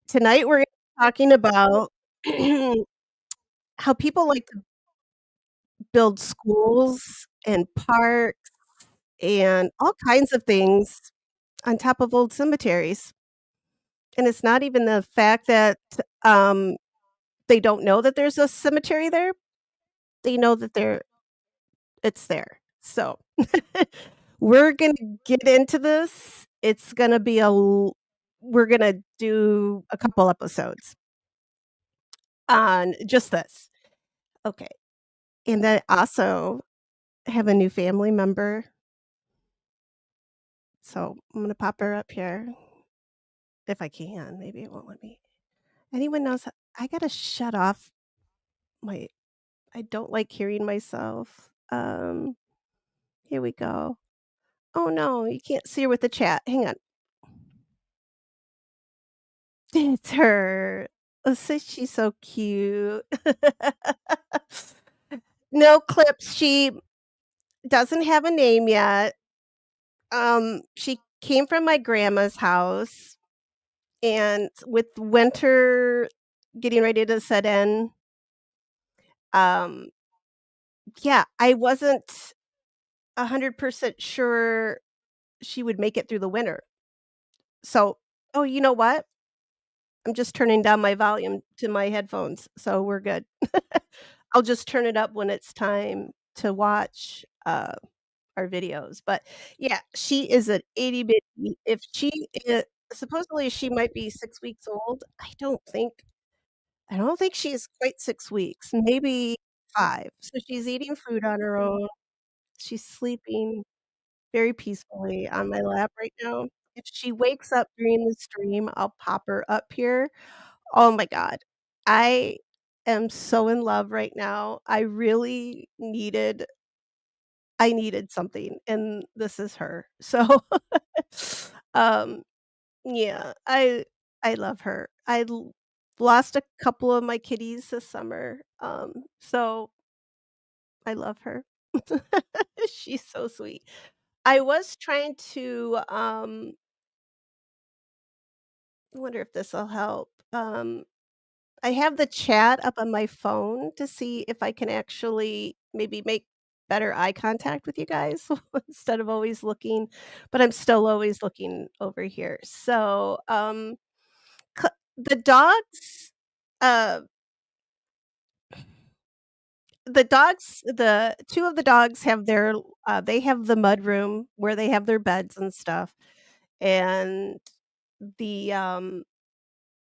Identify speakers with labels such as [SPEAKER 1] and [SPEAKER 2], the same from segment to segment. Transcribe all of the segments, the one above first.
[SPEAKER 1] Tonight we're talking about how people like to build schools and parks and all kinds of things on top of old cemeteries. And it's not even the fact that, um, they don't know that there's a cemetery there. They know that it's there. So, we're gonna get into this. It's gonna be a l we're gonna do a couple episodes on just this. Okay. And then also have a new family member, so I'm gonna pop her up here if I can. Maybe it won't let me. Anyone knows I gotta shut off my I don't like hearing myself. Here we go. Oh, no, you can't see her with the chat. Hang on. It's her. Oh, so she's so cute. No clips. She doesn't have a name yet. She came from my grandma's house. And with winter getting ready to set in, um, yeah, I wasn't 100% sure she would make it through the winter. So oh, you know what? I'm just turning down my volume to my headphones, so we're good. I'll just turn it up when it's time to watch, our videos, but, yeah, she is an itty bitty if she I supposedly she might be 6 weeks old. I don't think she's quite 6 weeks, maybe 5. So she's eating food on her own. She's sleeping very peacefully on my lap right now. If she wakes up during the stream, I'll pop her up here. Oh my god. I am so in love right now. I needed something, and this is her. So, um, yeah, I love her. Lost a couple of my kitties this summer, so I love her. She's so sweet. I was trying to, I wonder if this'll help. I have the chat up on my phone to see if I can actually maybe make better eye contact with you guys instead of always looking, but I'm still always looking over here. So, c the dogs, uh the 2 of the dogs have they have the mud room where they have their beds and stuff, and the,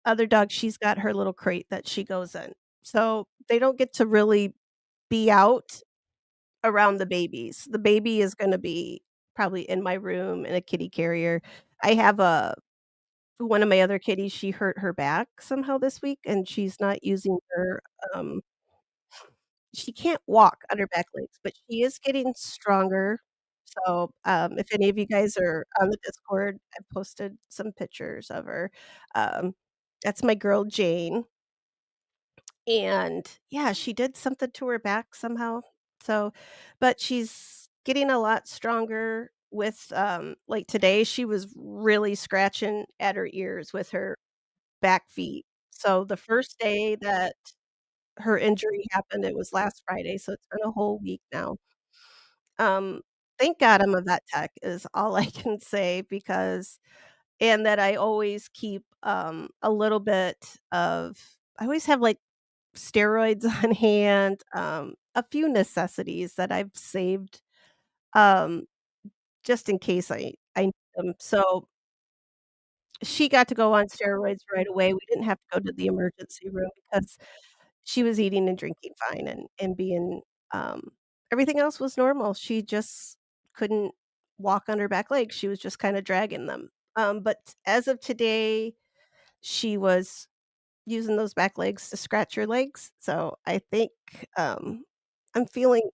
[SPEAKER 1] other dog, she's got her little crate that she goes in. So, they don't get to really be out around the babies. The baby is gonna be probably in my room in a kitty carrier. I have a one of my other kitties, she hurt her back somehow this week, and she's not using her, um she can't walk on her back legs, but she is getting stronger. So, if any of you guys are on the Discord, I posted some pictures of her. Um, that's my girl Jane, and, yeah, she did something to her back somehow. So but she's getting a lot stronger with, like, today, she was really scratching at her ears with her back feet. So, the first day that her injury happened, it was last Friday, so it's been a whole week now. Um, thank God I'm a vet tech is all I can say because and that I always keep, a little bit of I always have, like, steroids on hand, a few necessities that I've saved, um, just in case I need them. So, she got to go on steroids right away. We didn't have to go to the emergency room because she was eating and drinking fine and being, everything else was normal. She just couldn't walk on her back legs. She was just kinda dragging them. But as of today, she was using those back legs to scratch her legs. So I think, I'm feeling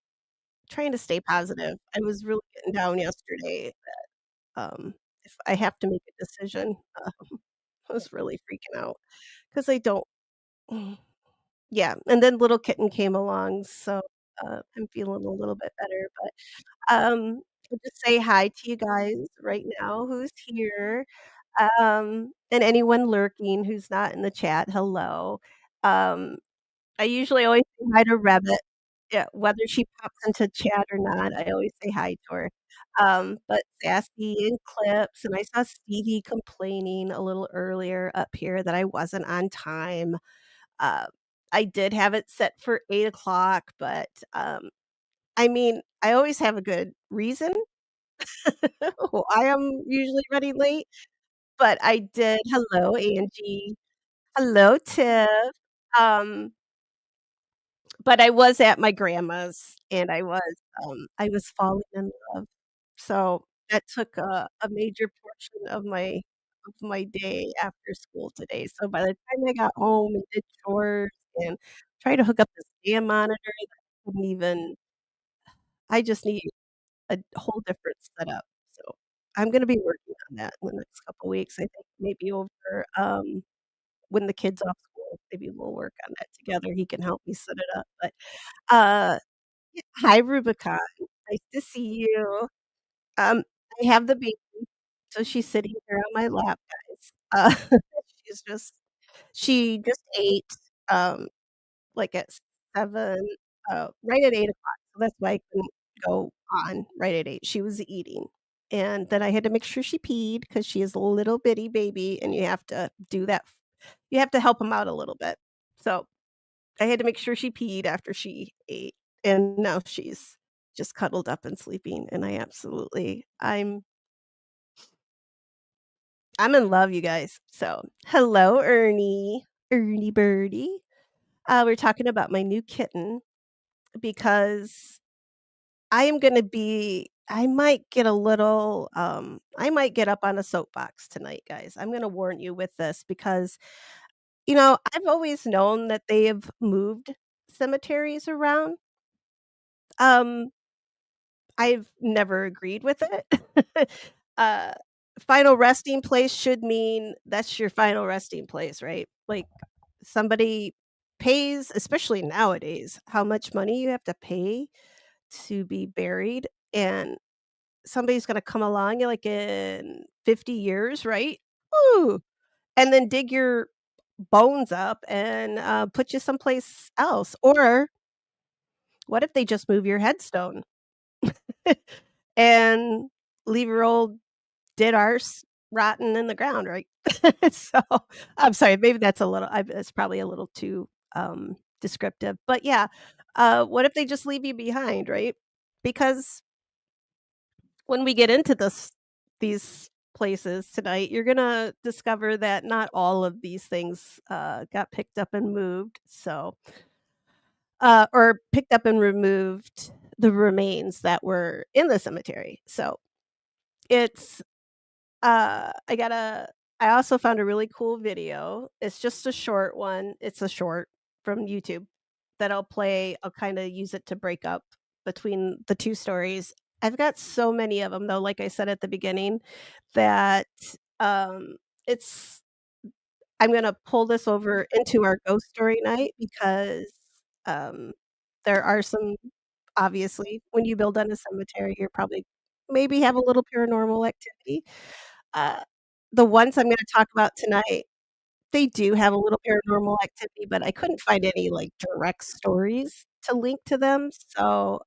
[SPEAKER 1] trying to stay positive. I was really getting down yesterday that, if I have to make a decision, I was really freaking out because I don't yeah, and then little kitten came along, so, I'm feeling a little bit better, but, I'll just say hi to you guys right now who's here. And anyone lurking who's not in the chat, hello. Um, I usually always say hi to Rabbit. Yeah, whether she pops into chat or not, I always say hi to her. But Sassy and Clips, and I saw Stevie complaining a little earlier up here that I wasn't on time. Uh, I did have it set for 8 o'clock, but, I mean, I always have a good reason why I'm usually running late, but I did hello, Angie. Hello, Tiff. Um, but I was at my grandma's, and I was falling in love. So, that took a major portion of my day after school today. So, by the time I got home and did chores and tried to hook up this damn monitor that I couldn't even I just need a whole different setup. So, I'm gonna be working on that in the next couple weeks. I think maybe over, when the kid's off school, maybe we'll work on that together. He can help me set it up, but, uh yeah, hi, Rubicon. Nice to see you. Um, I have the baby, so she's sitting here on my lap, guys. She's just she just ate, um, like, at 7, right at 8 o'clock. So that's why I couldn't go on right at 8. She was eating, and then I had to make sure she peed because she is a little bitty baby, and you have to do that you have to help help 'em out a little bit. So I had to make sure she peed after she ate, and now she's just cuddled up and sleeping, and I'm in love, you guys. So, hello, Ernie. Ernie Birdie. We're talking about my new kitten because I might get a little, I might get up on a soapbox tonight, guys. I'm gonna warn you with this because, I've always known that they have moved cemeteries around. Um, I've never agreed with it. Uh, final resting place should mean that's your final resting place, right? Like, somebody pays, especially nowadays, how much money you have to pay to be buried, and somebody's gonna come along, like, in 50 years, right? Ooh, and then dig your bones up and, put you someplace else, or what if they just move your headstone and leave your old dead arse rotting in the ground, right? So, I'm sorry, maybe that's probably a little too, descriptive, but yeah, what if they just leave you behind, right? Because when we get into these places tonight, you're gonna discover that not all of these things, got picked up and moved, so or picked up and removed the remains that were in the cemetery, so it's I got a I also found a really cool video. It's just a short one. It's a short from YouTube that I'll play. I'll kinda use it to break up between the 2 stories. I've got so many of them, though, like I said at the beginning, that, um, it's I'm gonna pull this over into our ghost story night because, um, there are some obviously, when you build on a cemetery, you're probably maybe have a little paranormal activity. Uh, the ones I'm gonna talk about tonight, they do have a little paranormal activity, but I couldn't find any, like, direct stories to link to them, so,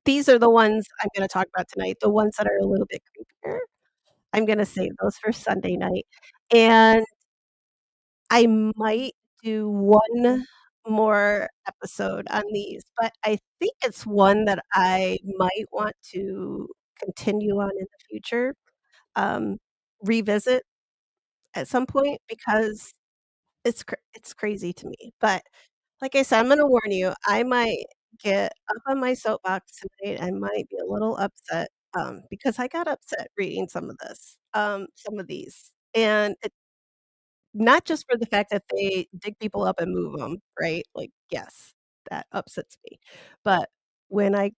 [SPEAKER 1] these are the ones I'm gonna talk about tonight, the ones that are a little bit creepier. I'm gonna save those for Sunday night, and I might do one more episode on these, but I think it's one that I might want to continue on in the future, um, revisit at some point because it's crazy to me, but like I said, I'm gonna warn you, I might get up on my soapbox tonight, I might be a little upset, because I got upset reading some of these, and not just for the fact that they dig people up and move them, right? Like, yes, that upsets me. But when I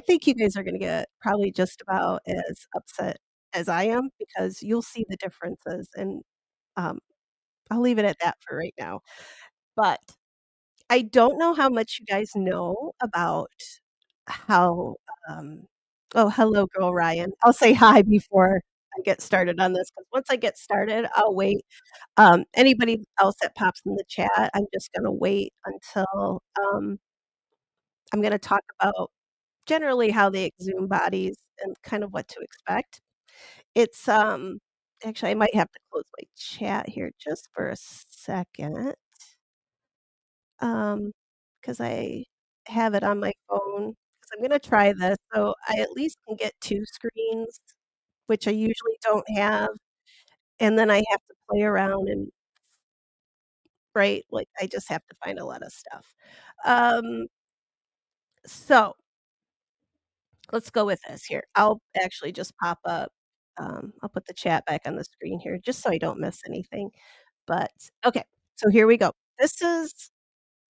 [SPEAKER 1] think you guys are gonna get probably just about as upset as I am because you'll see the differences, and, um, I'll leave it at that for right now. But I don't know how much you guys know about how, um oh, hello, girl Ryan. I'll say hi before. I get started on this because once I get started, I'll wait. Anybody else that pops in the chat, I'm just gonna wait until, I'm gonna talk about generally how they exhume bodies and kind of what to expect. It's, actually, I might have to close my chat here just for a second, um, because I have it on my phone. Because 'cause I'm gonna try this, so I at least can get 2 screens, which I usually don't have, and then I have to play around and right, like, I just have to find a lot of stuff. Um, so let's go with this here. I'll actually just pop up, I'll put the chat back on the screen here just so I don't miss anything. But okay, so here we go. This is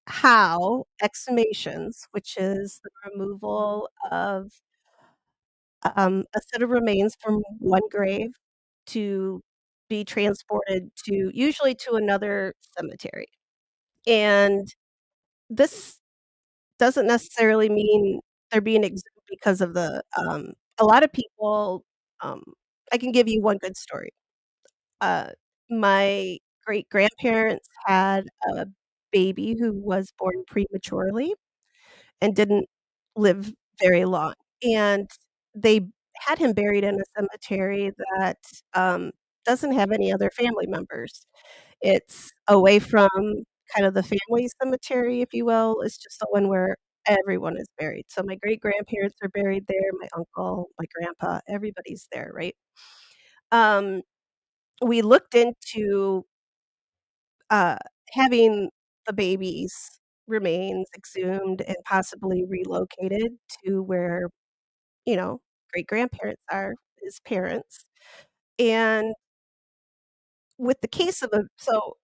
[SPEAKER 1] how exhumations, which is the removal of a set of remains from one grave to be transported to usually to another cemetery. And this doesn't necessarily mean they're being exhumed because of a lot of people, um I can give you one good story. Uh, my great-grandparents had a baby who was born prematurely and didn't live very long, and they had him buried in a cemetery that, um, doesn't have any other family members. It's away from kind of the family cemetery, if you will. It's just the one where everyone is buried. So my great-grandparents are buried there, my uncle, my grandpa, everybody's there, right? Um, we looked into, uh, having the baby's remains exhumed and possibly relocated to where, you know, great-grandparents are, his parents, and with the case of a so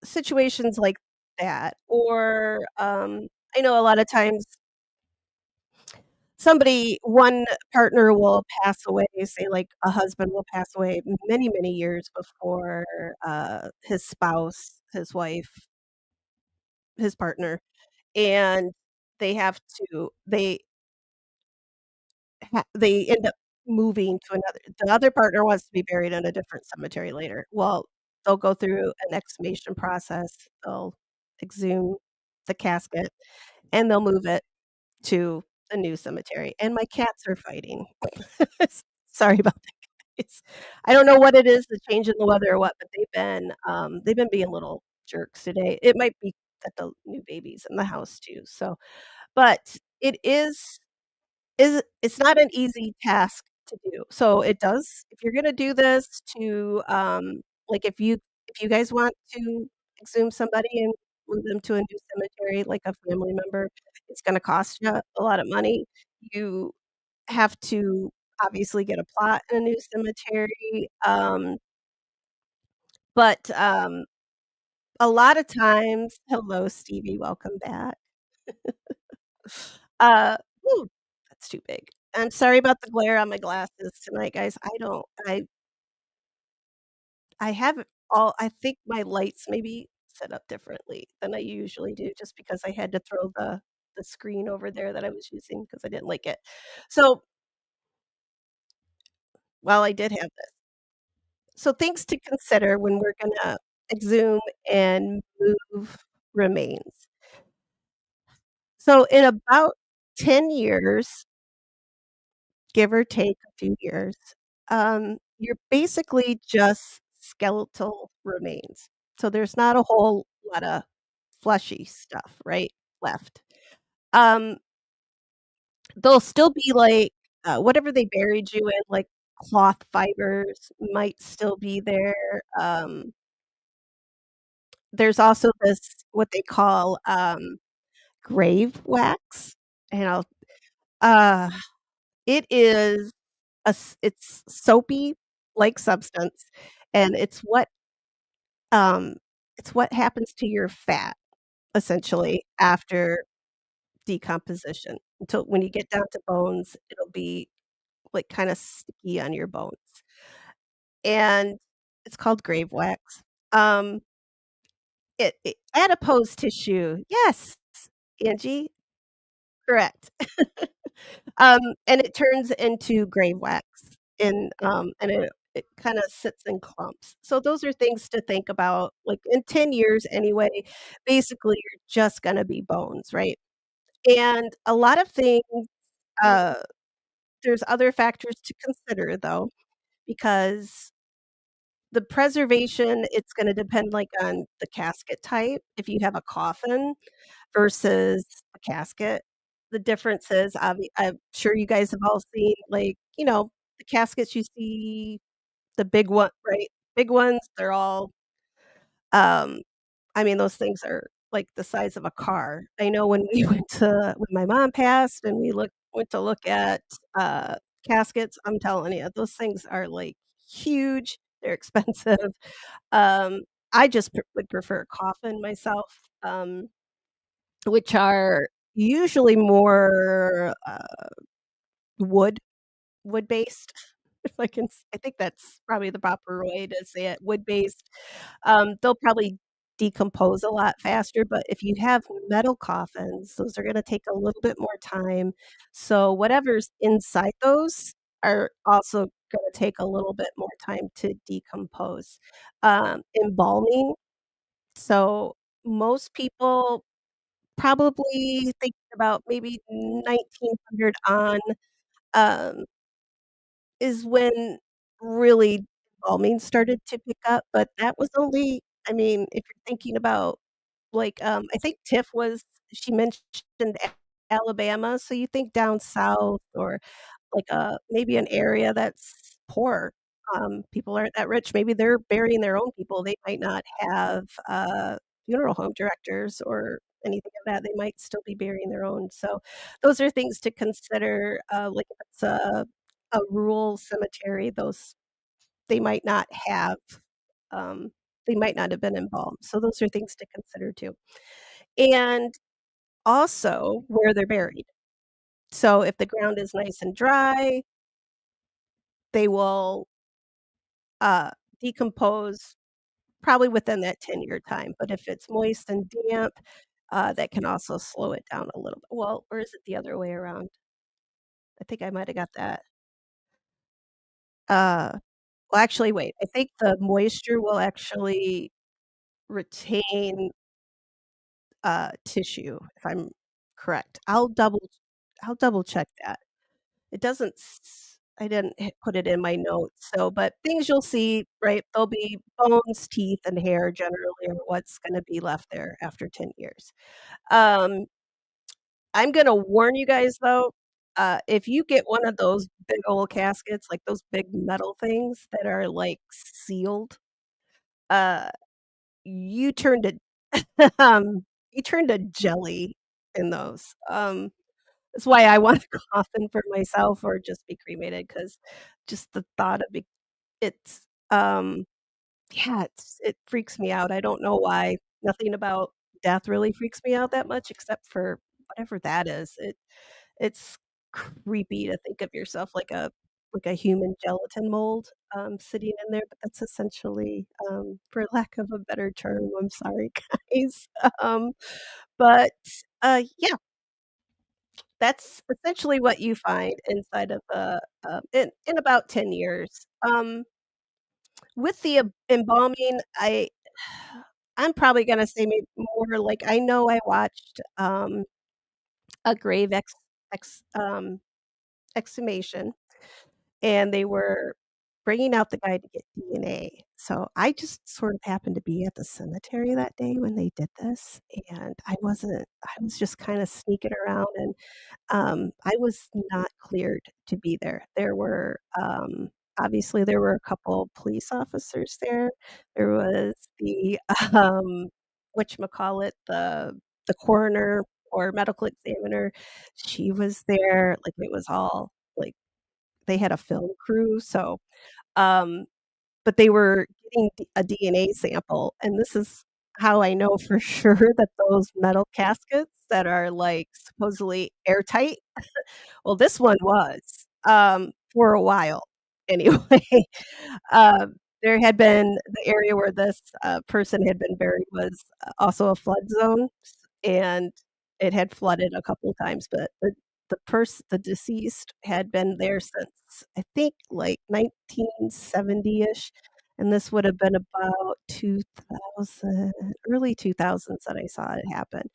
[SPEAKER 1] situations like that, or, I know a lot of times one partner will pass away, say, like, a husband will pass away many, many years before, his spouse, his wife, his partner, and they have to they end up moving to another the other partner wants to be buried in a different cemetery later. Well, they'll go through an exhumation process, they'll exhume the casket, and they'll move it to the new cemetery, and my cats are fighting. Sorry about that, guys. I don't know what it is, the change in the weather or what, but they've been being little jerks today. It might be that the new baby's in the house too, so but it it's not an easy task to do. So it does if you're gonna do this to, like, if you guys want to exhume somebody and move them to a new cemetery, like a family member, it's gonna cost you a lot of money. You have to obviously get a plot in a new cemetery, but, a lot of times hello, Stevie, welcome back. Uh, ooh, that's too big. I'm sorry about the glare on my glasses tonight, guys. I have it all I think my lights maybe set up differently than I usually do just because I had to throw the screen over there that I was using because I didn't like it. So, while I did have this so things to consider when we're gonna exhume and move remains. So, in about 10 years, give or take a few years, you're basically just skeletal remains. So there's not a whole lotta fleshy stuff, right, left. Um, There'll still be, like, whatever they buried you in, like, cloth fibers might still be there. There's also this what they call, grave wax, and uh, it is it's soapy like substance, and um, it's what happens to your fat, essentially, after decomposition, until when you get down to bones, it'll be, like, kinda sticky on your bones, and it's called grave wax. Um, adipose tissue, yes, Angie, correct. And it turns into grave wax and it It kinda sits in clumps. So those are things to think about, like, in 10 years anyway, basically, you're just gonna be bones, right? And a lot of things, uh there's other factors to consider, though, because the preservation, it's gonna depend, like, on the casket type, if you have a coffin versus a casket. The difference is, I'm sure you guys have all seen, like, the caskets you see, the big one, right? Big ones, they're all, um I mean, those things are, like, the size of a car. I know when we when my mom passed and we went to look at, uh, caskets, I'm telling you, those things are, like, huge, they're expensive. Um, I just would prefer a coffin myself, which are usually more, wood wood-based, if I think that's probably the proper way to say it, wood-based. They'll probably decompose a lot faster, but if you have metal coffins, those are gonna take a little bit more time. So whatever's inside those are also gonna take a little bit more time to decompose. Embalming, so most people probably thinking about maybe 1900 on, um is when really embalming started to pick up, but that was only, I mean, if you're thinking about, like, I think Tiff she mentioned Alabama, so you think down south or like, maybe an area that's poor. People aren't that rich, maybe they're burying their own people, they might not have, funeral home directors or anything of that, they might still be burying their own, so those are things to consider, like, if it's a rural cemetery, those they might not have, um, they might not have been embalmed, so those are things to consider too. And also where they're buried. So if the ground is nice and dry, they will, uh, decompose probably within that 10-year time, but if it's moist and damp, that can also slow it down a little bit. Well, or is it the other way around? I think I might have got that. Uh, well, actually, wait, I think the moisture will actually retain, tissue, if I'm correct. I'll double check that. It doesn't s I didn't put it in my notes, so but things you'll see, right, there'll be bones, teeth, and hair generally are what's gonna be left there after 10 years. Um, I'm gonna warn you guys though, if you get one of those big old caskets, like those big metal things that are, like, sealed, uh, you turn to you turn to jelly in those. That's why I want a coffin for myself or just be cremated, 'cause just the thought of it's, yeah, it freaks me out, I don't know why. Nothing about death really freaks me out that much except for whatever that is. It's creepy to think of yourself like a human gelatin mold, sitting in there, but that's essentially, for lack of a better term, I'm sorry, guys. Um, but, yeah, that's essentially what you find inside of in about 10 years. With the embalming, I'm probably gonna say maybe more like I know I watched, a grave ex exhumation, and they were bringing out the guy to get DNA. So, I just sort of happened to be at the cemetery that day when they did this, and I was just kinda sneaking around and I was not cleared to be there. Obviously, there were a couple police officers there. There was the, whatchamacallit, the coroner or medical examiner. She was there, like, it was all like, they had a film crew, so, um but they were getting a DNA sample, and this is how I know for sure that those metal caskets that are, like, supposedly airtight, well, this one was, for a while anyway. There had been the area where this, person had been buried was, also a flood zone, and it had flooded a couple of times, but the deceased had been there since, I think, like, 1970-ish, and this would have been about 2000 early 2000s that I saw it happen,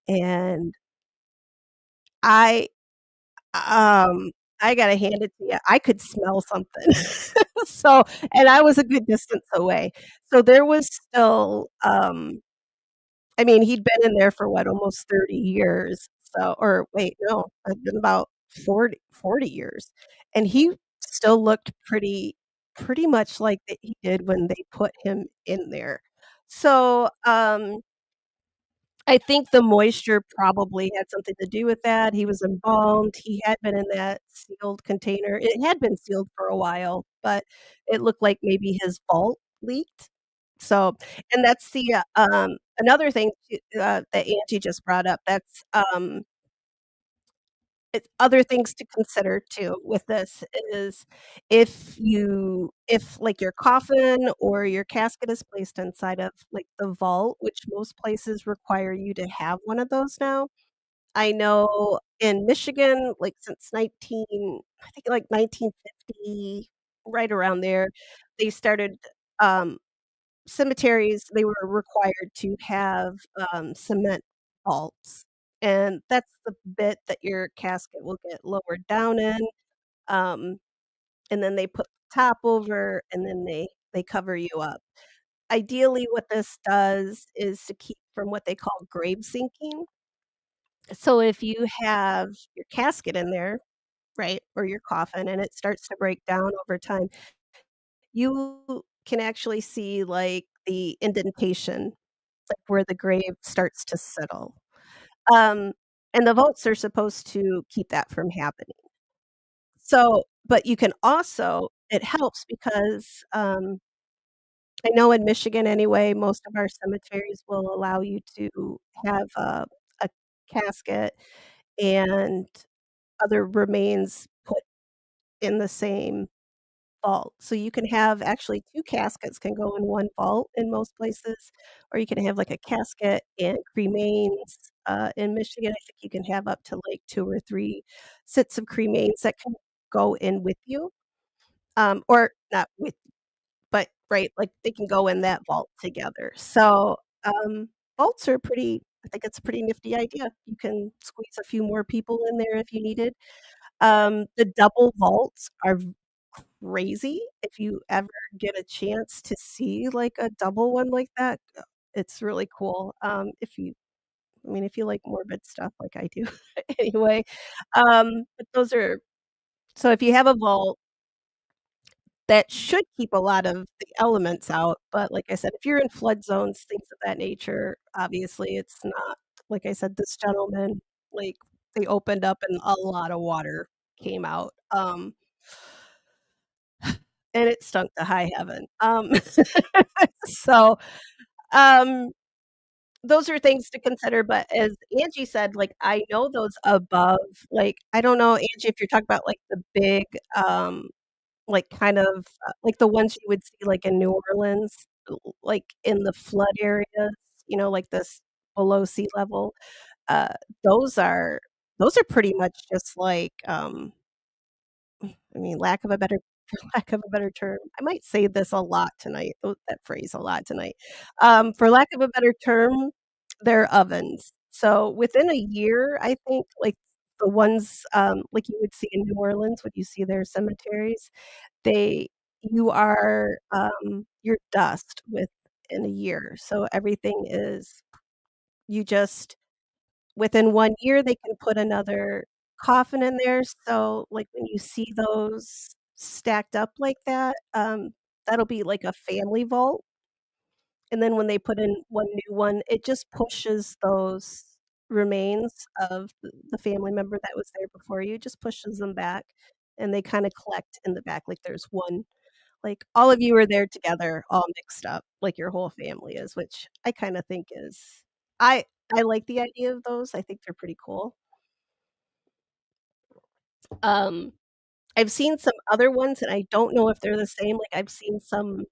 [SPEAKER 1] and I I gotta hand it to you, I could smell something. So and I was a good distance away. So there was still, I mean, he'd been in there for what, almost 30 years, so or wait, no, it'd been about 40 years, and he still looked pretty much like that he did when they put him in there. So, I think the moisture probably had something to do with that. He was embalmed, he had been in that sealed container. It had been sealed for a while, but it looked like maybe his vault leaked. So and that's the, another thing too, that Angie just brought up, that's, it's other things to consider too with this is if, like, your coffin or your casket is placed inside of, like, the vault, which most places require you to have one of those now. I know in Michigan, like, since 19 I think, like, 1950, right around there, they started, um cemeteries, they were required to have, cement vaults, and that's the bit that your casket will get lowered down in, um, and then they put the top over, and then they cover you up. Ideally, what this does is to keep from what they call grave sinking. So if you have your casket in there, right, or your coffin, and it starts to break down over time, you can actually see, like, the indentation, like, where the grave starts to settle. Um, and the vaults are supposed to keep that from happening. So but you can also it helps because, I know in Michigan anyway, most of our cemeteries will allow you to have a casket and other remains put in the same vault. So you can have actually 2 caskets can go in 1 vault in most places, or you can have, like, a casket and cremains. In Michigan, I think you can have up to, like, 2 or 3 sets of cremains that can go in with you, or not with but right, like, they can go in that vault together. So, vaults are pretty I think it's a pretty nifty idea. You can squeeze a few more people in there if you needed. The double vaults are crazy. If you ever get a chance to see, like, a double one like that, it's really cool. If you I mean, if you like morbid stuff like I do anyway. But those are so if you have a vault, that should keep a lot of the elements out, but like I said, if you're in flood zones, things of that nature, obviously, it's not. Like I said, this gentleman, like, they opened up and a lot of water came out, and it stunk to high heaven. So, um, those are things to consider, but as Angie said, like, I know those above, like, I don't know, Angie, if you're talking about, like, the big, like, kind of, like the ones you would see, like, in New Orleans, like, in the flood areas, like this below sea level, uh, those are those are pretty much just like, I mean, lack of a better for lack of a better term, I might say this a lot tonight, that phrase a lot tonight. For lack of a better term, they're ovens. So within a year, I think, like, the ones, like you would see in New Orleans when you see their cemeteries, they you are, you're dust within a year. So everything is you just within 1 year, they can put another coffin in there, so, like, when you see those stacked up like that, that'll be like a family vault, and then when they put in one new one, it just pushes those remains of the family member that was there before you, just pushes them back, and they kinda collect in the back, like there's one like, all of you are there together, all mixed up, like your whole family is, which I kinda think is I I like the idea of those, I think they're pretty cool. Um, I've seen some other ones, and I don't know if they're the same, like, I've seen some,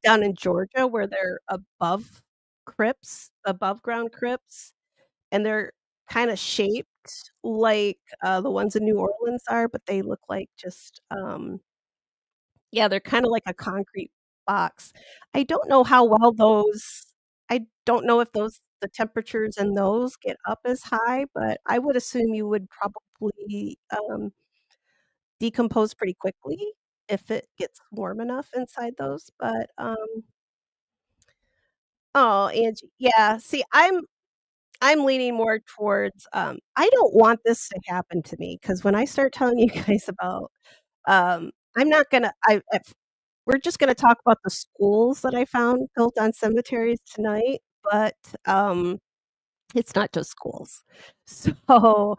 [SPEAKER 1] down in Georgia where they're above ground crypts, and they're kinda shaped like, the ones in New Orleans are, but they look like just, yeah, they're kinda like a concrete box. I don't know how well those I don't know if those the temperatures in those get up as high, but I would assume you would probably, decompose pretty quickly if it gets warm enough inside those, but, oh, Angie, yeah, see, I'm leaning more towards, I don't want this to happen to me because when I start telling you guys about, I'm not gonna I if we're just gonna talk about the schools that I found built on cemeteries tonight, but, it's not just schools. So,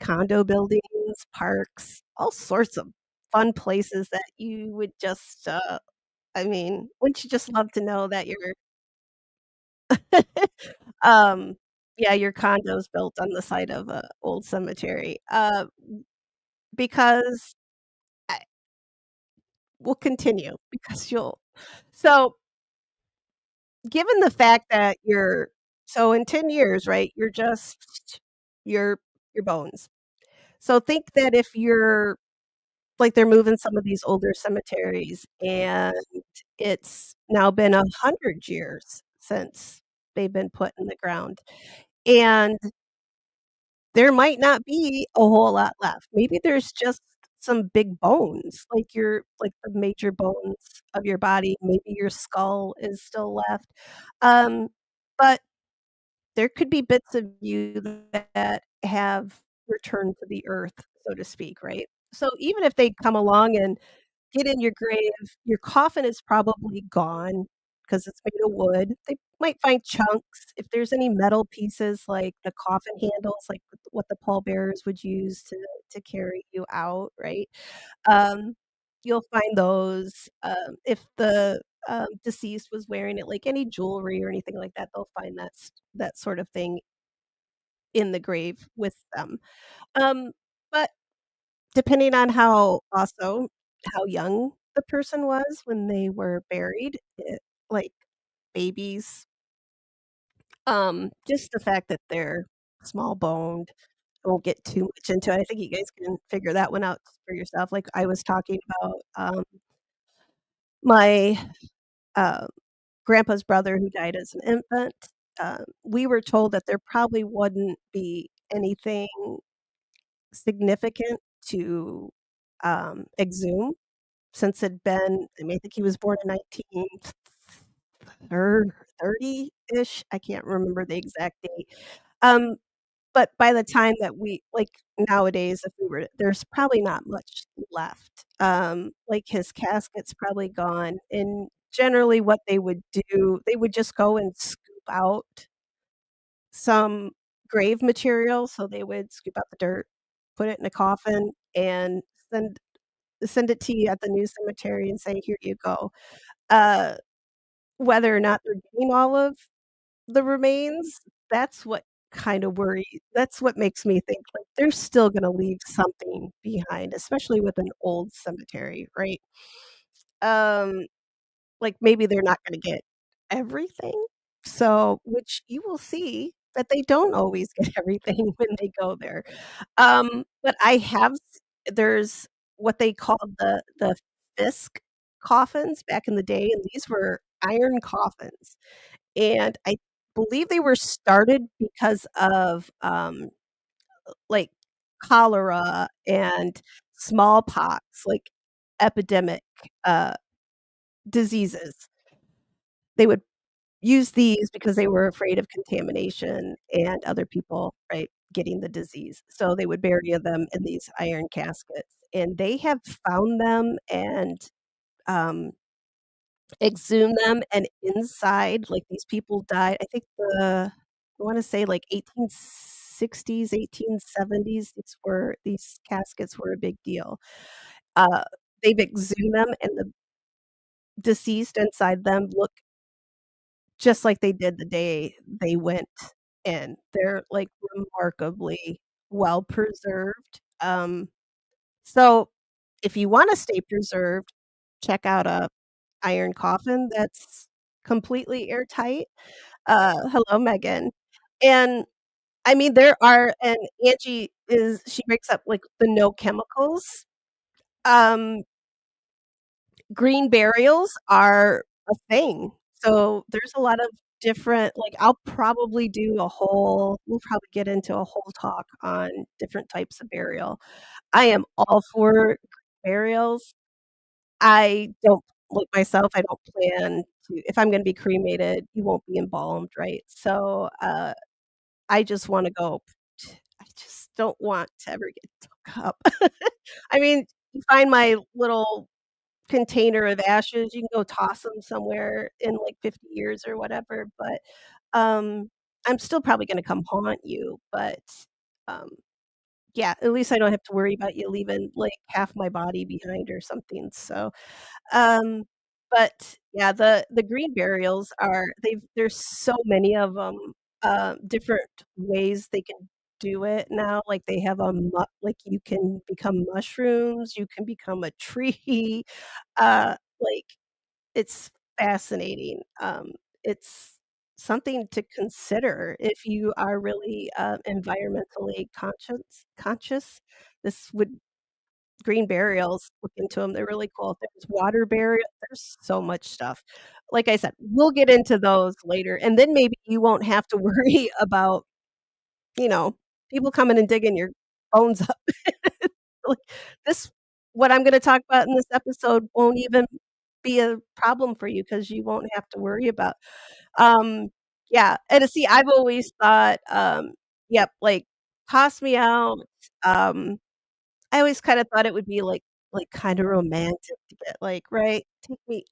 [SPEAKER 1] condo buildings, parks, all sorts of fun places that you would just, I mean, wouldn't you just love to know that you're um, yeah, your condo's built on the side of a old cemetery, because I we'll continue because you'll so, given the fact that you're so in 10 years, right, you're just your your bones. So think that if you're like, they're moving some of these older cemeteries, and it's now been 100 years since they've been put in the ground, and there might not be a whole lot left. Maybe there's just some big bones, like your like the major bones of your body, maybe your skull is still left. Um, but there could be bits of you that have returned to the earth, so to speak, right? So even if they come along and get in your grave, your coffin is probably gone because it's made of wood. They might find chunks. If there's any metal pieces, like the coffin handles, like what the pallbearers would use to carry you out, right? Um, you'll find those. If the, deceased was wearing it, like any jewelry or anything like that, they'll find that sort of thing in the grave with them. But depending on how young the person was when they were buried, like babies, just the fact that they're small boned, I won't get too much into it. I think you guys can figure that one out for yourself. Like I was talking about, my, uh, grandpa's brother who died as an infant. We were told that there probably wouldn't be anything significant to, exhume since it'd been I mean, I think he was born in 1930-ish, I can't remember the exact date. Um, but by the time that we like, nowadays, if we were there's probably not much left. Like, his casket's probably gone, and generally what they would do, they would just go and scoop out some grave material, so they would scoop out the dirt, put it in a coffin, and send it to you at the new cemetery and say, "Here you go." Uh, whether or not they're getting all of the remains, that's what that's what makes me think, like, they're still gonna leave something behind, especially with an old cemetery, right? Um, like, maybe they're not gonna get everything, so which you will see that they don't always get everything when they go there. But I have s there's what they called the Fisk coffins back in the day, and these were iron coffins, and I believe they were started because of, like, cholera and smallpox, like, epidemic, uh, diseases. They would use these because they were afraid of contamination and other people, right, getting the disease. So they would bury them in these iron caskets, and they have found them and, um, exhumed them, and inside, like, these people died I think I wanna say, like, 1860s, 1870s, these caskets were a big deal. Uh, they've exhumed them, and the deceased inside them look just like they did the day they went in. They're, like, remarkably well preserved. So if you wanna stay preserved, check out a iron coffin that's completely airtight. Hello, Megan. And I mean, there are and Angie is she breaks up, like, the no chemicals. Um, Green burials are a thing. So, there's a lot of different like, I'll probably do a whole we'll probably get into a whole talk on different types of burial. I am all for burials. I don't like myself, I don't plan to if I'm gonna be cremated, you won't be embalmed, right? So, I just wanna go I just don't want to ever get dug up. I mean, you find my little container of ashes, you can go toss them somewhere in, like, 50 years or whatever, but, I'm still probably gonna come haunt you, but, um, yeah, at least I don't have to worry about you leaving, like, half my body behind or something, so um, but yeah, the green burials are there's so many of 'em, different ways they can do it now, like, they have a like, you can become mushrooms, you can become a tree, like, it's fascinating, it's something to consider if you are really, environmentally conscious. This would green burials, look into them. 'Em, they're really cool. There's water burial there's so much stuff. Like I said, we'll get into those later, and then maybe you won't have to worry about, you know, people coming and digging your bones up. Like, this what I'm gonna talk about in this episode won't even be a problem for you because you won't have to worry about um, yeah, and see, I've always thought, yep, like, toss me out, um I always kinda thought it would be, like, kinda romantic to get, like, right?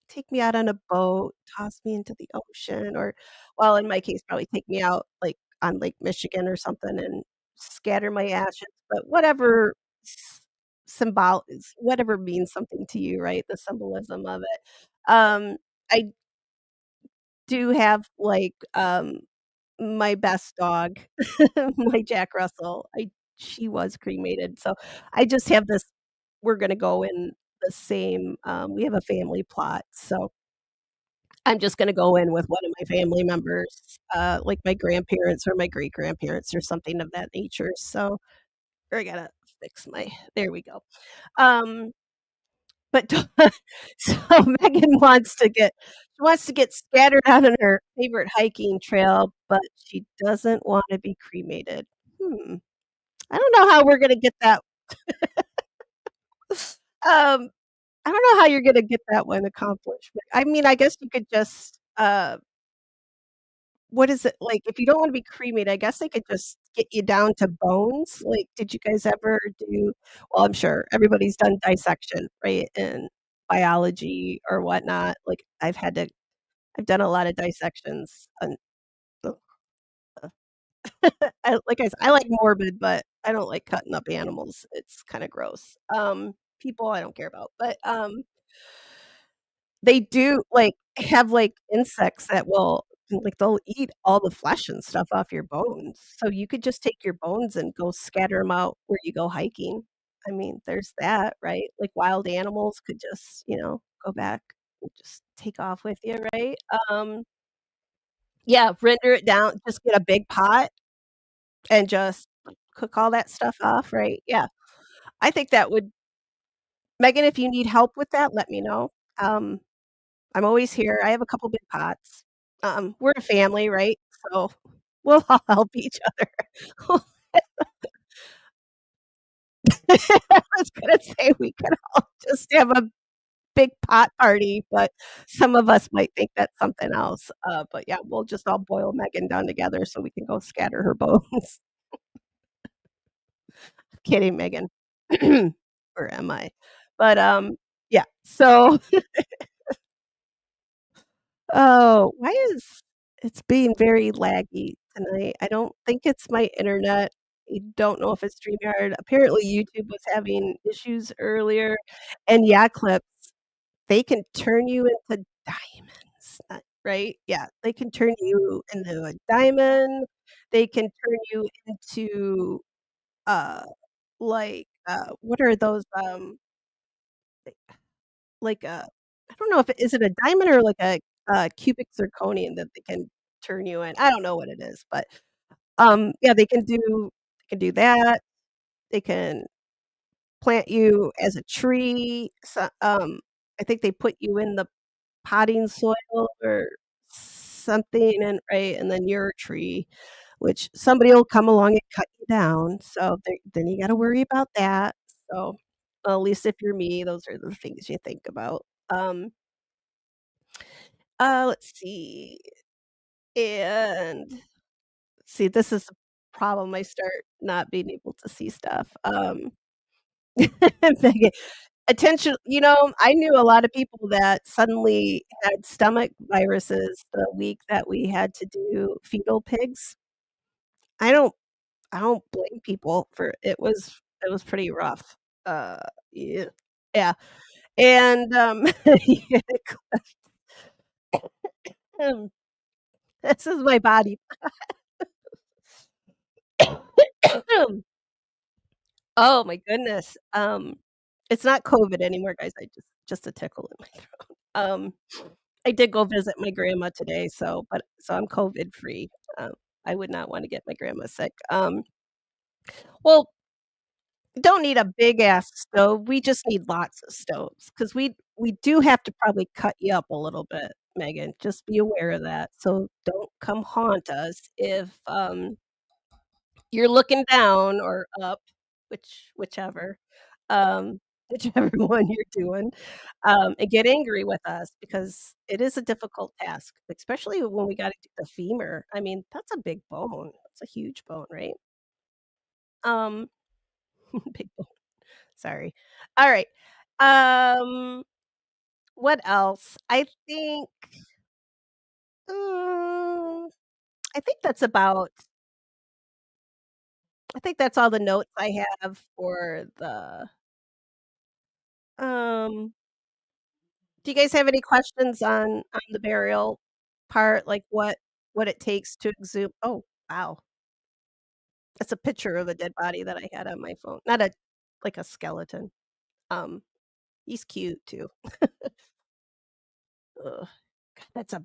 [SPEAKER 1] Take me out on a boat, toss me into the ocean, or well, in my case, probably take me out, like, on Lake Michigan or something and scatter my ashes, but whatever s whatever means something to you, right? The symbolism of it. I do have, like, my best dog, my Jack Russell, I she was cremated, so I just have this we're gonna go in the same, we have a family plot, so I'm just gonna go in with one of my family members, like my grandparents or my great-grandparents or something of that nature, so I gotta fix my there we go. Um, but so Megan wants to get scattered out on her favorite hiking trail, but she doesn't wanna be cremated. Hmm, I don't know how we're gonna get that um, I don't know how you're gonna get that one accomplished, but I mean, I guess you could just, what is it like, if you don't wanna be cremated, I guess they could just get you down to bones, like, did you guys ever do well, I'm sure everybody's done dissection, right, in biology or whatnot, like, I've done a lot of dissections and ugh, like I said, I like morbid, but I don't like cutting up animals, it's kinda gross. People I don't care about, but, they do, like, have, like, insects that will like, they'll eat all the flesh and stuff off your bones, so you could just take your bones and go scatter them out where you go hiking. I mean, there's that, right? Like, wild animals could just, go back and just take off with you, right? Yeah, render it down, just get a big pot and just cook all that stuff off, right? Yeah. I think that would Megan, if you need help with that, let me know. Um, I'm always here. I have a couple big pots. We're a family, right? So we'll all help each other. I was gonna say we could all just have a big pot party, but some of us might think that's something else. But yeah, we'll just all boil Megan down together so we can go scatter her bones. Kidding, Megan. Or am I? But, yeah, so oh, why is it's being very laggy tonight? I don't think it's my internet. I don't know if it's StreamYard. Apparently, YouTube was having issues earlier, and yeah, clips, they can turn you into diamonds, right? Yeah, they can turn you into a diamond. They can turn you into, uh, what are those, like a I don't know if is it a diamond or like a, cubic zirconium that they can turn you in? I don't know what it is, but, Yeah, they can do that. They can plant you as a tree. So, I think they put you in the potting soil or something and right, and then you're a tree, which somebody will come along and cut you down, so then you gotta worry about that. So, well, at least if you're me, those are the things you think about. Let's see, and see, this is the problem, I start not being able to see stuff. Megan, attention I knew a lot of people that suddenly had stomach viruses the week that we had to do fetal pigs. I don't I don't blame people for it was pretty rough. Uh, yeah. Yeah, and, yeah, this is my body. Oh my goodness. It's not COVID anymore, guys, I just a tickle in my throat. I did go visit my grandma today, so I'm COVID free. Um, I would not wanna get my grandma sick. Well, don't need a big ass stove, we just need lots of stoves because we do have to probably cut you up a little bit, Megan, just be aware of that, so don't come haunt us if, you're looking down or up, whichever, um, whichever one you're doing, and get angry with us because it is a difficult task, especially when we gotta do the femur. I mean, that's a big bone. It's a huge bone, right? Um, big bone, sorry. Alright, um, what else? Mm, I think that's about I think that's all the notes I have for the, um do you guys have any questions on the burial part? Like, what it takes to exhume oh, wow. That's a picture of a dead body that I had on my phone. Not a like a skeleton. Um, he's cute too. Ugh, God, that's a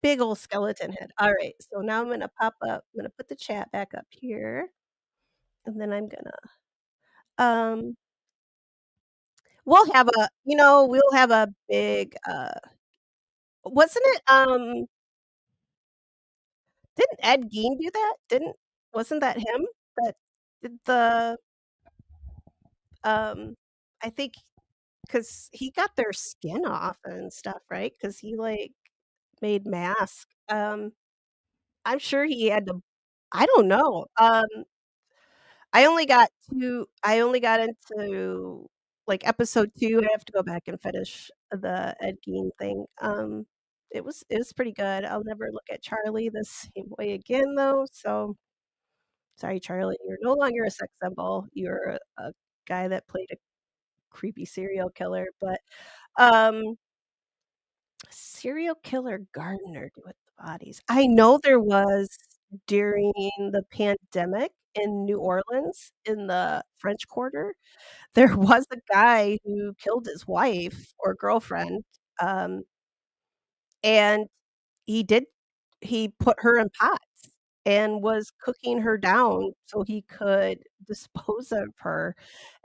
[SPEAKER 1] big old skeleton head. Alright, so now I'm gonna put the chat back up here, and then I'm gonna, um we'll have a big, wasn't it, didn't Ed Gein do that? Didn't Wasn't that him that did I think because he got their skin off and stuff, right? Because he, like, made masks. I'm sure he had to I don't know. I only got into, like, episode 2. I have to go back and finish the Ed Gein thing. It was pretty good. I'll never look at Charlie the same way again, though, so sorry, Charlie, you're no longer a sex symbol. You're a guy that played a creepy serial killer, but, um, serial killer gardener with the bodies. I know there was during the pandemic in New Orleans in the French Quarter, there was a guy who killed his wife or girlfriend, um, and he did he put her in pots and was cooking her down so he could dispose of her,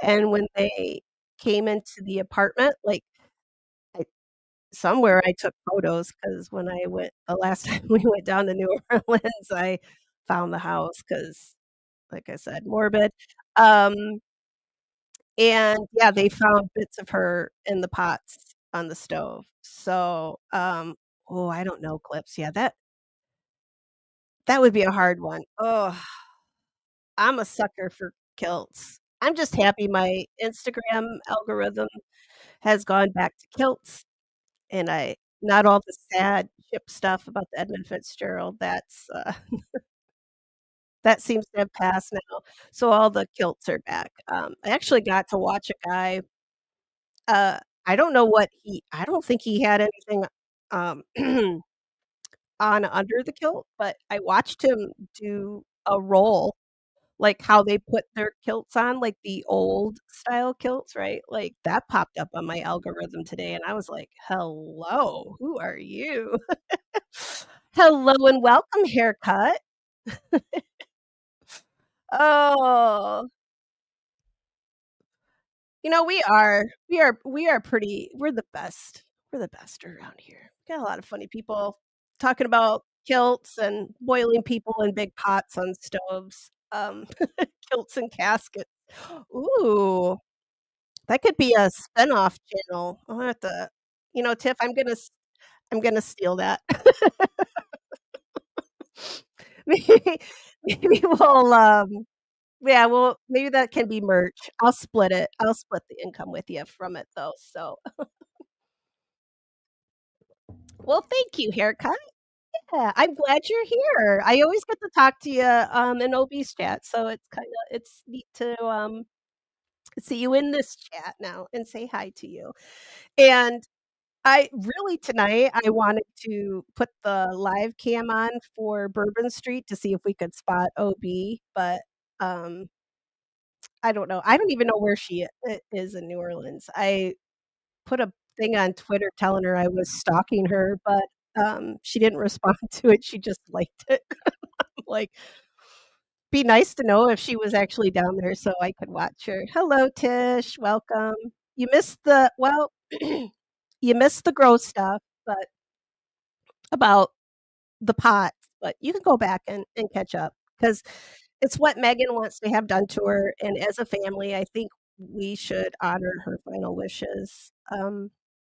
[SPEAKER 1] and when they came into the apartment, like, I somewhere I took photos because when I went the last time we went down to New Orleans, I found the house because, like I said, morbid, um, and, yeah, they found bits of her in the pots on the stove, so, oh, I don't know, clips, yeah, that would be a hard one. Oh, I'm a sucker for kilts. I'm just happy my Instagram algorithm has gone back to kilts, and I not all the sad ship stuff about the Edmund Fitzgerald, that seems to have passed now, so all the kilts are back. I actually got to watch a guy, uh, I don't think he had anything, um, on under the kilt, but I watched him do a roll like how they put their kilts on, like the old style kilts, right? Like, that popped up on my algorithm today, and I was like, "Hello, who are you?" "Hello and welcome, haircut." Oh, we are pretty we're the best around here. Got a lot of funny people talking about kilts and boiling people in big pots on stoves, kilts and caskets. Ooh, that could be a spinoff channel. I'll have to Tiff, I'm gonna steal that. Maybe maybe we'll, yeah, well, maybe that can be merch. I'll split it. I'll split the income with you from it though, so well, thank you, Haircut. Yeah, I'm glad you're here. I always get to talk to you, in OB's chat, so it's neat to, see you in this chat now and say hi to you. And I really tonight, I wanted to put the live cam on for Bourbon Street to see if we could spot OB, but, um, I don't know. I don't even know where she is in New Orleans. I put a thing on Twitter telling her I was stalking her, but, she didn't respond to it. She just liked it. Like, be nice to know if she was actually down there so I could watch her. Hello, Tish. Welcome. You missed the well, you missed the gross stuff, but about the pots, but you can go back and catch up because it's what Megan wants to have done to her, and as a family, I think we should honor her final wishes.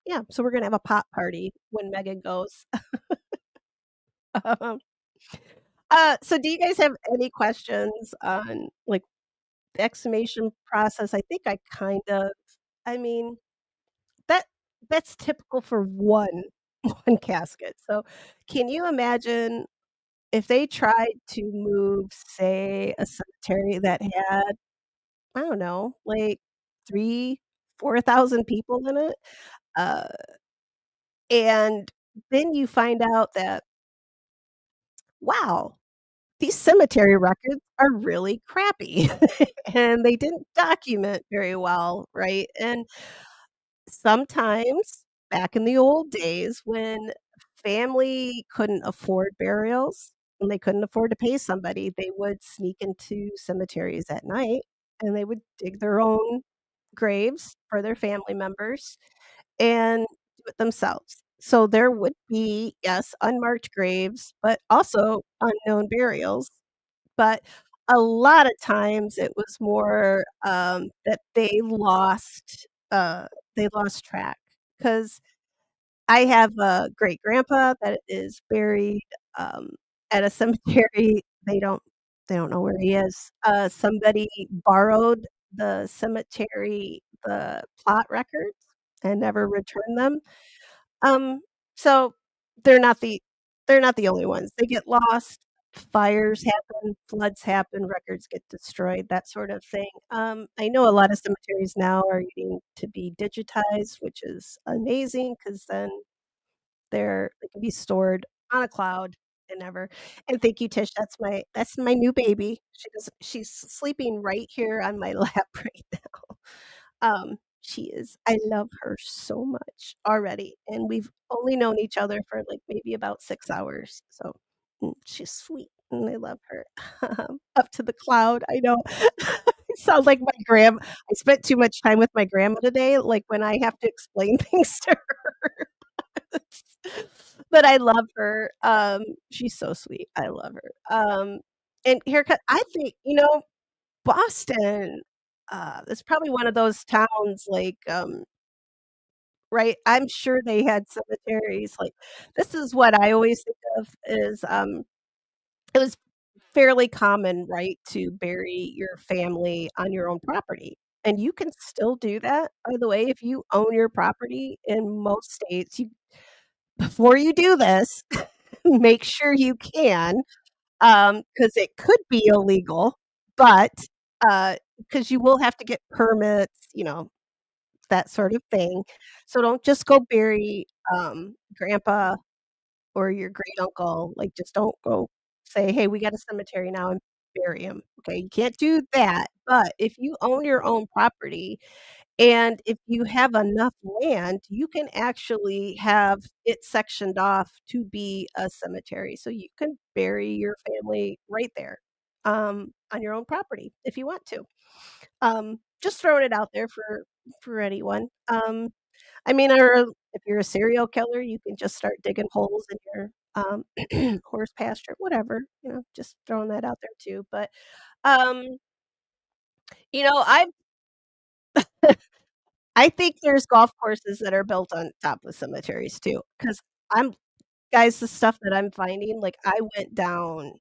[SPEAKER 1] Yeah, so we're gonna have a pot party when Megan goes. Um, so do you guys have any questions on, like, the exhumation process? I think I mean, that that's typical for one one casket. So, can you imagine if they tried to move, say, a cemetery that had, I don't know, like 3, 4,000 people in it, uh, and then you find out that, wow, these cemetery records are really crappy, and they didn't document very well, right? And sometimes, back in the old days when family couldn't afford burials and they couldn't afford to pay somebody, they would sneak into cemeteries at night, and they would dig their own graves for their family members and do it themselves. So there would be, yes, unmarked graves, but also unknown burials, but a lot of times it was more, that they lost track. Because I have a great-grandpa that is buried, um, at a cemetery. They don't know where he is. Somebody borrowed the cemetery the plot records and never returned them. Um, so they're not the they're not the only ones. They get lost, fires happen, floods happen, records get destroyed, that sort of thing. I know a lot of cemeteries now are getting to be digitized, which is amazing because then they can be stored on a cloud and never and thank you, Tish, that's my new baby. She's sleeping right here on my lap right now. She is I love her so much already, and we've only known each other for, like, maybe about 6 hours, so, she's sweet, and I love her. Up to the cloud, I know. It sounds like my grand I spent too much time with my grandma today, like, when I have to explain things to her. But I love her, she's so sweet, I love her. And haircut I think, Boston, is probably one of those towns, like, right? I'm sure they had cemeteries, like this is what I always think of is, it was fairly common, right, to bury your family on your own property, and you can still do that, by the way, if you own your property in most states, you before you do this, make sure you can, because it could be illegal, but, because you will have to get permits, that sort of thing. So don't just go bury, grandpa or your great uncle, like, just don't go say, "Hey, we got a cemetery now," and bury him, okay? You can't do that, but if you own your own property and if you have enough land, you can actually have it sectioned off to be a cemetery, so you can bury your family right there. on your own property if you want to. Just throwing it out there for anyone. I mean, or if you're a serial killer, you can just start digging holes in your, horse pasture, whatever, just throwing that out there too, but, um, I I think there's golf courses that are built on top of cemeteries too, because 'cause I'm guys, the stuff that I'm finding, like, I went down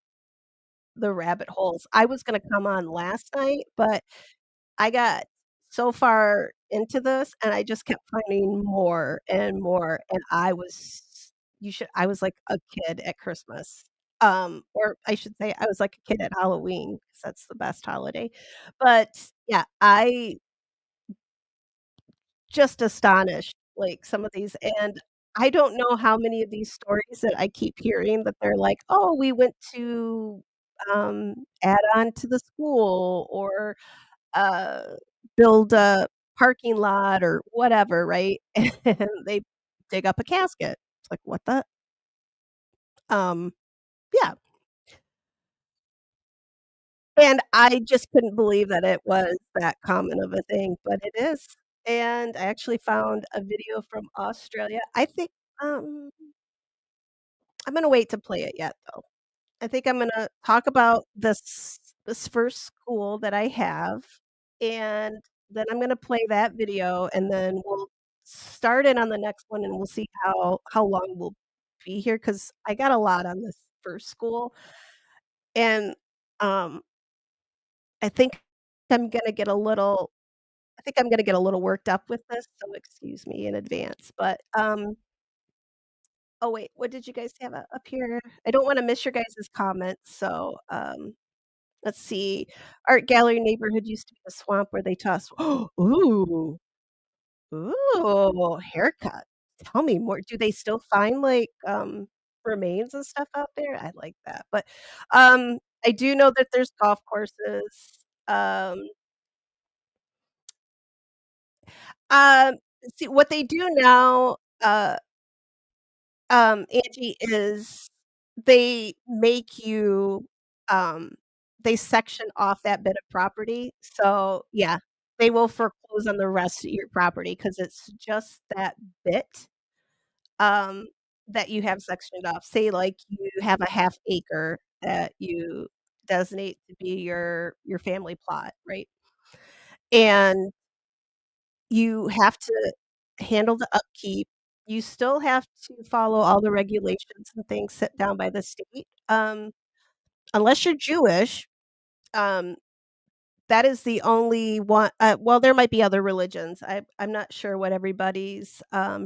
[SPEAKER 1] the rabbit holes. I was gonna come on last night, but I got so far into this, and I just kept finding more and more, and I was like a kid at Christmas, or I should say I was like a kid at Halloween, 'cause that's the best holiday, but, yeah, I just astonished, like, some of these, and I don't know how many of these stories that I keep hearing that they're like, "Oh, we went to, add on to the school," or uh, build a parking lot or whatever, right? And they dig up a casket. It's like, "What the" um, yeah, and I just couldn't believe that it was that common of a thing, but it is, and I actually found a video from Australia. I think, um I'm gonna wait to play it yet, though. I think I'm gonna talk about this first school that I have, and then I'm gonna play that video, and then we'll start in on the next one, and we'll see how long we'll be here because I got a lot on this first school, and, um, I think I'm gonna get a little I think I'm gonna get a little worked up with this, so excuse me in advance, but, oh, wait, what did you guys have up here? I don't wanna miss your guys' comments, so, let's see. Art gallery neighborhood used to be a swamp where they toss ooh, ooh, haircut. Tell me more. Do they still find, like, remains and stuff out there? I like that, but, I do know that there's golf courses. Um, um, see, what they do now, Angie, is they make you, um they section off that bit of property, so, yeah, they will foreclose on the rest of your property because it's just that bit, um, that you have sectioned off. Say, like, you have a half acre that you designate to be your family plot, right? And you have to handle the upkeep. You still have to follow all the regulations and things set down by the state, unless you're Jewish, um, that is the only one well, there might be other religions. I'm not sure what everybody's,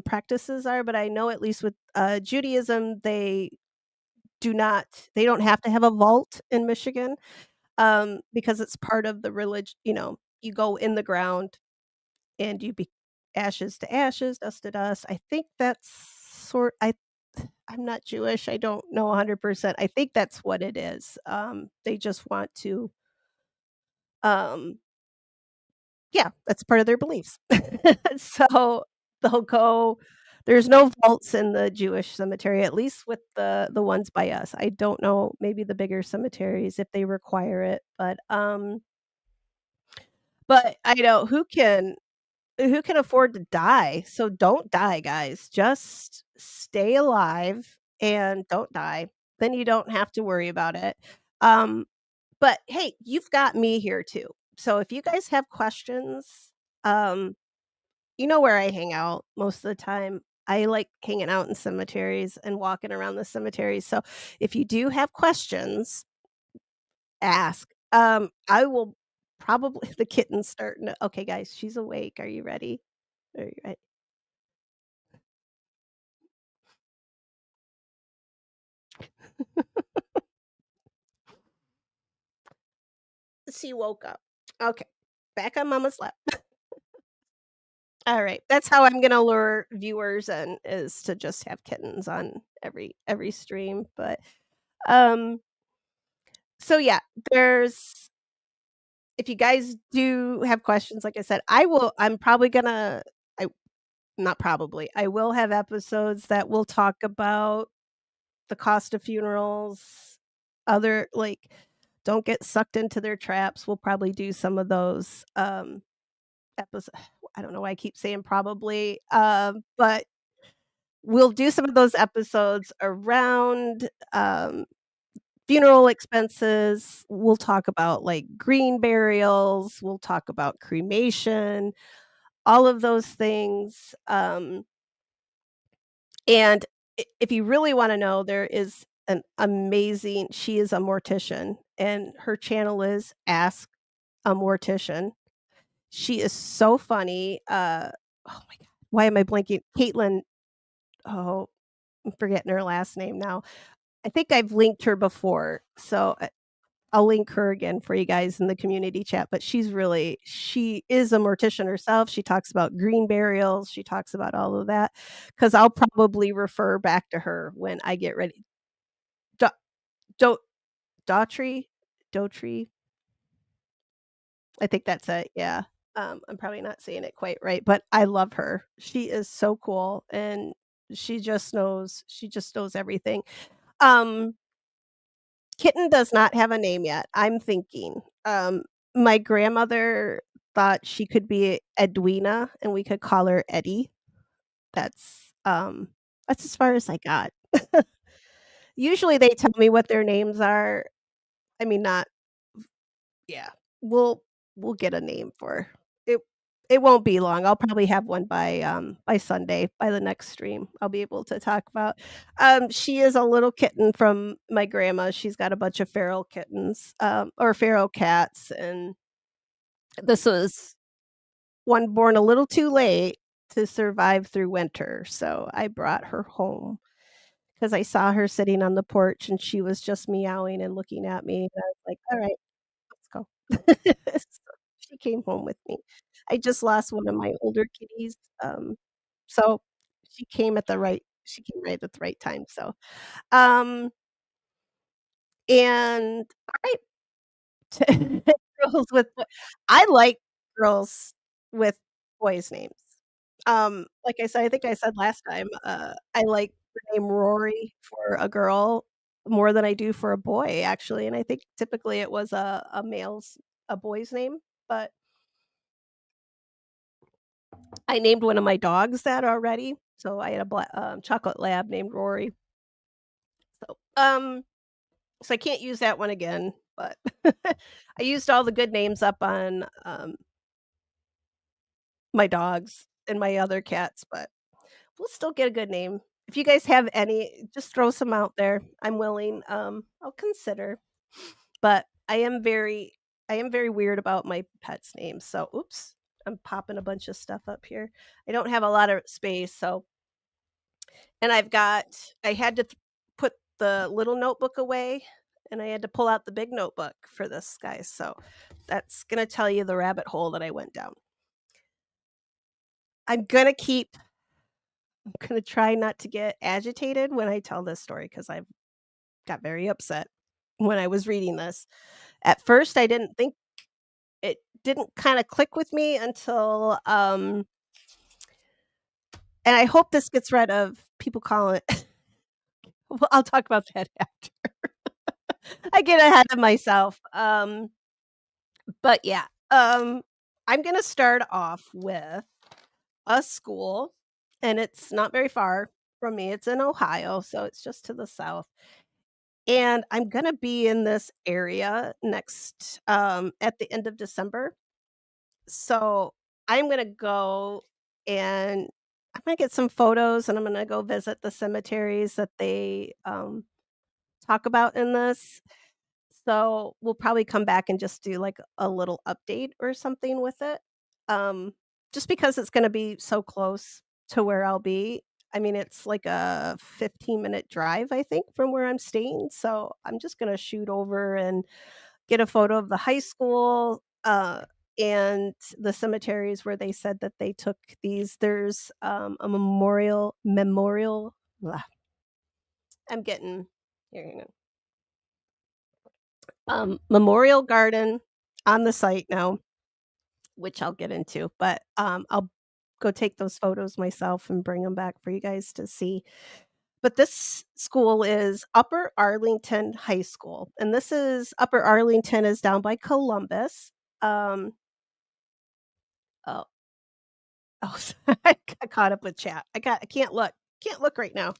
[SPEAKER 1] practices are, but I know at least with, Judaism, they don't have to have a vault in Michigan, because it's part of the you go in the ground and you be ashes to ashes, dust to dust. I think that's I'm not Jewish, I don't know 100%. I think that's what it is. They just want to, um yeah, that's part of their beliefs. So, they'll go there's no vaults in the Jewish cemetery, at least with the ones by us. I don't know, maybe the bigger cemeteries if they require it, but I know who can afford to die? So don't die, guys. Just stay alive and don't die. Then you don't have to worry about it. Um, but hey, you've got me here too. So if you guys have questions, um, you know where I hang out most of the time. I like hanging out in cemeteries and walking around the cemeteries. So if you do have questions, ask. I will probably the kitten's starting to okay, guys, she's awake. Are you ready? Are you ready? She woke up. Okay. Back on mama's lap. Alright. That's how I'm gonna lure viewers in, is to just have kittens on every stream, but, um, so yeah, there's if you guys do have questions, like I said, I'm probably gonna I not probably, I will have episodes that will talk about the cost of funerals, other like don't get sucked into their traps. We'll probably do some of those, episo I don't know why I keep saying probably, but we'll do some of those episodes around, funeral expenses. We'll talk about, like, green burials, we'll talk about cremation, all of those things, and if you really wanna know, there is an amazing she is a mortician, and her channel is Ask a Mortician. She is so funny, oh my god, why am I blanking? Caitlin oh, I'm forgetting her last name now. I think I've linked her before, so I'll link her again for you guys in the community chat, but she is a mortician herself, she talks about green burials, she talks about all of that, because 'cause I'll probably refer back to her when I get ready. Do Do Daughtry? Dotry? I think that's it, yeah. I'm probably not saying it quite right, but I love her. She is so cool, and she just knows everything. Um, Kitten does not have a name yet, I'm thinking. My grandmother thought she could be Edwina, and we could call her Eddie. That's, um that's as far as I got. Usually, they tell me what their names are. I mean, not yeah. We'll we'll get a name for it. It won't be long. I'll probably have one by Sunday, by the next stream. I'll be able to talk about she is a little kitten from my grandma. She's got a bunch of feral kittens, or feral cats, and this was one born a little too late to survive through winter, so I brought her home because I saw her sitting on the porch, and she was just meowing and looking at me, and I was like, "Alright, let's go." So, she came home with me. I just lost one of my older kitties, so she came right at the right time, so, um, and alright. Girls with bo I like girls with boys' names. Like I said, I think I said last time, I like the name Rory for a girl more than I do for a boy, actually, and I think typically it was a boy's name, but I named one of my dogs that already. So I had a chocolate lab named Rory. So, so I can't use that one again, but I used all the good names up on, my dogs and my other cats, but we'll still get a good name. If you guys have any, just throw some out there. I'm willing, I'll consider. But I am very weird about my pets' names. So, oops, I'm popping a bunch of stuff up here. I don't have a lot of space, so and I had to put the little notebook away, and I had to pull out the big notebook for this, guys, so that's gonna tell you the rabbit hole that I went down. I'm gonna keep I'm gonna try not to get agitated when I tell this story because I got very upset when I was reading this. At first, I didn't think it didn't kinda click with me until, and I hope this gets rid of people calling it well, I'll talk about that after. I get ahead of myself, but yeah, I'm gonna start off with a school, and it's not very far from me. It's in Ohio, so it's just to the south, and I'm gonna be in this area next, at the end of December. So, I'm gonna go and I'm gonna get some photos, and I'm gonna go visit the cemeteries that they, talk about in this. So, we'll probably come back and just do, like, a little update or something with it, just because it's gonna be so close to where I'll be. I mean, it's like a 15-minute drive, I think, from where I'm staying, so I'm just gonna shoot over and get a photo of the high school, and the cemeteries where they said that they took these. There's, a blah, I'm getting here, hang on. Memorial garden on the site now, which I'll get into, but, I'll go take those photos myself and bring them back for you guys to see. But this school is Upper Arlington High School, and this is Upper Arlington is down by Columbus. Um, oh, oh, I got caught up with chat. I can't look right now. I'm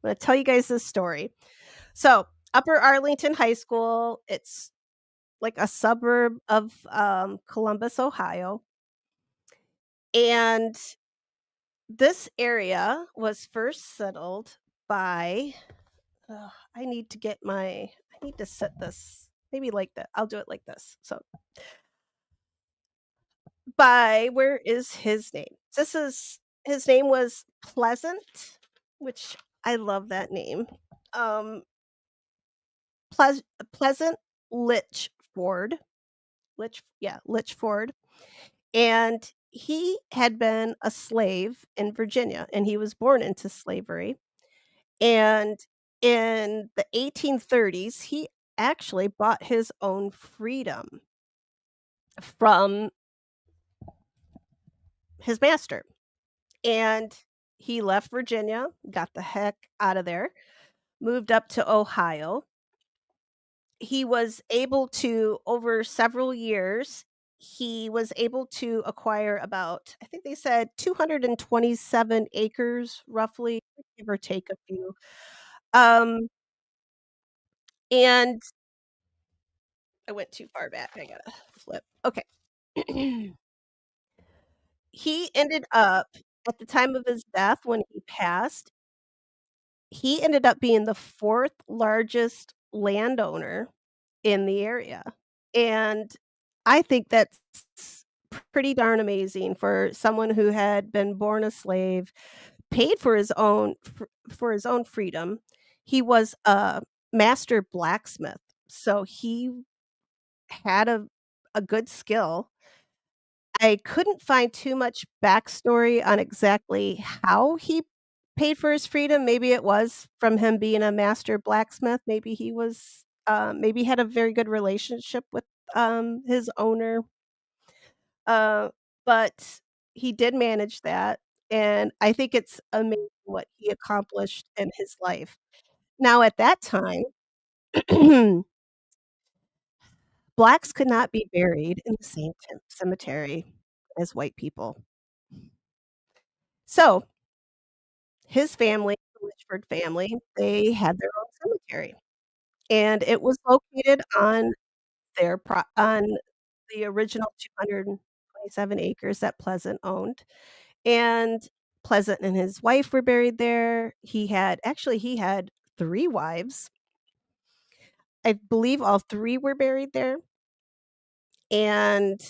[SPEAKER 1] gonna tell you guys this story. So, Upper Arlington High School, it's like a suburb of Columbus, Ohio, and this area was first settled by I need to get my I need to set this maybe like that. I'll do it like this. So by where is his name? This is his name was Pleasant, which I love that name. Um Pleas- Pleasant Litchford. Litchford. And he had been a slave in Virginia and he was born into slavery. And in the 1830s, he actually bought his own freedom from his master. And he left Virginia, got the heck out of there, moved up to Ohio. He was able to, over several years, he was able to acquire about, I think they said 227 acres, roughly, give or take a few. Um, and I went too far back. I gotta flip. Okay. He ended up at the time of his death when he passed, he ended up being the 4th largest landowner in the area, and I think that's pretty darn amazing for someone who had been born a slave, paid for his own freedom. He was a master blacksmith, so he had a good skill. I couldn't find too much backstory on exactly how he paid for his freedom. Maybe it was from him being a master blacksmith. Maybe he was, maybe he had a very good relationship with his owner. Uh, but he did manage that, and I think it's amazing what he accomplished in his life. Now, at that time, blacks could not be buried in the same cemetery as white people. So his family, the Litchford family, they had their own cemetery, and it was located on on the original 227 acres that Pleasant owned, and Pleasant and his wife were buried there. He had 3 wives. I believe all 3 were buried there, and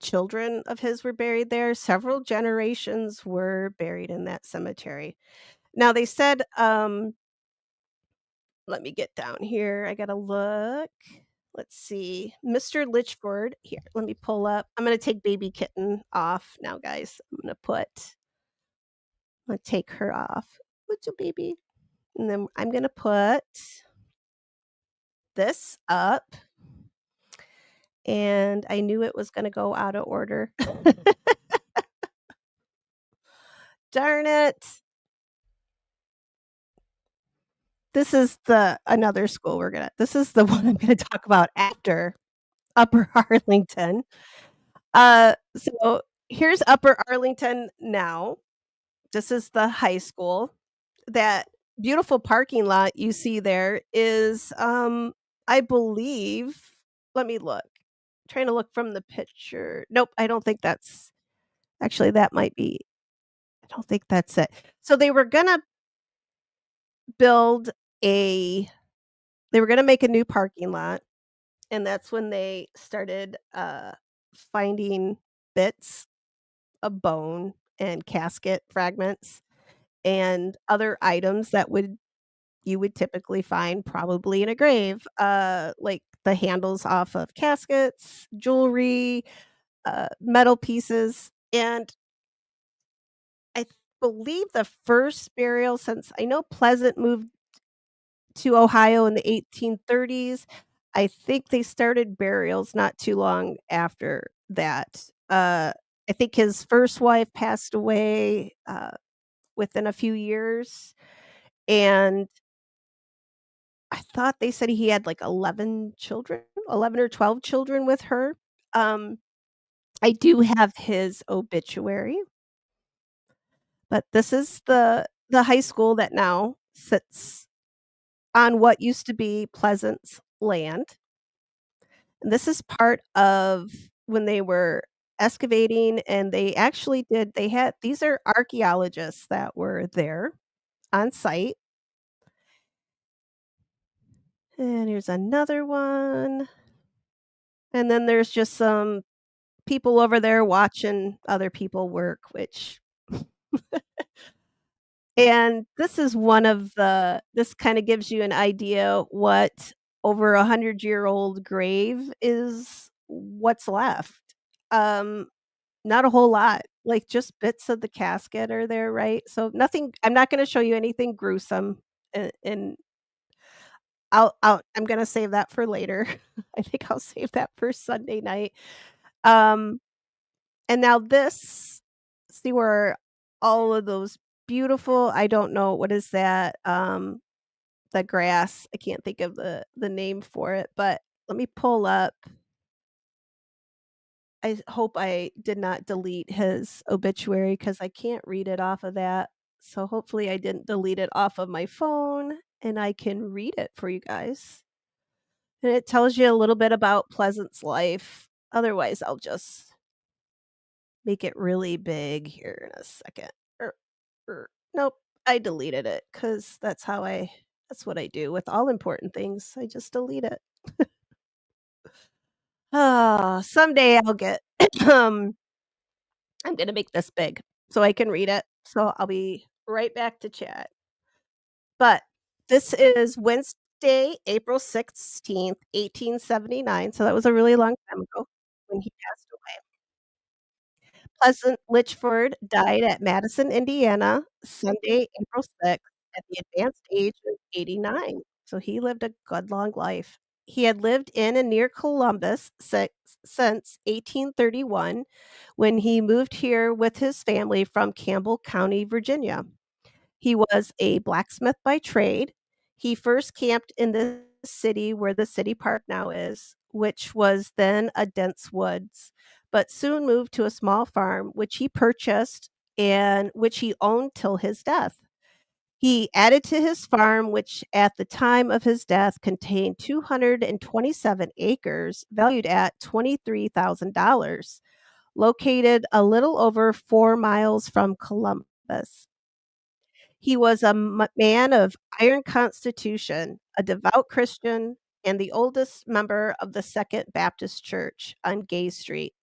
[SPEAKER 1] children of his were buried there. Several generations were buried in that cemetery. Now they said, let me get down here. I gotta look. Let's see. Mr. Litchford. Here, let me pull up. I'm gonna take baby kitten off now, guys. I'm gonna take her off. What's a baby? And then I'm gonna put this up. And I knew it was gonna go out of order. Darn it. This is the another school this is the one I'm gonna talk about after Upper Arlington. So here's Upper Arlington now. This is the high school. That beautiful parking lot you see there is, I believe let me look. Trying to look from the picture. Nope, I don't think that's actually, that might be I don't think that's it. So build a they were gonna make a new parking lot, and that's when they started, finding bits of bone and casket fragments and other items that would you would typically find probably in a grave, like the handles off of caskets, jewelry, metal pieces, and I believe the first burial since I know Pleasant moved to Ohio in the 1830s, I think they started burials not too long after that. I think his first wife passed away, within a few years, and I thought they said he had, like, 11 children, 11 or 12 children with her. Um, I do have his obituary, but this is the high school that now sits on what used to be Pleasant's land. And this is part of when they were excavating, and they actually did they had these are archaeologists that were there on site. And here's another one. And then there's just some people over there watching other people work, which and this is one of the this kinda gives you an idea what over 100-year-old grave is what's left. Um, Not a whole lot, like, just bits of the casket are there, right? So nothing I'm not gonna show you anything gruesome, and I'm gonna save that for later. I think I'll save that for Sunday night. Um And now this see where all of those beautiful I don't know, what is that, the grass, I can't think of the name for it, but let me pull up I hope I did not delete his obituary because I can't read it off of that, so hopefully I didn't delete it off of my phone, and I can read it for you guys. And it tells you a little bit about Pleasant's life, otherwise, I'll just make it really big here in a second. Nope, I deleted it because that's what I do with all important things, I just delete it. Ah, someday I'll get um, I'm gonna make this big so I can read it, so I'll be right back to chat. But this is Wednesday, April 16th, 1879, so that was a really long time ago when he passed away. Pleasant Litchford died at Madison, Indiana, Sunday, April 6th, at the advanced age of 89. So he lived a good long life. He had lived in and near Columbus since 1831 when he moved here with his family from Campbell County, Virginia. He was a blacksmith by trade. He first camped in the city where the city park now is, which was then a dense woods, but soon moved to a small farm which he purchased and which he owned till his death. He added to his farm, which at the time of his death contained 227 acres, valued at $23,000, located a little over 4 miles from Columbus. He was a man of iron constitution, a devout Christian, and the oldest member of the Second Baptist Church on Gay Street,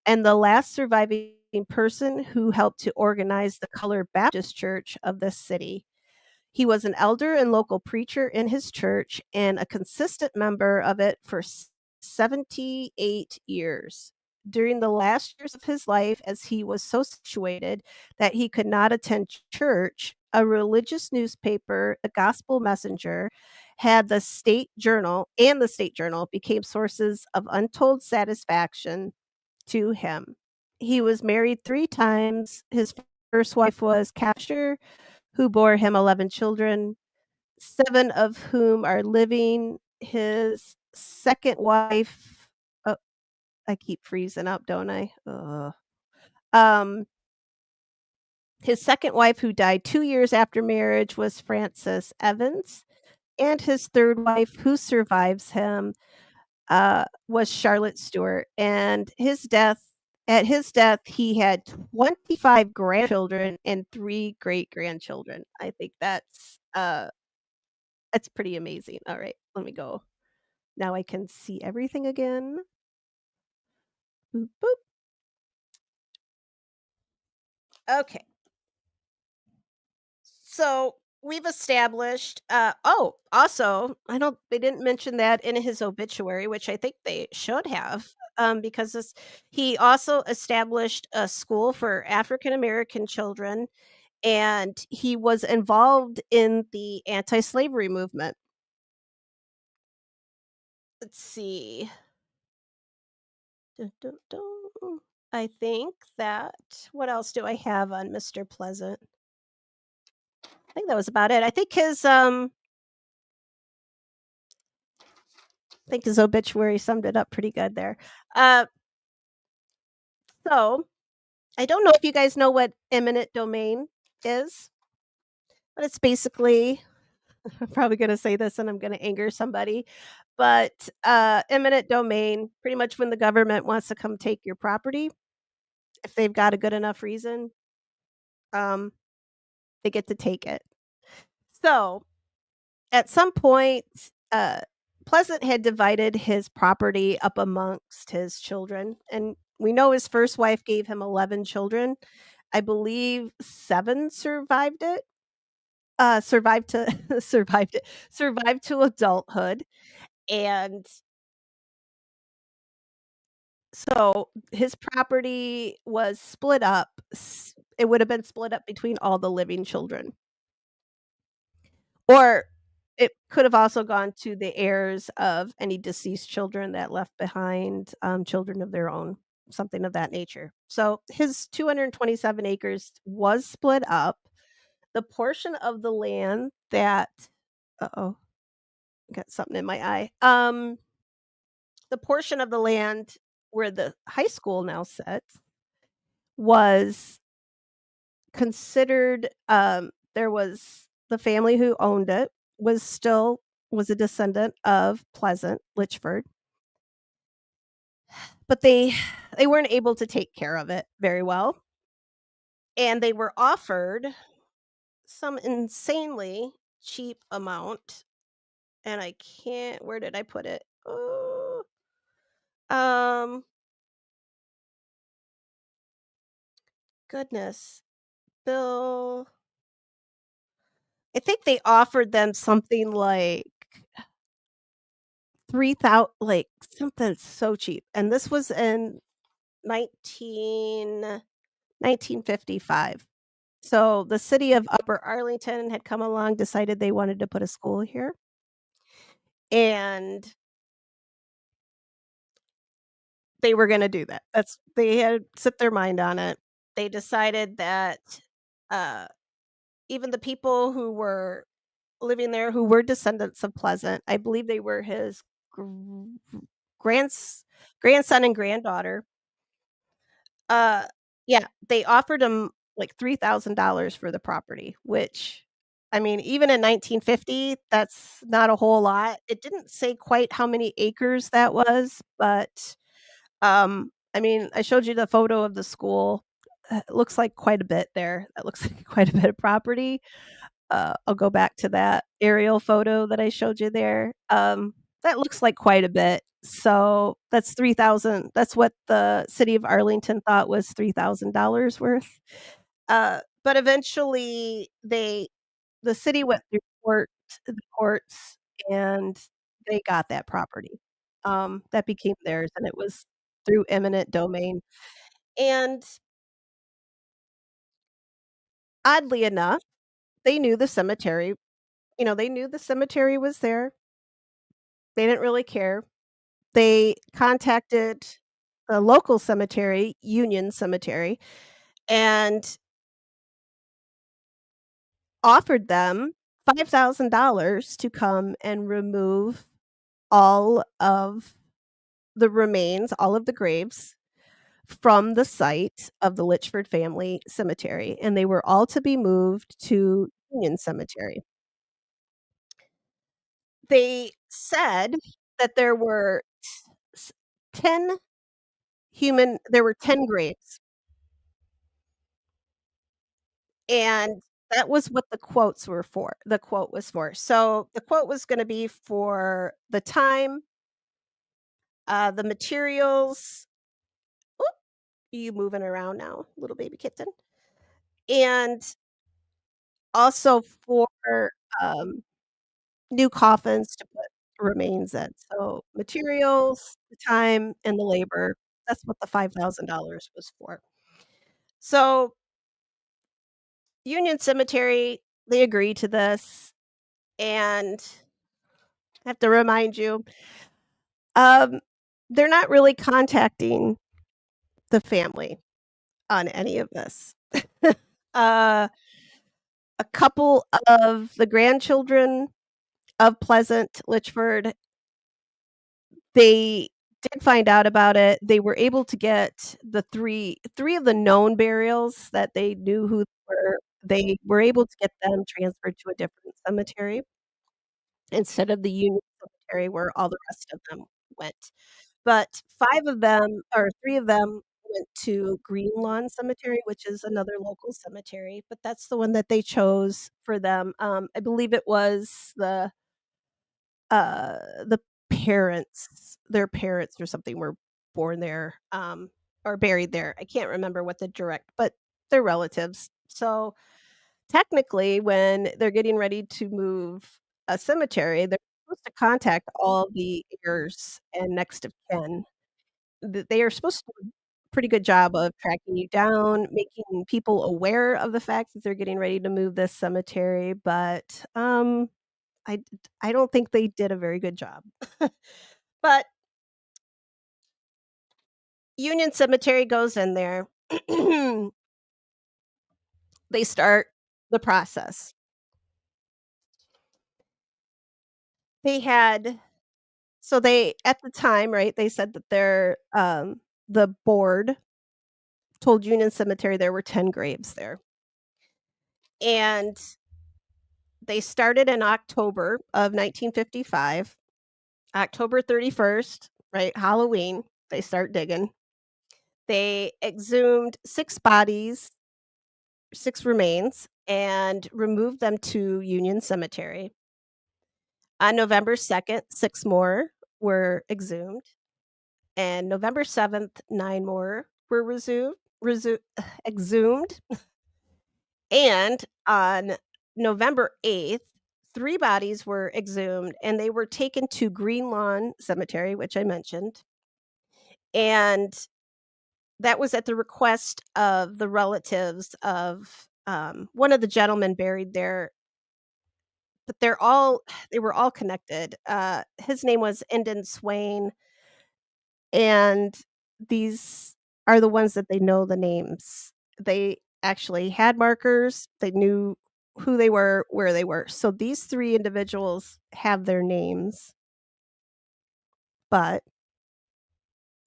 [SPEAKER 1] and the last surviving person who helped to organize the Colored Baptist Church of this city. He was an elder and local preacher in his church and a consistent member of it for 78 years. During the last years of his life, as he was so situated that he could not attend church, a religious newspaper, the Gospel Messenger, had the State Journal became sources of untold satisfaction to him. He was married 3 times. His first wife was Capture, who bore him 11 children, 7 of whom are living. His second wife oh, I keep freezing up, don't I? Ugh. Um, his second wife, who died 2 years after marriage, was Frances Evans, and his third wife, who survives him, was Charlotte Stewart, and his death, he had 25 grandchildren and 3 great-grandchildren. I think that's pretty amazing. Alright, let me go. Now I can see everything again. Boop, boop. Okay. So, we've established, also, I don't they didn't mention that in his obituary, which I think they should have, because he also established a school for African American children, and he was involved in the anti-slavery movement. Let's see. Dun, dun, dun. I think that what else do I have on Mr. Pleasant? I think that was about it. I think his obituary summed it up pretty good there. Uh, so I don't know if you guys know what eminent domain is, but it's basically I'm probably gonna say this and I'm gonna anger somebody, but, eminent domain, pretty much when the government wants to come take your property, if they've got a good enough reason, um, they get to take it. So, at some point, uh, Pleasant had divided his property up amongst his children, and we know his first wife gave him 11 children. I believe 7 survived it, survived to survived to adulthood, and so his property was split up. It would have been split up between all the living children, or it could have also gone to the heirs of any deceased children that left behind children of their own, something of that nature. So his 227 acres was split up. The portion of the land that, uh oh, got something in my eye. The portion of the land where the high school now sits was considered, there was the family who owned it was a descendant of Pleasant Litchford, but they weren't able to take care of it very well, and they were offered some insanely cheap amount, and I can't where did I put it? Oh, um, goodness. Bill I think they offered them something like 3,000, like, something so cheap, and this was in 1955. So, the city of Upper Arlington had come along, decided they wanted to put a school here, and they were gonna do that. They had set their mind on it. They decided that, uh, even the people who were living there who were descendants of Pleasant, I believe they were his gr grands grandson and granddaughter. Uh, yeah, they offered him, like, $3,000 for the property, which, I mean, even in 1950, that's not a whole lot. It didn't say quite how many acres that was, but, I mean, I showed you the photo of the school. It looks like quite a bit there. That looks like quite a bit of property. I'll go back to that aerial photo that I showed you there. That looks like quite a bit. So that's 3,000. That's what the city of Arlington thought was $3,000 worth. But eventually the city went through the courts and they got that property. That became theirs and it was through eminent domain. And oddly enough, they knew the cemetery, they knew the cemetery was there. They didn't really care. They contacted the local cemetery, Union Cemetery, and offered them $5,000 to come and remove all of the remains, all of the graves from the site of the Litchford Family Cemetery, and they were all to be moved to Union Cemetery. They said that s 10 there were 10 graves, and that was what the quote was for. So, the quote was gonna be for the time, the materials oop, you moving around now, little baby kitten, and also for, um, new coffins to put remains in. So, materials, the time, and the labor, that's what the $5,000 was for. So, Union Cemetery, they agreed to this, and I have to remind you, um, they're not really contacting the family on any of this. Uh, A couple of the grandchildren of Pleasant Litchford, they did find out about it. They were able to get the three of the known burials that they knew who they were able to get them transferred to a different cemetery instead of the Union Cemetery where all the rest of them went. But 5 of them or 3 of them went to Green Lawn Cemetery, which is another local cemetery, but that's the one that they chose for them. I believe it was the parents their parents or something were born there, or buried there. I can't remember what the direct but they're relatives. So, technically, when they're getting ready to move a cemetery, they're supposed to contact all the heirs and next of kin. They are supposed to do a pretty good job of tracking you down, making people aware of the fact that they're getting ready to move this cemetery, but, I d I don't think they did a very good job. But Union Cemetery goes in there. They start the process. They had so they at the time, right, they said that the board told Union Cemetery there were 10 graves there. And they started in October of 1955. October 31st, right, Halloween, they start digging. They exhumed 6 bodies, 6 remains, and removed them to Union Cemetery. On November 2nd, 6 more were exhumed, and November 7th, 9 more were exhumed, and on November 8th, 3 bodies were exhumed, and they were taken to Green Lawn Cemetery, which I mentioned, and that was at the request of the relatives of, one of the gentlemen buried there, but they were all connected. His name was Endon Swain, and these are the ones that they know the names. They actually had markers, they knew who they were, where they were. So these 3 individuals have their names, but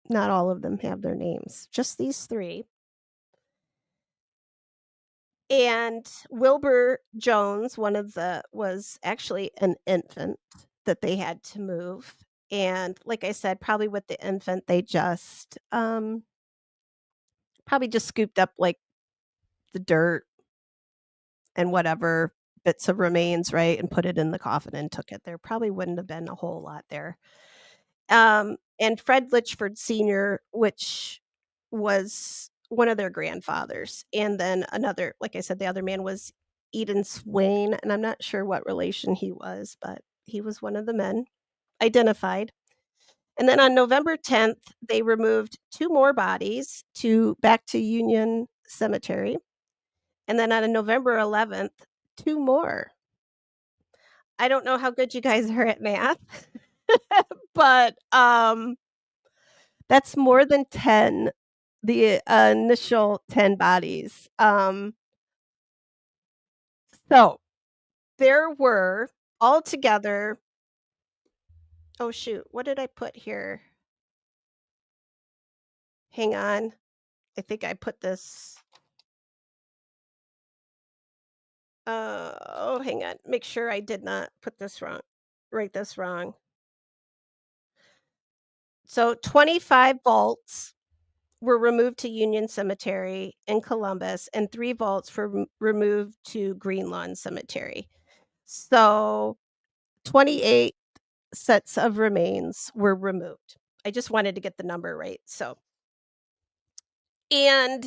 [SPEAKER 1] not all of them have their names, just these 3. And Wilbur Jones, one of the was actually an infant that they had to move, and like I said, probably with the infant, they just, probably just scooped up, like, the dirt and whatever bits of remains, right, and put it in the coffin and took it. There probably wouldn't have been a whole lot there. And Fred Litchford Sr., which was one of their grandfathers, and then another like I said, the other man was Eden Swain, and I'm not sure what relation he was, but he was one of the men identified. And then on November 10th, they removed 2 more bodies back to Union Cemetery, and then on November 11th, 2 more. I don't know how good you guys are at math, but, that's more than 10, the initial 10 bodies. So there were altogether oh, shoot, what did I put here? Hang on. I think I put this oh, hang on. Make sure I did not put this wrong write this wrong. So 25 vaults were removed to Union Cemetery in Columbus, and 3 vaults were removed to Green Lawn Cemetery. So 28 sets of remains were removed. I just wanted to get the number right. So, and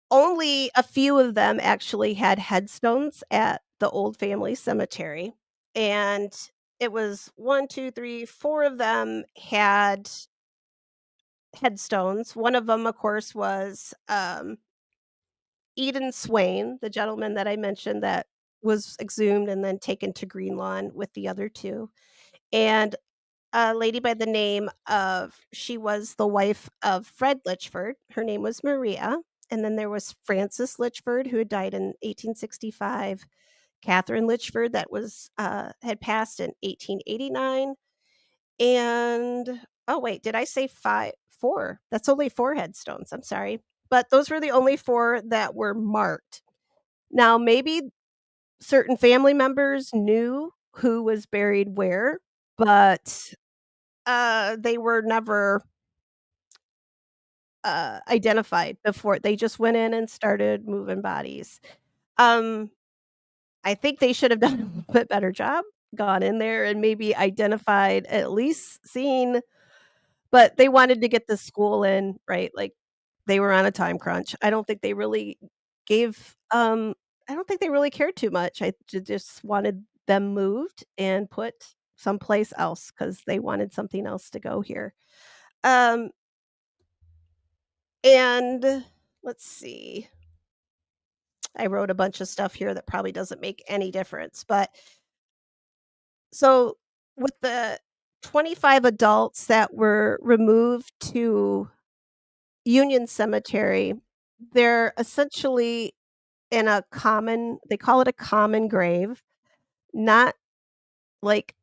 [SPEAKER 1] only a few of them actually had headstones at the old family cemetery. And it was 1, 2, 3, 4 of them had headstones. One of them, of course, was Eden Swain, the gentleman that I mentioned that was exhumed and then taken to Green Lawn with the other 2. And a lady by the name of she was the wife of Fred Litchford. Her name was Maria, and then there was Frances Litchford, who had died in 1865, Catherine Litchford that was, had passed in 1889, and oh, wait, did I say 5 4? That's only 4 headstones, I'm sorry, but those were the only 4 that were marked. Now, maybe certain family members knew who was buried where, but, they were never, identified before they just went in and started moving bodies. Um, I think they should have done a little bit better job, gone in there and maybe identified, at least seen, but they wanted to get the school in, right? Like, they were on a time crunch. I don't think they really gave, I don't think they really cared too much. I just wanted them moved and put someplace else because they wanted something else to go here. Um, and let's see. I wrote a bunch of stuff here that probably doesn't make any difference, but so with the 25 adults that were removed to Union Cemetery, they're essentially in a common, they call it a common grave, not like,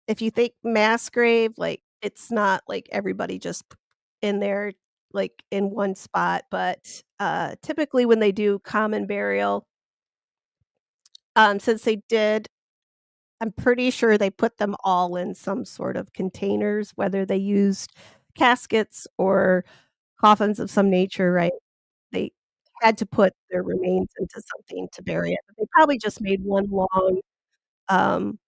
[SPEAKER 1] if you think mass grave, like, it's not like everybody just in there, like, in one spot, but, typically when they do common burial, since they did, I'm pretty sure they put them all in some sort of containers, whether they used caskets or coffins of some nature, right? They had to put their remains into something to bury it, but they probably just made one long, um,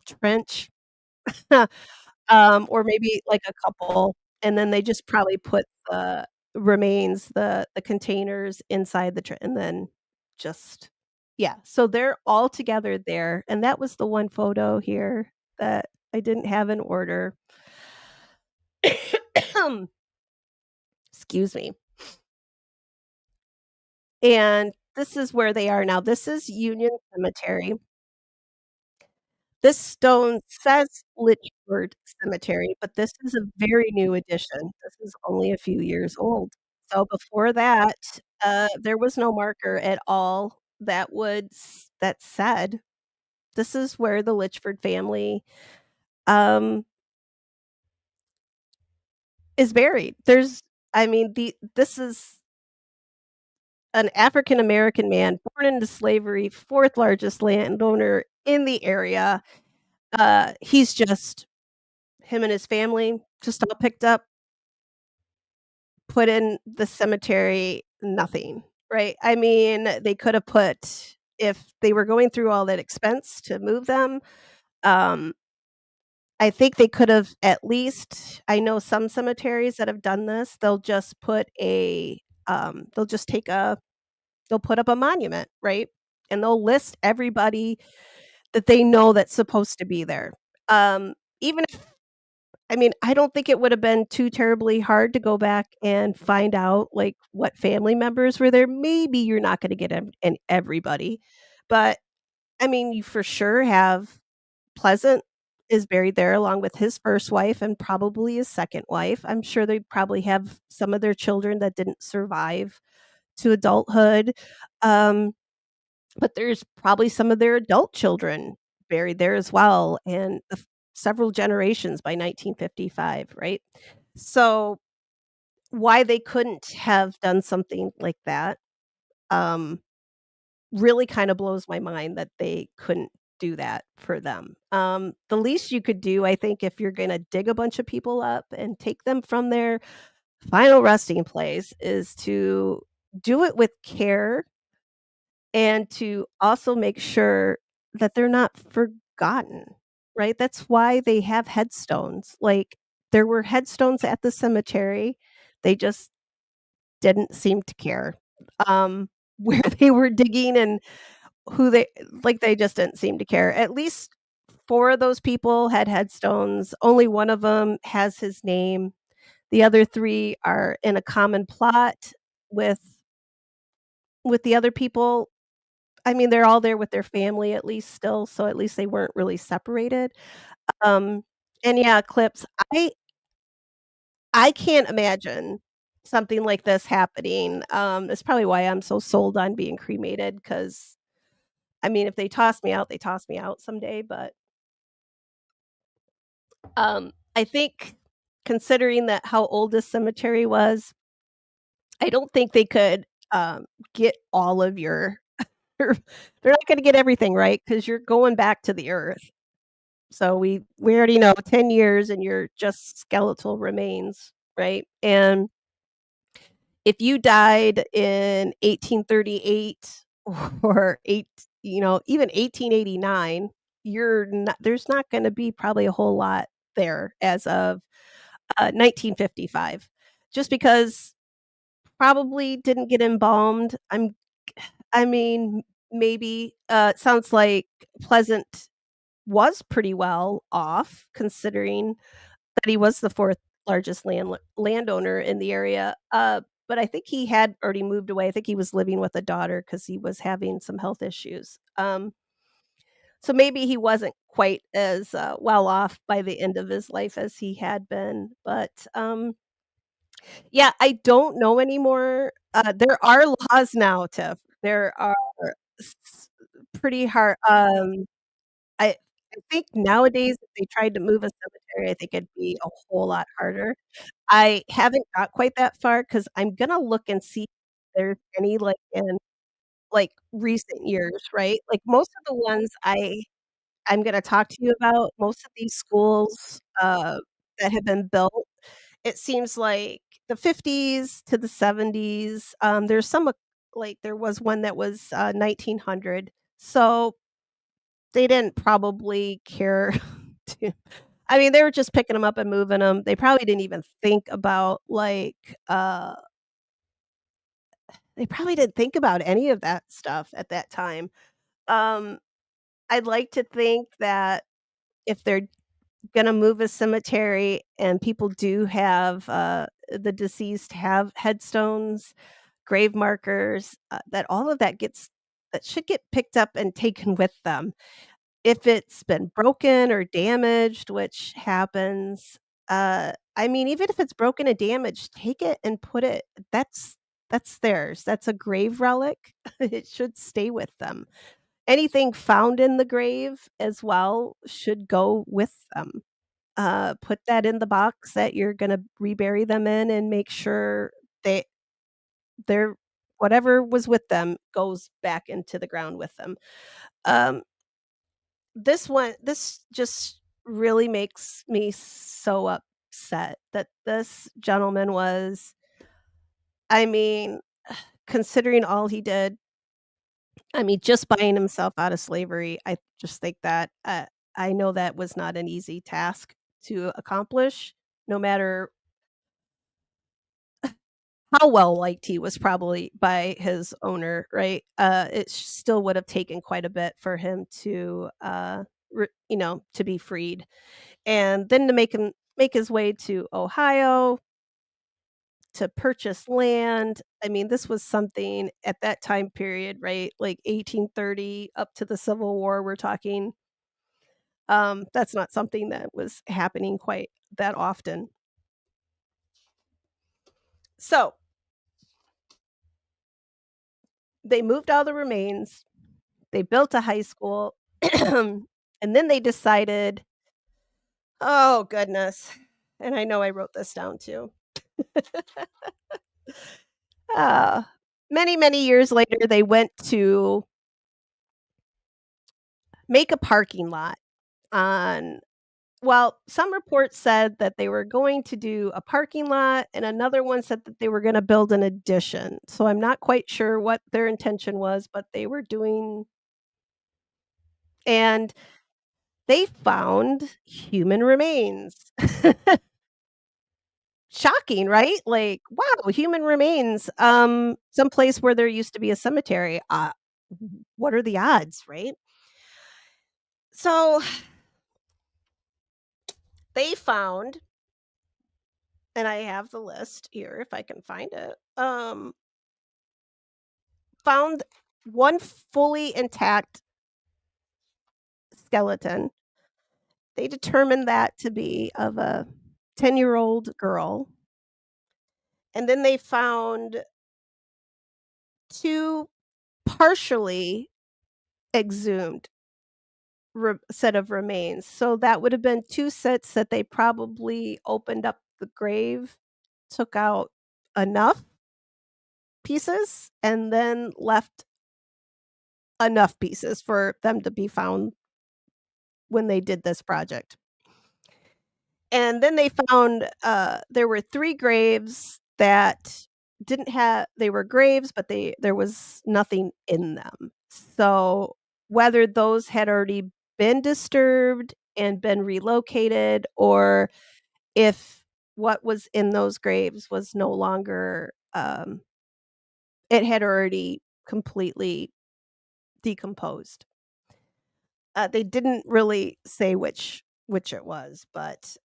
[SPEAKER 1] trench, or maybe, like, a couple, and then they just probably put the remains, the containers inside the and then just yeah, so they're all together there, and that was the one photo here that I didn't have in order. Excuse me. And this is where they are now. This is Union Cemetery. This stone says Litchford Cemetery, but this is a very new addition. This is only a few years old. So before that, there was no marker at all that would that said, "This is where the Litchford family, um, is buried." I mean, this is an African American man born into slavery, 4th largest landowner in the area. He's just him and his family just all picked up, put in the cemetery, nothing, right? I mean, they could have put, if they were going through all that expense to move them, um, I think they could have at least, I know some cemeteries that have done this, they'll just put a, they'll just take a, they'll put up a monument, right? And they'll list everybody that they know that's supposed to be there. Even if, I mean, I don't think it would have been too terribly hard to go back and find out, like, what family members were there. Maybe you're not gonna get everybody, but, I mean, you for sure have Pleasant is buried there along with his 1st wife and probably his 2nd wife. I'm sure they probably have some of their children that didn't survive to adulthood, um, but there's probably some of their adult children buried there as well, and several generations by 1955, right? So, why they couldn't have done something like that, um, really kinda blows my mind that they couldn't do that for them. The least you could do, I think, if you're gonna dig a bunch of people up and take them from their final resting place is to do it with care and to also make sure that they're not forgotten, right? That's why they have headstones. Like, there were headstones at the cemetery, they just didn't seem to care, where they were digging and who they, like, they just didn't seem to care. At least 4 of those people had headstones, only one of them has his name. The other 3 are in a common plot with the other people. I mean, they're all there with their family at least still, so at least they weren't really separated. Um, and yeah, clips. I can't imagine. something like this happening. It's probably why I'm so sold on being cremated. Because I mean, if they toss me out, they toss me out someday, but, I think considering that how old this cemetery was, I don't think they could, get all of your they're not gonna get everything, right? Because 'Cause you're going back to the earth. So we already know 10 years and you're just skeletal remains, right? And if you died in 1838 or even 1889, there's not gonna be probably a whole lot there as of, 1955, just because probably didn't get embalmed. I mean, maybe, it sounds like Pleasant was pretty well off considering that he was the 4th largest landowner in the area, but I think he had already moved away. I think he was living with a daughter because he was having some health issues, so maybe he wasn't quite as, well off by the end of his life as he had been, but, yeah, I don't know anymore. There are laws now, Tiff. There are s pretty hard, I I think nowadays, if they tried to move a cemetery, I think it'd be a whole lot harder. I haven't got quite that far because 'cause I'm gonna look and see if there's any, like, in, like, recent years, right? Like, most of the ones I'm gonna talk to you about, most of these schools, that have been built, it seems like the '50s to the '70s, there's some, like, there was one that was, 1900, so they didn't probably care to I mean, they were just picking them up and moving them. They probably didn't even think about, like, they probably didn't think about any of that stuff at that time. Um, I'd like to think that if they're gonna move a cemetery and people do have, the deceased have headstones, grave markers, that all of that should get picked up and taken with them. If it's been broken or damaged, which happens, I mean, even if it's broken and damaged, take it and put it that's theirs. That's a grave relic. It should stay with them. Anything found in the grave as well should go with them. Put that in the box that you're gonna rebury them in and make sure they they're whatever was with them goes back into the ground with them. Um, this just really makes me so upset that this gentleman was I mean, considering all he did, I mean, just buying himself out of slavery, I just think that, I know that was not an easy task to accomplish, no matter how well liked he was probably by his owner, right? It still would have taken quite a bit for him to, to be freed. And then to make his way to Ohio to purchase land. I mean, this was something at that time period, right? Like 1830 up to the Civil War, we're talking. That's not something that was happening quite that often. So they moved all the remains, they built a high school, and then they decided, oh goodness. And I know I wrote this down too. Uh, many, many years later, they went to make a parking lot on well, some reports said that they were going to do a parking lot, and another one said that they were gonna build an addition. So I'm not quite sure what their intention was, but they were doing and they found human remains. Shocking, right? Like, wow, human remains, someplace where there used to be a cemetery. What are the odds, right? So they found and I have the list here if I can find it, found one fully intact skeleton. They determined that to be of a 10-year-old girl, and then they found 2 partially exhumed set of remains. So that would have been 2 sets that they probably opened up the grave, took out enough pieces, and then left enough pieces for them to be found when they did this project. And then they found, there were 3 graves that didn't have they were graves, but there was nothing in them. So, whether those had already been disturbed and been relocated, or if what was in those graves was no longer, it had already completely decomposed. They didn't really say which it was, but,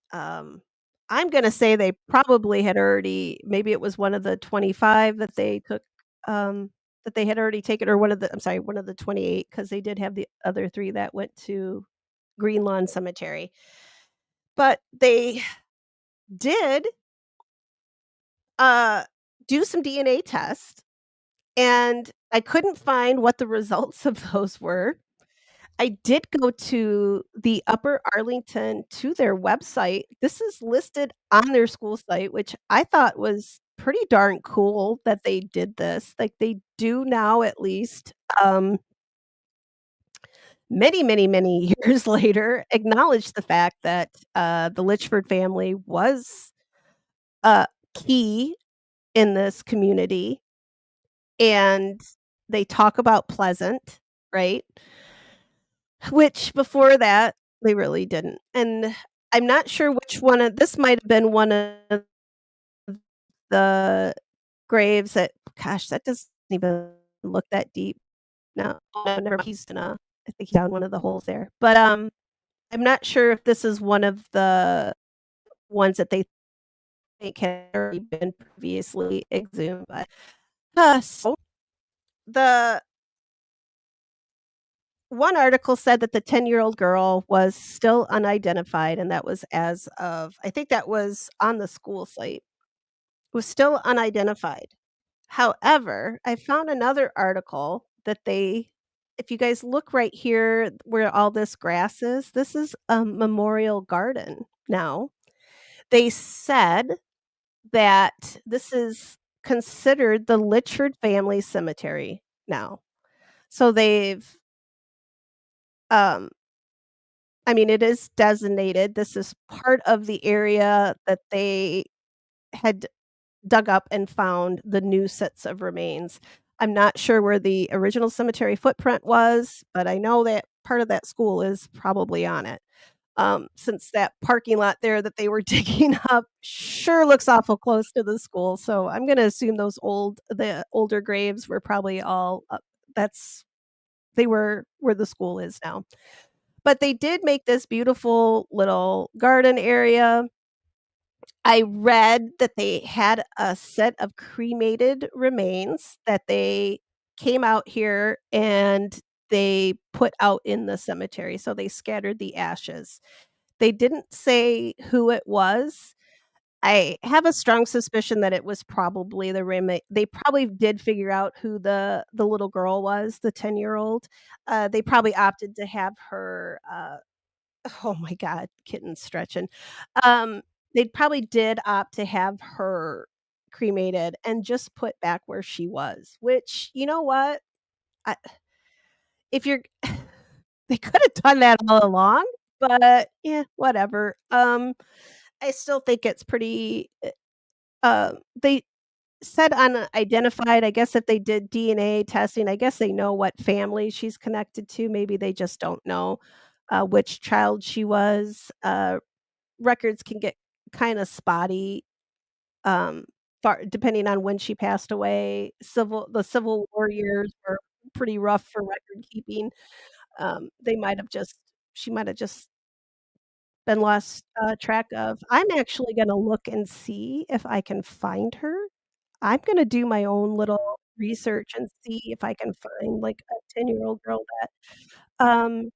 [SPEAKER 1] I'm gonna say they probably had already maybe it was one of the 25 that they took, that they had already taken, or one of the I'm sorry, one of the 28, because they did have the other 3 that went to Green Lawn Cemetery. But they did, uh, do some DNA tests, and I couldn't find what the results of those were. I did go to the Upper Arlington to their website. This is listed on their school site, which I thought was pretty darn cool that they did this. Like, they do now at least, many, many, many years later, acknowledge the fact that, the Litchford family was, uh, key in this community, and they talk about Pleasant, right? Which before that, they really didn't, and I'm not sure which one of this might have been one of the graves that gosh, that doesn't even look that deep. No, oh, no, never mind, he's in a I think he's down one of the holes there, but, I'm not sure if this is one of the ones that they think had already been previously exhumed, but, so the one article said that the 10-year-old girl was still unidentified, and that was as of I think that was on the school site, was still unidentified. However, I found another article that they if you guys look right here where all this grass is, this is a memorial garden now. They said that this is considered the Litchford Family Cemetery now. So they've, um I mean, it is designated. This is part of the area that they had dug up and found the new sets of remains. I'm not sure where the original cemetery footprint was, but I know that part of that school is probably on it. Since that parking lot there that they were digging up sure looks awful close to the school, so I'm gonna assume the older graves were probably all that's they were where the school is now. But they did make this beautiful little garden area. I read that they had a set of cremated remains that they came out here and they put out in the cemetery, so they scattered the ashes. They didn't say who it was. I have a strong suspicion that it was probably they probably did figure out who the little girl was, the 10-year-old. They probably opted to have her, oh my god, kitten stretching. Um, they probably did opt to have her cremated and just put back where she was, which, you know what? I if you're they could have done that all along, but, yeah, whatever. I still think it's pretty, they said unidentified. I guess if they did DNA testing, I guess they know what family she's connected to, maybe they just don't know, which child she was. Records can get kinda spotty, um, far depending on when she passed away. The Civil War years were pretty rough for record keeping. They might have just she might have just been lost, track of. I'm actually gonna look and see if I can find her. I'm gonna do my own little research and see if I can find, like, a 10-year-old girl that, um,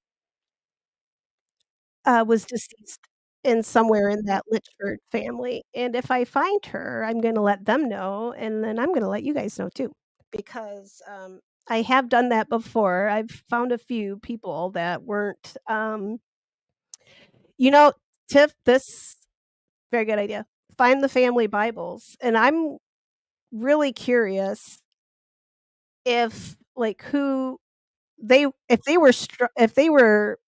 [SPEAKER 1] was deceased. in somewhere in that Litchford family, and if I find her, I'm gonna let them know, and then I'm gonna let you guys know too, because, I have done that before. I've found a few people that weren't, you know, Tiff, this very good idea. Find the family Bibles, and I'm really curious if, like, who they if they were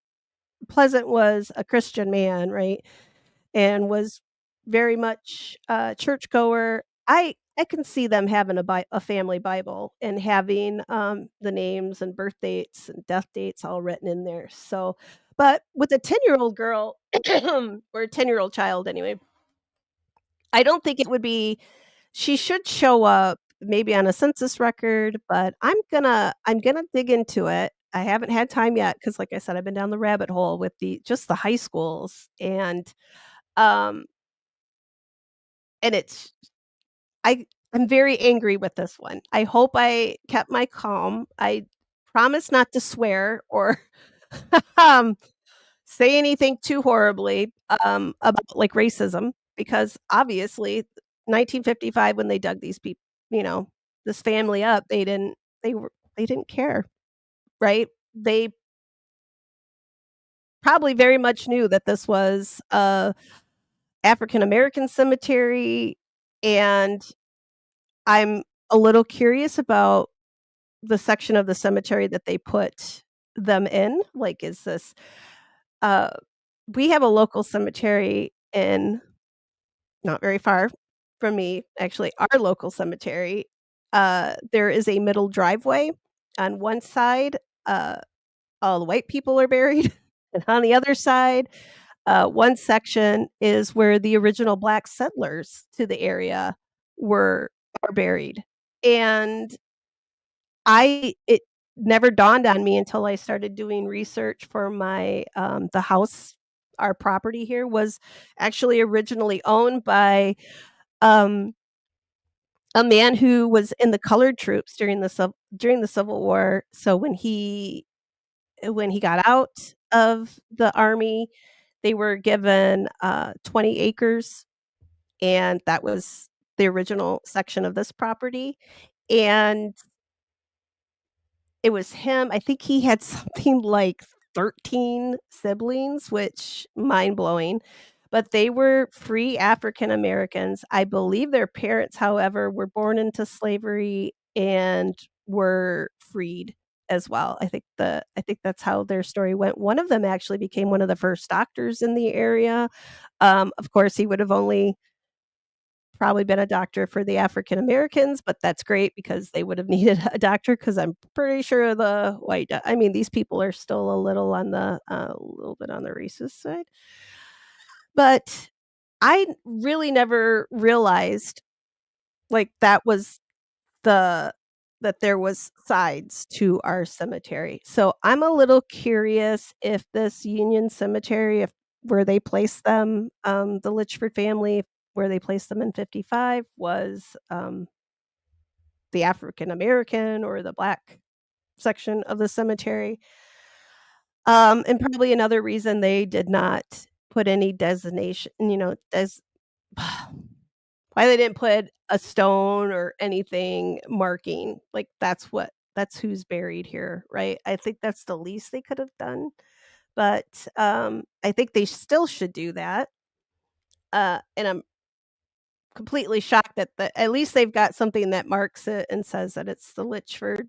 [SPEAKER 1] Pleasant was a Christian man, right? And was very much a churchgoer. I can see them having a family Bible and having, the names and birth dates and death dates all written in there, so but with a 10-year-old girl or a 10-year-old child anyway, I don't think it would be she should show up maybe on a census record, but I'm gonna dig into it. I haven't had time yet because, like I said, I've been down the rabbit hole with the high schools, um and I I'm very angry with this one. I hope I kept my calm. I promise not to swear or, um, say anything too horribly, about, like, racism because obviously 1955 when they dug these people, this family up, they didn't care, right? They probably very much knew that this was a African American cemetery, and I'm a little curious about the section of the cemetery that they put them in. Like, is this uh, we have a local cemetery in not very far from me, actually, our local cemetery. There is a middle driveway. On one side, uh, all the white people are buried, and on the other side, one section is where the original black settlers to the area were are buried. And it never dawned on me until I started doing research for the house our property here was actually originally owned by, um, a man who was in the colored troops during the Civil War. So when he got out of the army, they were given, 20 acres, and that was the original section of this property, and it was him. I think he had something like 13 siblings, which mind-blowing, but they were free African Americans. I believe their parents, however, were born into slavery and were freed as well. I think that's how their story went. One of them actually became one of the first doctors in the area. Of course, he would have only probably been a doctor for the African Americans, but that's great because they would have needed a doctor. Because 'cause I'm pretty sure the white do I mean, these people are still a little bit on the racist side, but I really never realized, like, the that there was sides to our cemetery. So, I'm a little curious if this Union Cemetery, if where they placed them, the Litchford family, where they placed them in '55 was, the African American or the Black section of the cemetery. And probably another reason they did not put any designation, why they didn't put a stone or anything marking, like, that's who's buried here, right? I think that's the least they could have done, but, I think they still should do that, and I'm completely shocked that at least they've got something that marks it and says that it's the Litchford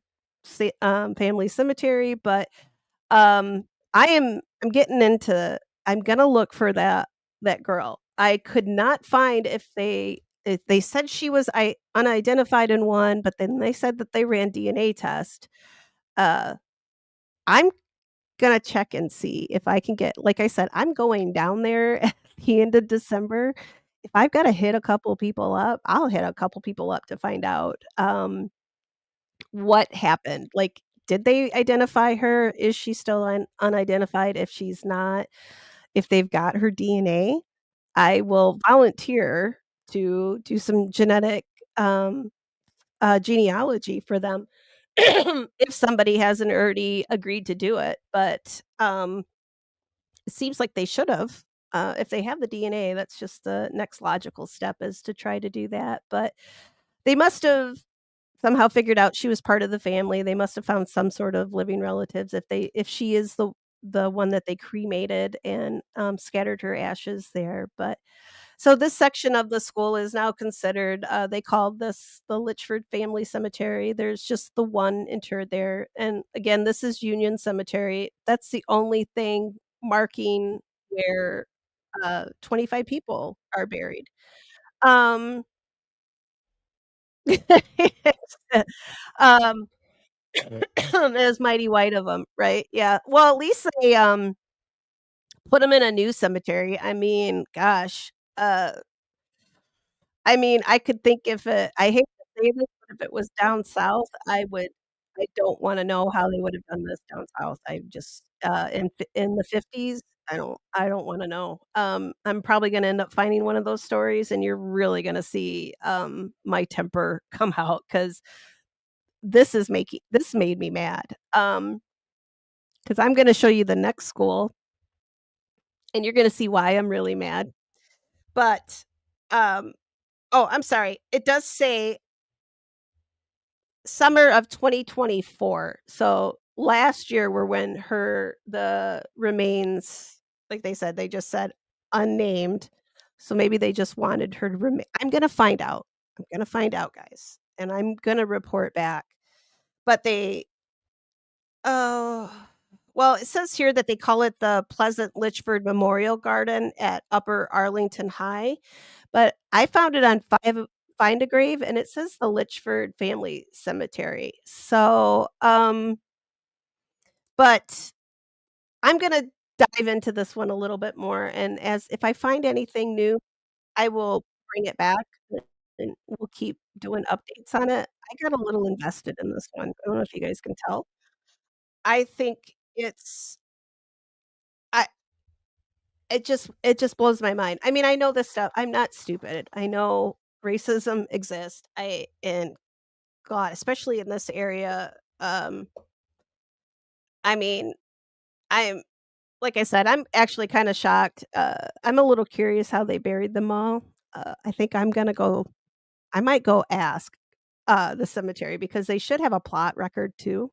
[SPEAKER 1] Family Cemetery, but, um, I'm getting into I'm gonna look for that girl. I could not find if they said she was unidentified in one, but then they said that they ran DNA test. Uh, I'm gonna check and see if I can get like I said, I'm going down there at the end of December. If I've gotta hit a couple people up, I'll hit a couple people up to find out, what happened. Like, did they identify her? Is she still unidentified? If she's not, if they've got her DNA, I will volunteer to do some um, genealogy for them if somebody hasn't already agreed to do it, but, it seems like they should have. if they have the DNA, that's just the next logical step is to try to do that, but they must have somehow figured out she was part of the family. They must have found some sort of living relatives if she is the one that they cremated and, scattered her ashes there, but so this section of the school is now considered, they called this the Litchford Family Cemetery. There's just the one interred there, and again, this is Union Cemetery. That's the only thing marking where, 25 people are buried. Um, um, it was mighty white of them, right? Yeah. Well, at least they, put them in a new cemetery. I mean, gosh, I mean, I could think if it I hate to say this, but if it was down south, I don't wanna know how they would have done this down south. I just, in the '50s, I don't wanna know. I'm probably gonna end up finding one of those stories, and you're really gonna see, my temper come out because this made me mad. Because 'cause I'm gonna show you the next school, and you're gonna see why I'm really mad. But, um oh, I'm sorry. It does say summer of 2024. So, last year were when the remains like they said, they just said unnamed. So, maybe they just wanted her to remain I'm gonna find out. I'm gonna find out, guys, and I'm gonna report back. But they oh, well, it says here that they call it the Pleasant Litchford Memorial Garden at Upper Arlington High. But I found it on Find a Grave, and it says the Litchford Family Cemetery. So, but I'm gonna dive into this one a little bit more, and as if I find anything new, I will bring it back, and we'll keep doing updates on it. I got a little invested in this one. I don't know if you guys can tell. I think I it just blows my mind. I mean, I know this stuff. I'm not stupid. I know racism exists. And God, especially in this area, I mean, I'm like I said, I'm actually kinda shocked. I'm a little curious how they buried them all. I think I might go ask, the cemetery because they should have a plot record too.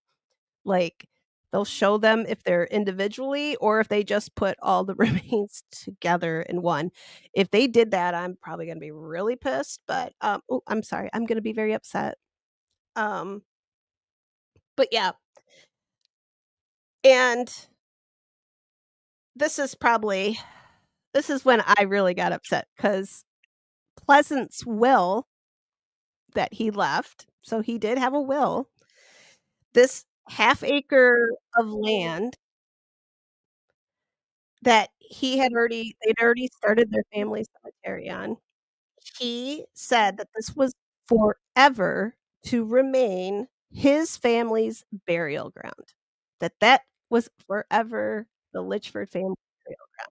[SPEAKER 1] Like, they'll show them if they're individually or if they just put all the remains together in one. If they did that, I'm probably gonna be really pissed, but, ooh, I'm sorry, I'm gonna be very upset. Um, but yeah, and this is probably this is when I really got upset because Pleasant's will that he left, so he did have a will, this half acre of land that they'd already started their family cemetery on. He said that this was forever to remain his family's burial ground, that was forever the Litchford family burial ground.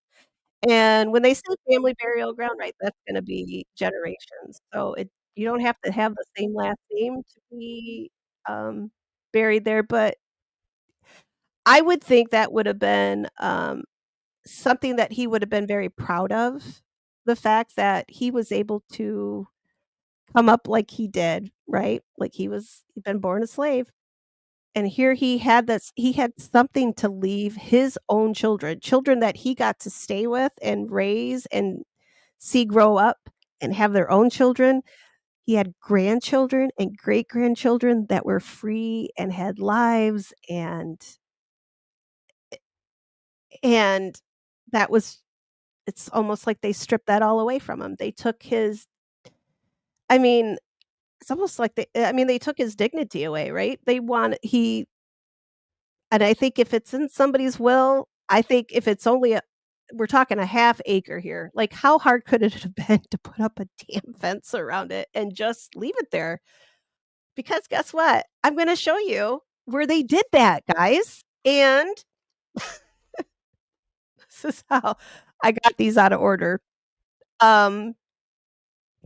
[SPEAKER 1] And when they say family burial ground, right, that's gonna be generations. So it you don't have to have the same last name to be, um, buried there, but I would think that would have been, something that he would have been very proud of, the fact that he was able to come up like he did, right? Like he'd been born a slave, and here he had something to leave his own children that he got to stay with and raise and see grow up and have their own children. He had grandchildren and great-grandchildren that were free and had lives, and that was it's almost like they stripped that all away from him. They took his I mean, it's almost like they took his dignity away, right? They want he And I think if it's in somebody's will, I think if it's only a we're talking a half acre here, like, how hard could it have been to put up a damn fence around it and just leave it there? Because guess what? I'm gonna show you where they did that, guys, and this is how I got these out of order. Um,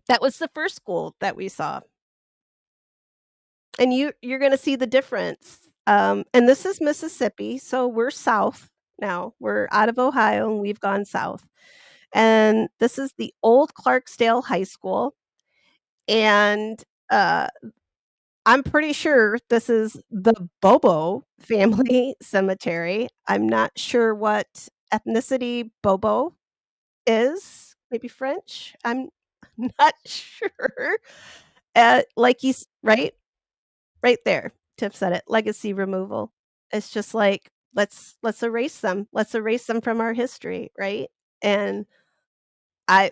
[SPEAKER 1] that was the first school that we saw, and you're gonna see the difference. And this is Mississippi, so we're south now. We're out of Ohio, and we've gone south. and this is the Old Clarksdale High School, and, uh, I'm pretty sure this is the Bobo family cemetery. I'm not sure what ethnicity Bobo is, maybe French? I'm not sure. Like he's right? Right there. Tiff said it, legacy removal. It's just like, let's erase them. Let's erase them from our history, right? And I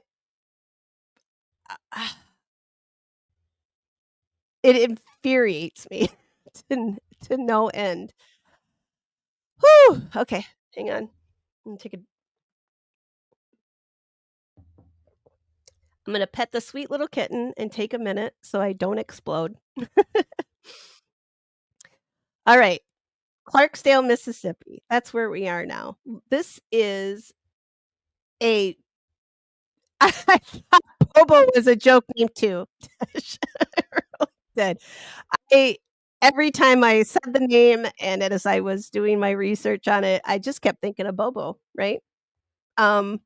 [SPEAKER 1] it infuriates me to no end. Whew, okay, hang on. I'm gonna pet the sweet little kitten and take a minute so I don't explode. All right, Clarksdale, Mississippi. That's where we are now. This is a I thought Bobo was a joke name too. I really did. I every time I said the name and as I was doing my research on it, I just kept thinking of Bobo, right? Um,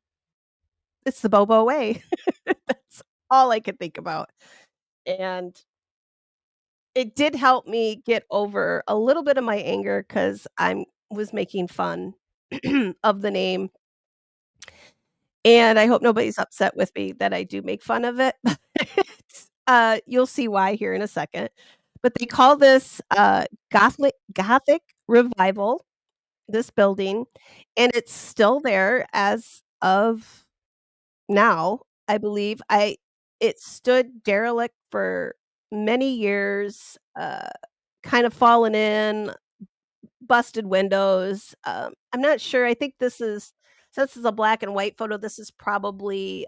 [SPEAKER 1] it's the Bobo way. That's all I could think about. And it did help me get over a little bit of my anger because I was making fun of the name, and I hope nobody's upset with me that I do make fun of it. You'll see why here in a second. But they call this, Gothic revival, this building, and it's still there as of now, I believe. I It stood derelict for many years, kind of fallen in, busted windows. I'm not sure. I think this is since it's a black and white photo, this is probably,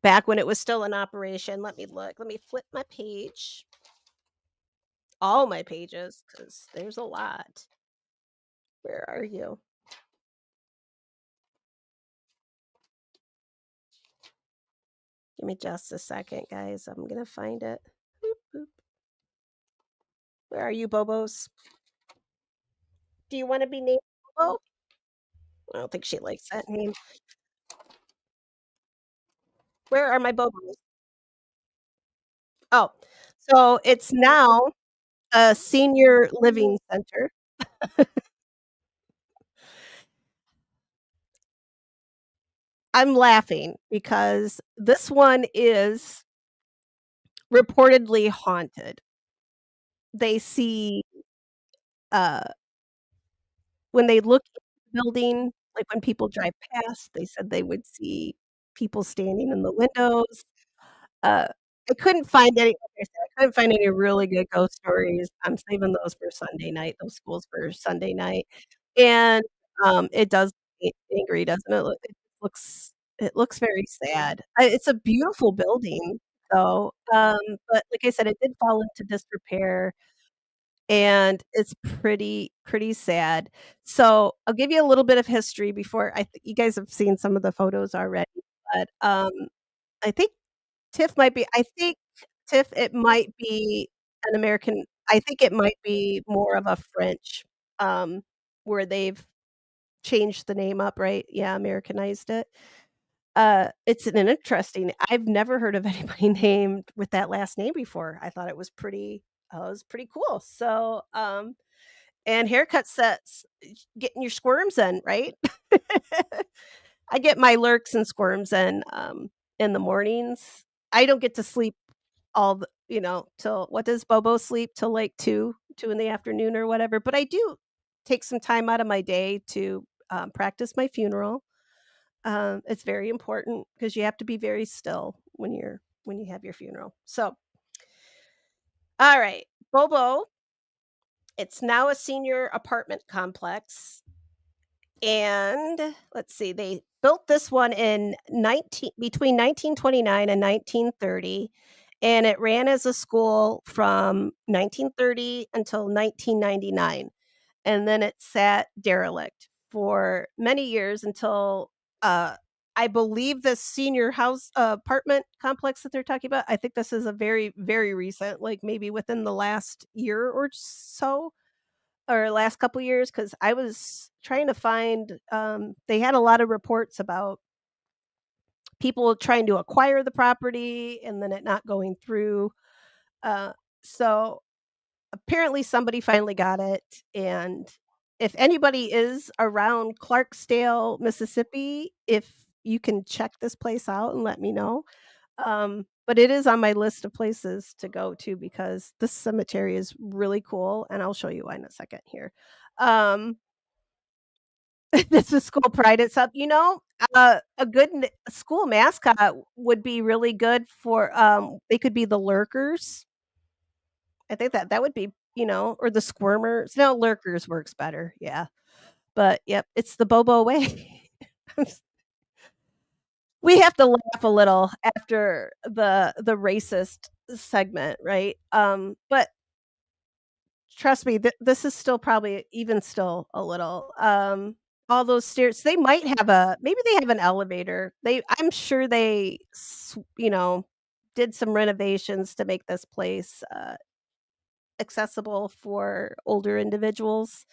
[SPEAKER 1] back when it was still in operation. Let me look. Let me flip my page. All my pages, because there's a lot. Where are you? Give me just a second, guys. I'm gonna find it. Boop, boop. Where are you, Bobos? Do you wanna be named Bobo? I don't think she likes that name. Where are my Bobos? Oh, so it's now a senior living center. I'm laughing because this one is reportedly haunted. They see, uh when they look at the building, like, when people drive past, they said they would see people standing in the windows. Uh, I couldn't find any like I said, I couldn't find any really good ghost stories. I'm saving those for Sunday night, those schools for Sunday night, and, it does make me angry, doesn't it? It looks very sad. It's a beautiful building, though, but like I said, it did fall into disrepair, and it's pretty sad. So, I'll give you a little bit of history before you guys have seen some of the photos already, but, I think I think, Tiff, it might be an American I think it might be more of a French, um, where they've changed the name up, right? Yeah, Americanized it. It's an interesting I've never heard of anybody named with that last name before. I thought it was pretty cool. So, and haircut sets, getting your squirms in, right? I get my lurks and squirms in the mornings. I don't get to sleep till what does Bobo sleep till like 2 in the afternoon or whatever, but I do take some time out of my day to, practice my funeral. It's very important because you have to be very still when you have your funeral. So, all right, Bobo, it's now a senior apartment complex. And let's see, they built this one in 19 between 1929 and 1930, and it ran as a school from 1930 until 1999, and then it sat derelict for many years until, uh, I believe this senior house apartment complex that they're talking about, I think this is a very, very recent, like, maybe within the last year or so, or last couple years, because I was trying to find, they had a lot of reports about people trying to acquire the property and then it not going through. Uh, so apparently somebody finally got it, and if anybody is around Clarksdale, Mississippi, if you can check this place out and let me know. But it is on my list of places to go to because this cemetery is really cool, and I'll show you why in a second here. Um, this is school pride itself. A good school mascot would be really good for. They could be the lurkers. I think that would be, or the squirmers. No, lurkers works better. Yeah, but yep, it's the Bobo way. We have to laugh a little after the racist segment, right? But trust me, this is still probably even still a little, all those stairs, they might have maybe they have an elevator. I'm sure they did some renovations to make this place, accessible for older individuals.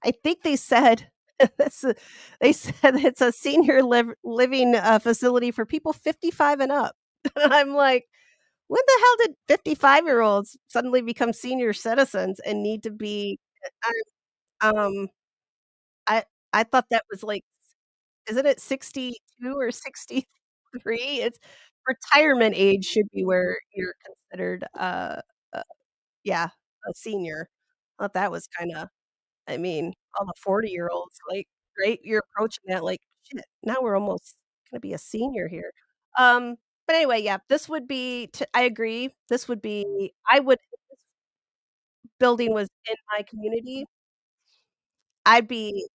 [SPEAKER 1] I think they said this they said it's a senior living, facility for people 55 and up. I'm like, when the hell did 55-year-olds suddenly become senior citizens and need to be I um, I I thought that was like, isn't it 62 or 63? It's retirement age should be where you're considered, uh, yeah, a senior. Thought that was kinda, I mean, all the 40-year-olds, like, right? You're approaching that like, "Shit, now we're almost gonna be a senior here." Um, but anyway, yeah, this would be t I agree. This would be I would if this building was in my community, I'd be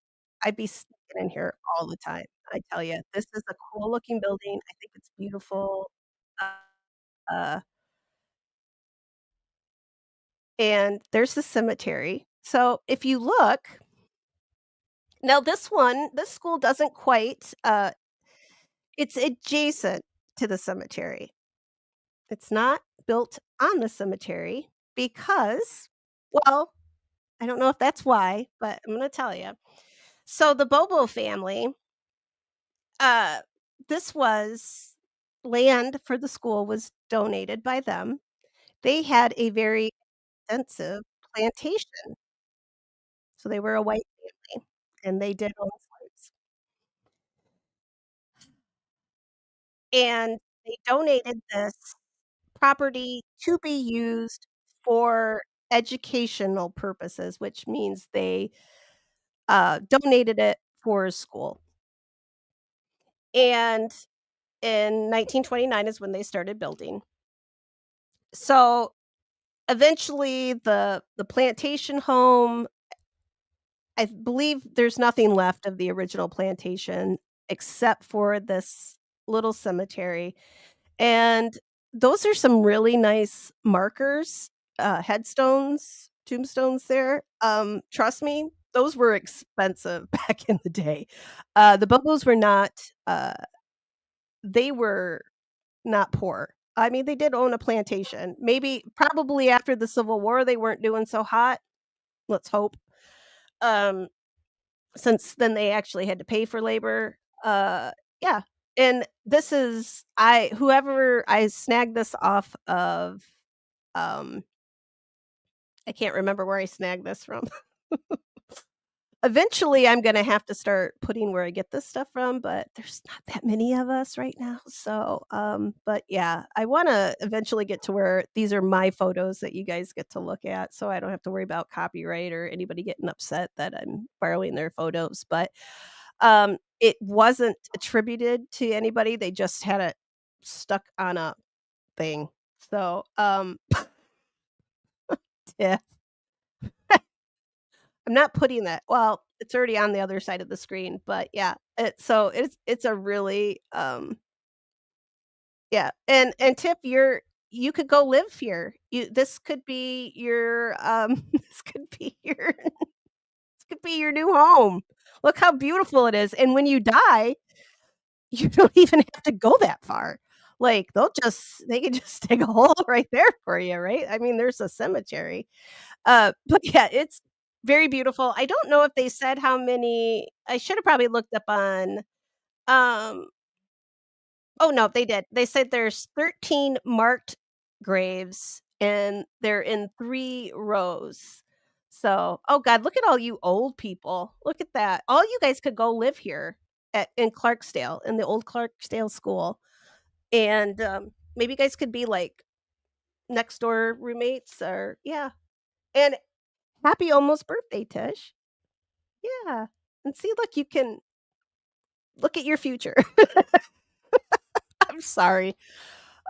[SPEAKER 1] I'd be sneaking in here all the time, I tell you. This is a cool looking building, I think it's beautiful, uh, and there's the cemetery. So, if you look now this school doesn't quite, it's adjacent to the cemetery. It's not built on the cemetery because, well, I don't know if that's why, but I'm gonna tell you. So the Bobo family, uh, this was land for the school was donated by them. They had a very extensive plantation, so they were a white family, and they did own slaves. And they donated this property to be used for educational purposes, which means they, donated it for a school. And in 1929 is when they started building. So, eventually, the plantation home, I believe there's nothing left of the original plantation except for this little cemetery. And those are some really nice markers, headstones, tombstones there. Trust me, those were expensive back in the day. The Bobos were not, uh, they were not poor. I mean, they did own a plantation. Maybe probably after the Civil War, they weren't doing so hot, let's hope. Um, since then they actually had to pay for labor. Yeah, and this is I whoever I snagged this off of, um, I can't remember where I snagged this from. Eventually, I'm gonna have to start putting where I get this stuff from, but there's not that many of us right now, so, but yeah, I wanna eventually get to where these are my photos that you guys get to look at, so I don't have to worry about copyright or anybody getting upset that I'm borrowing their photos, but, it wasn't attributed to anybody, they just had it stuck on a thing, so, yeah. I'm not putting that, well, it's already on the other side of the screen, but yeah, it's a really, yeah, and Tip, you could go live here. This could be your, this could be your this could be your new home. Look how beautiful it is, and when you die, you don't even have to go that far. Like, they can just dig a hole right there for you, right? I mean, there's a cemetery. But yeah, it's Very beautiful. I don't know if they said how many. I should have probably looked up on, um oh, no, they did. They said there's 13 marked graves, and they're in 3 rows. So oh god, look at all you old people. Look at that. All you guys could go live here at in Clarksdale, in the Old Clarksdale School, and, maybe you guys could be, like, next door roommates or yeah. And happy almost birthday, Tish. Yeah. And see, look, you can look at your future. I'm sorry.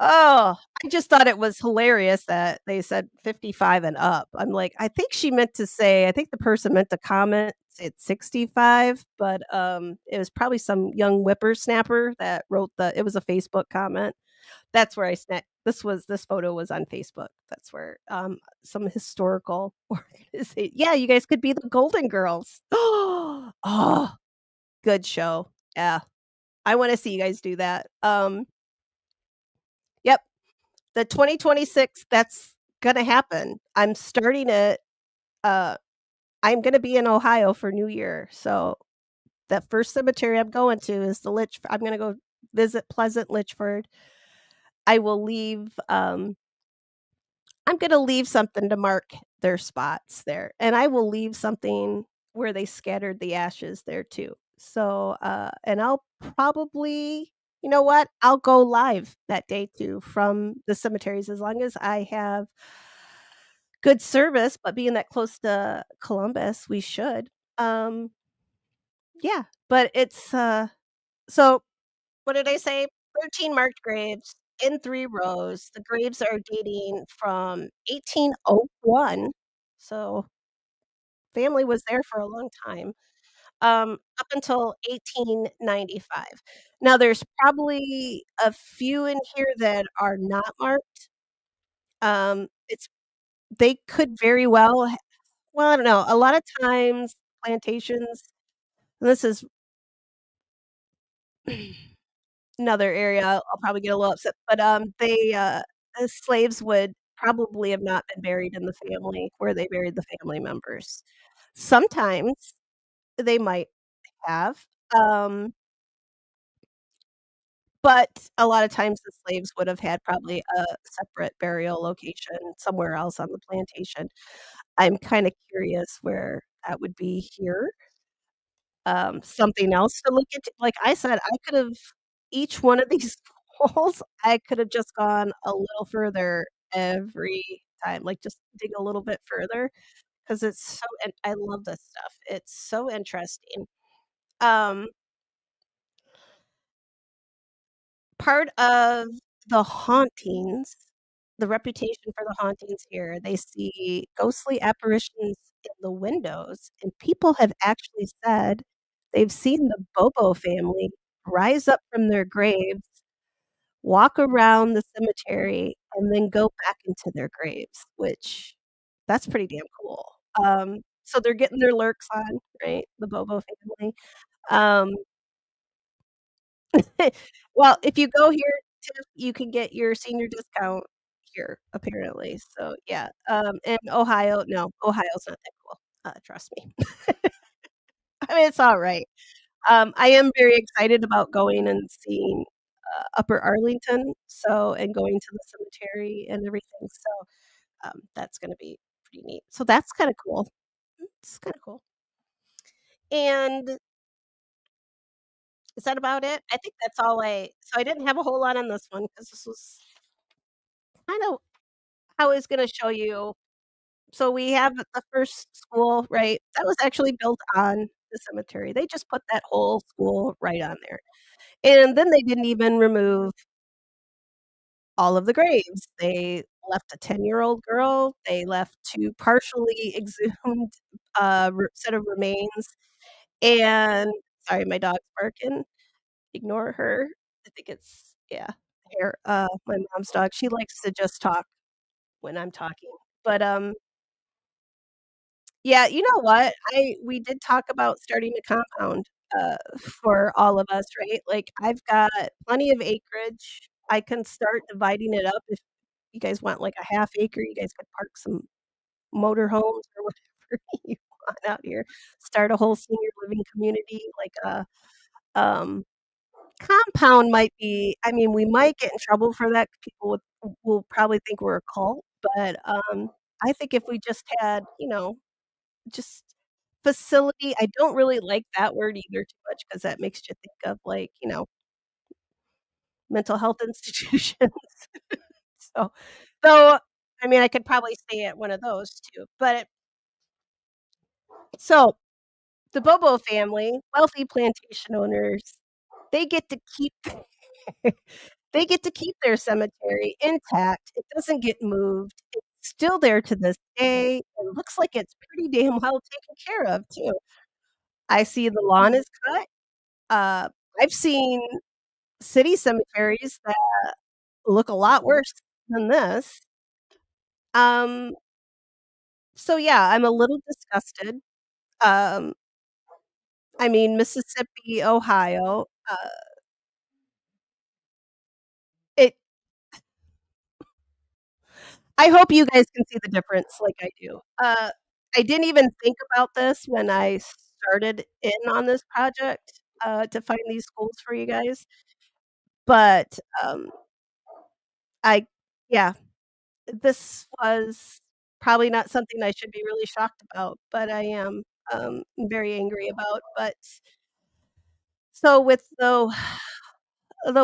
[SPEAKER 1] Oh, I just thought it was hilarious that they said 55 and up. I'm like, I think she meant to say I think the person meant to comment it's 65, but, it was probably some young whippersnapper that wrote it was a Facebook comment. That's where I this photo was on Facebook. That's where, some historical organiza yeah, you guys could be the Golden Girls. Oh, good show. Yeah. I wanna see you guys do that. Yep. The 2026, that's gonna happen. Uh I'm gonna be in Ohio for New Year, so the first cemetery I'm going to is I'm gonna go visit Pleasant Litchford. I will leave, I'm gonna leave something to mark their spots there, and I will leave something where they scattered the ashes there too. So, and I'll probably you know what? I'll go live that day too from the cemeteries as long as I have good service, but being that close to Columbus, we should. Um, yeah, but so what did I say? 13 marked graves in 3 rows. The graves are dating from 1801, so family was there for a long time, up until 1895. Now there's probably a few in here that are not marked. It's they could very well well, I don't know, a lot of times plantations this is another area I'll probably get a little upset, but, slaves would probably have not been buried in the family where they buried the family members. Sometimes they might have, um, but a lot of times the slaves would have had probably a separate burial location somewhere else on the plantation. I'm kinda curious where that would be here. Something else to look into like I said, I could've each one of these holes, I could've just gone a little further every time, like, just dig a little bit further because it's so and I love this stuff. It's so interesting. Um, Part of the hauntings, the reputation for the hauntings here, they see ghostly apparitions in the windows, and people have actually said they've seen the Bobo family rise up from their graves, walk around the cemetery, and then go back into their graves, which that's pretty damn cool. So they're getting their lurks on, right? The Bobo family. Um Well, if you go here, Tiff, you can get your senior discount here, apparently, so, yeah, and Ohio no, Ohio's not that cool, trust me. I mean, it's alright. I am very excited about going and seeing, Upper Arlington, so and going to the cemetery and everything, so, that's gonna be pretty neat. So that's kinda cool. It's kinda cool. And is that about it? I think that's all I didn't have a whole lot on this one because this was kinda I was gonna show you so we have the first school, right? That was actually built on the cemetery. They just put that whole school right on there. And then they didn't even remove all of the graves. They left a 10-year-old girl, they left 2 partially exhumed, set of remains, and sorry, my dog's barking. Ignore her. I think it's yeah, my mom's dog. She likes to just talk when I'm talking. But, yeah, you know what? I we did talk about starting a compound, for all of us, right? Like, I've got plenty of acreage. I can start dividing it up if you guys want, like, a half acre, you guys could park some motor homes or whatever you on out here, start a whole senior living community, like a, um compound might be I mean, we might get in trouble for that, people will probably think we're a cult, but, I think if we just had, just facility I don't really like that word either too much because that makes you think of, like, mental health institutions. So though, I mean, I could probably stay at one of those too, but so, the Bobo family, wealthy plantation owners, they get to keep they get to keep their cemetery intact, it doesn't get moved, it's still there to this day, it looks like it's pretty damn well taken care of too. I see the lawn is cut, uh, I've seen city cemeteries that look a lot worse than this. Um, so yeah, I'm a little disgusted. Um, I mean, Mississippi, Ohio, it I hope you guys can see the difference like I do. I didn't even think about this when I started in on this project, to find these schools for you guys, but, I yeah, this was probably not something I should be really shocked about, but I am, very angry about, but so with the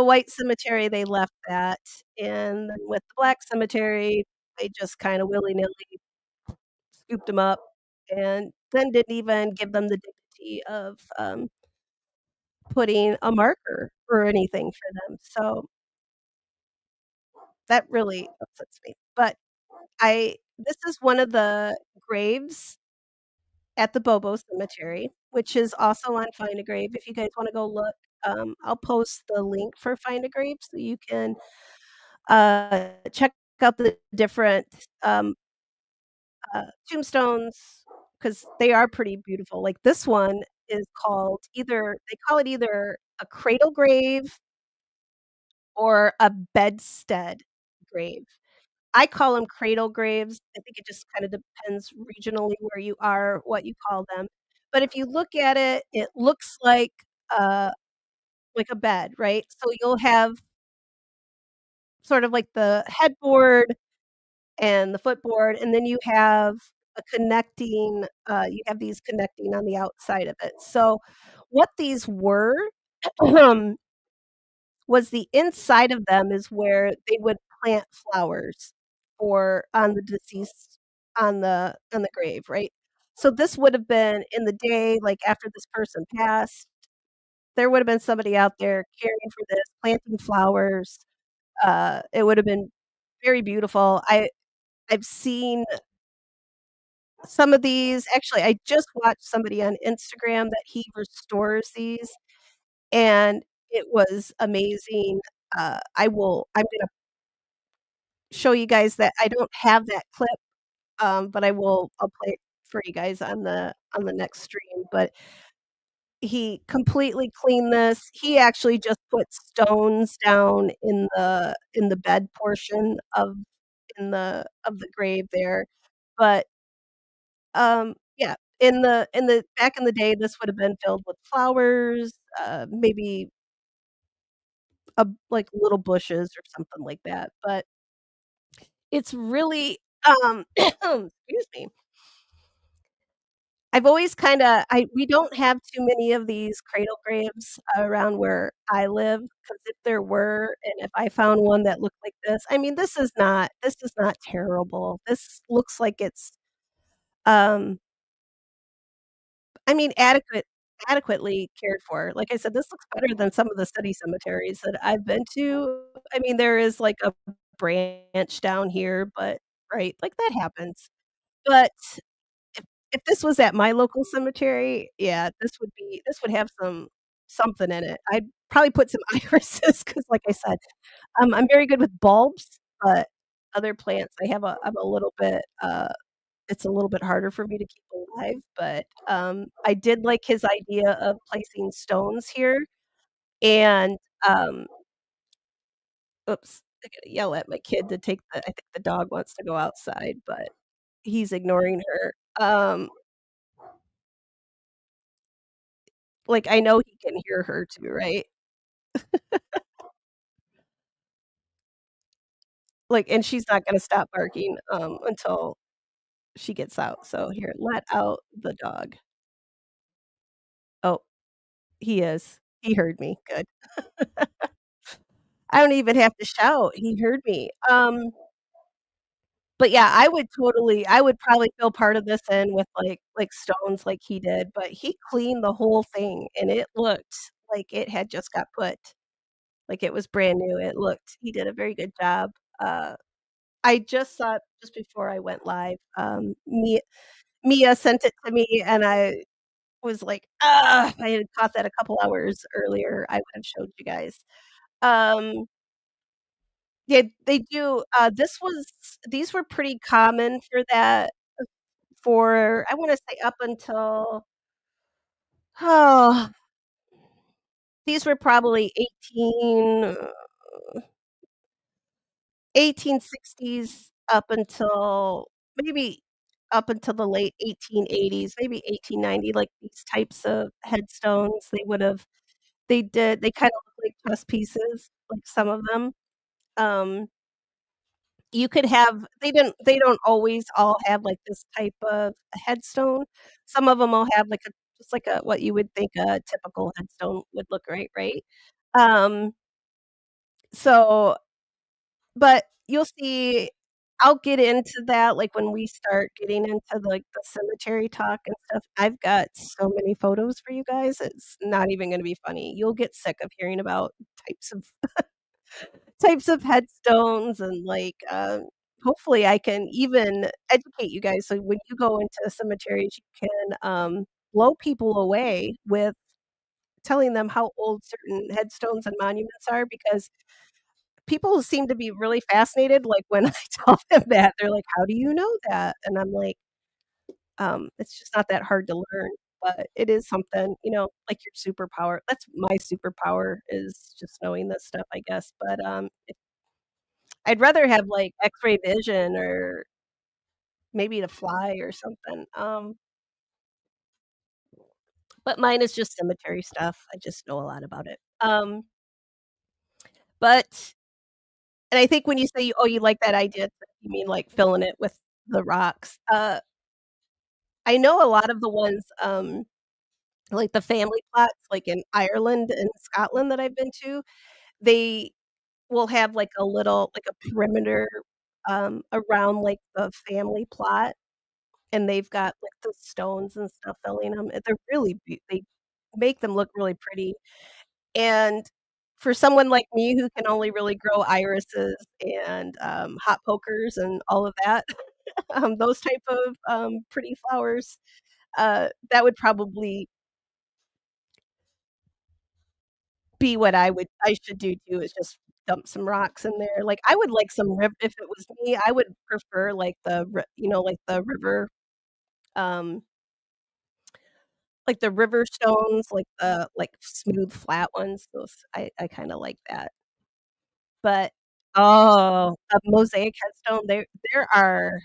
[SPEAKER 1] white cemetery, they left that, and then with the black cemetery, they just kinda willy-nilly scooped them up and then didn't even give them the dignity of, putting a marker or anything for them, so that really upsets me, but I this is one of the graves at the Bobo Cemetery, which is also on Find a Grave, if you guys wanna go look, I'll post the link for Find a Grave so you can, check out the different, tombstones because they are pretty beautiful, like, this one is called either they call it either a cradle grave or a bedstead grave. I call them cradle graves, I think it just kinda depends regionally where you are, what you call them, but if you look at it, it looks uh, like a bed, right? So you'll have sort of like the headboard and the footboard, and then you have these connecting on the outside of it. So, what these were, was the inside of them is where they would plant flowers for on the deceased on the grave, right? So, this would have been in the day, like, after this person passed, there would have been somebody out there caring for this, planting flowers, it would have been very beautiful. I've seen some of these actually, I just watched somebody on Instagram that he restores these, and it was amazing. I'm gonna show you guys that I don't have that clip, but I'll play it for you guys on the next stream, but he completely cleaned this. He actually just put stones down in the bed portion of the grave there, but yeah, in the back in the day, this would have been filled with flowers, maybe like, little bushes or something like that, but it's really, excuse me. I've always kinda I we don't have too many of these cradle graves around where I live, because if there were, and if I found one that looked like this I mean, this is not terrible. This looks like it's, um I mean, adequately cared for. Like I said, this looks better than some of the city cemeteries that I've been to. I mean, there is, like, a branch down here, but right, like, that happens. But if this was at my local cemetery, yeah, this would have something in it. I'd probably put some irises because, like I said, I'm very good with bulbs, but other plants, I'm a little bit, it's a little bit harder for me to keep alive, but, I did like his idea of placing stones here, and, um oops, I gotta yell at my kid to take the I think the dog wants to go outside, but he's ignoring her. Like, I know he can hear her too, right? Like, and she's not gonna stop barking, until she gets out. So here, let out the dog. Oh, he is. He heard me. Good. I don't even have to shout. He heard me. But yeah, I would probably fill part of this in with, like, stones like he did, but he cleaned the whole thing, and it looked like it had just got put like it was brand new. It looked he did a very good job. I just saw it just before I went live. Mia sent it to me, and I was like, "Ah, if I had caught that a couple hours earlier, I would have showed you guys." Um, yeah, they do, these were pretty common for that, for I wanna say up until oh, these were probably 1860s up until maybe up until the late 1880s, maybe 1890, like, these types of headstones, they kinda look like chess pieces, like some of them. Um, you could have they don't always all have, like, this type of headstone. Some of 'em will have, like, a just like a what you would think a typical headstone would look right, right? Um, so but you'll see I'll get into that, like, when we start getting into, like, the cemetery talk and stuff. I've got so many photos for you guys, it's not even gonna be funny. You'll get sick of hearing about types of types of headstones and, like, hopefully, I can even educate you guys so when you go into cemeteries, you can, blow people away with telling them how old certain headstones and monuments are because people seem to be really fascinated, like, when I tell them that, they're like, "How do you know that?" And I'm like, "It's just not that hard to learn, but it is something, like your superpower." That's my superpower is just knowing this stuff, I guess, but, I'd rather have, like, X-ray vision or maybe to fly or something, but mine is just cemetery stuff, I just know a lot about it, but and I think when you say, "Oh, you like that idea," you mean, like, filling it with the rocks, I know a lot of the ones, like the family plots, like in Ireland and Scotland that I've been to, they will have like a little like a perimeter, around, like, the family plot, and they've got, like, the stones and stuff filling 'em, and they're really they make them look really pretty, and for someone like me who can only really grow irises and, hot pokers and all of that, those type of, pretty flowers, that would probably be what I should do too is just dump some rocks in there, like, I would like some riv if it was me, I would prefer, like, like, the river, um, like, the river stones, like, the, like, smooth flat ones, those I kinda like that, but oh, a mosaic headstone, there are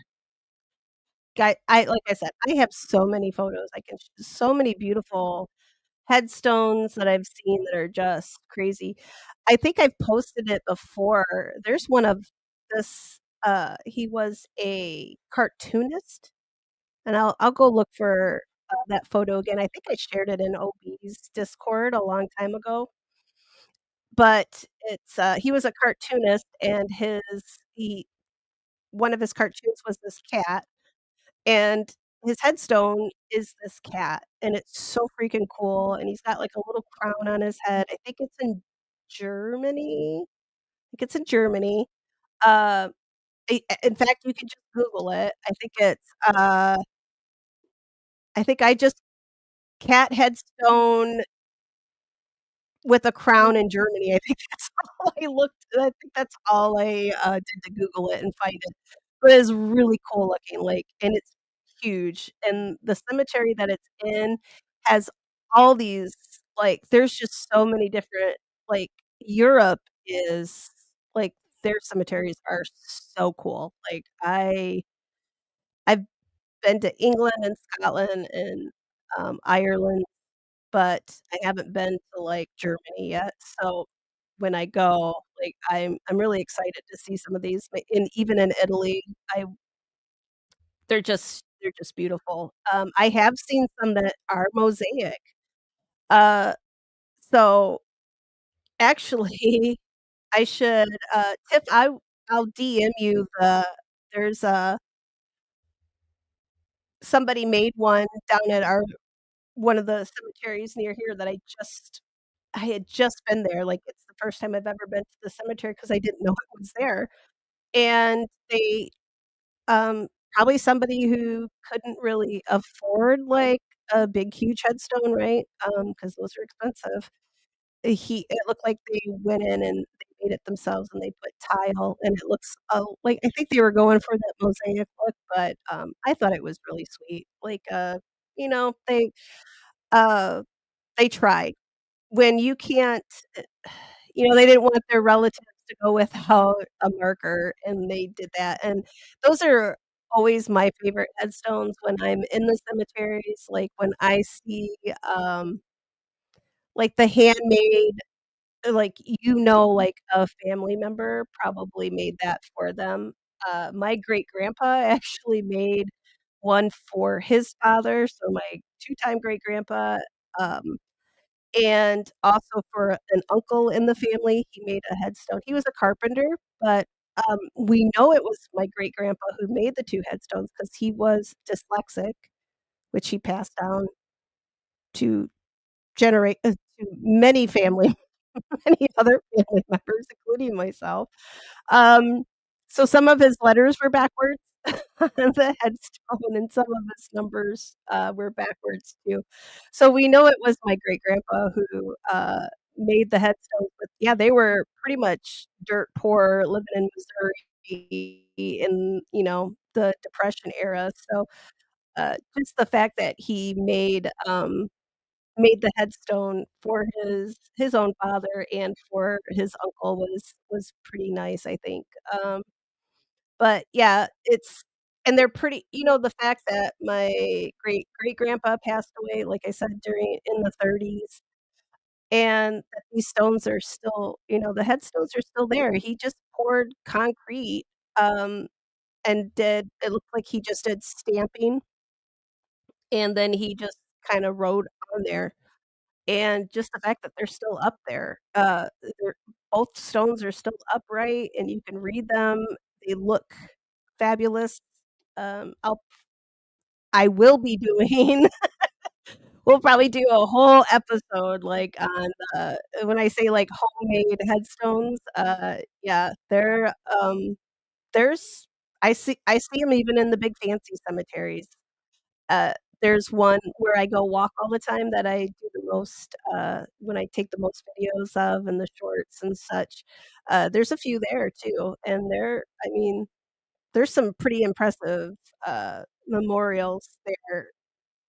[SPEAKER 1] I like I said, I have so many photos, I can so many beautiful headstones that I've seen that are just crazy. I think I've posted it before. There's one of this, he was a cartoonist, and I'll go look for, that photo again. I think I shared it in OB's Discord a long time ago, but he was a cartoonist and he one of his cartoons was this cat, and his headstone is this cat, and it's so freaking cool, and he's got, like, a little crown on his head. I think it's in Germany. I think it's in Germany. Uh, in fact, you can just Google it. I think I just cat headstone with a crown in Germany. I think that's all I think that's all I, did to Google it and find it. But it's really cool looking, like and it's huge, and the cemetery that it's in has all these like, there's just so many different like, Europe is like, their cemeteries are so cool. Like, I've been to England and Scotland and, Ireland but I haven't been to, like, Germany yet, so when I go, like, I'm really excited to see some of these, but even in Italy, I they're just beautiful. I have seen some that are mosaic. Uh, so actually, I should, Tiff, I'll DM you there's somebody made one down at our one of the cemeteries near here that I had just been there, like, it's the first time I've ever been to the cemetery because I didn't know it was there, and they, probably somebody who couldn't really afford, like, a big, huge headstone, right? Because those are expensive. It looked like they went in and they made it themselves and they put tile and it looks, like I think they were going for that mosaic look, but, I thought it was really sweet. Like, you know, uh, they tried. When you can't, eh they didn't want their relatives to go without a marker, and they did that, and those are always my favorite headstones when I'm in the cemeteries, like, when I see, like, the handmade like, like, a family member probably made that for them. My great-grandpa actually made one for his father, so my two-time great-grandpa, um, and also for an uncle in the family, he made a headstone. He was a carpenter, but, we know it was my great-grandpa who made the 2 headstones because he was dyslexic, which he passed down to to many family many other family members, including myself. Um, so some of his letters were backwards on the headstone, and some of his numbers, were backwards too. So we know it was my great-grandpa who, made the headstones, but yeah, they were pretty much dirt poor, living in Missouri in, the Depression era, so, just the fact that he made the headstone for his own father and for his uncle was pretty nice, I think, but yeah, and they're pretty the fact that my great-grandpa passed away, like I said, during in the '30s, and that these stones are still the headstones are still there. He just poured concrete, um, and it looked like he just did stamping, and then he just kinda wrote on there. And just the fact that they're still up there, they're both stones are still upright and you can read them, they look fabulous. I will be doing we'll probably do a whole episode, like, on, when I say, like, homemade headstones, yeah, there's I see them even in the big fancy cemeteries. Uh, there's one where I go walk all the time that I do the most, when I take the most videos of and the shorts and such. There's a few there too, and I mean, there's some pretty impressive, memorials there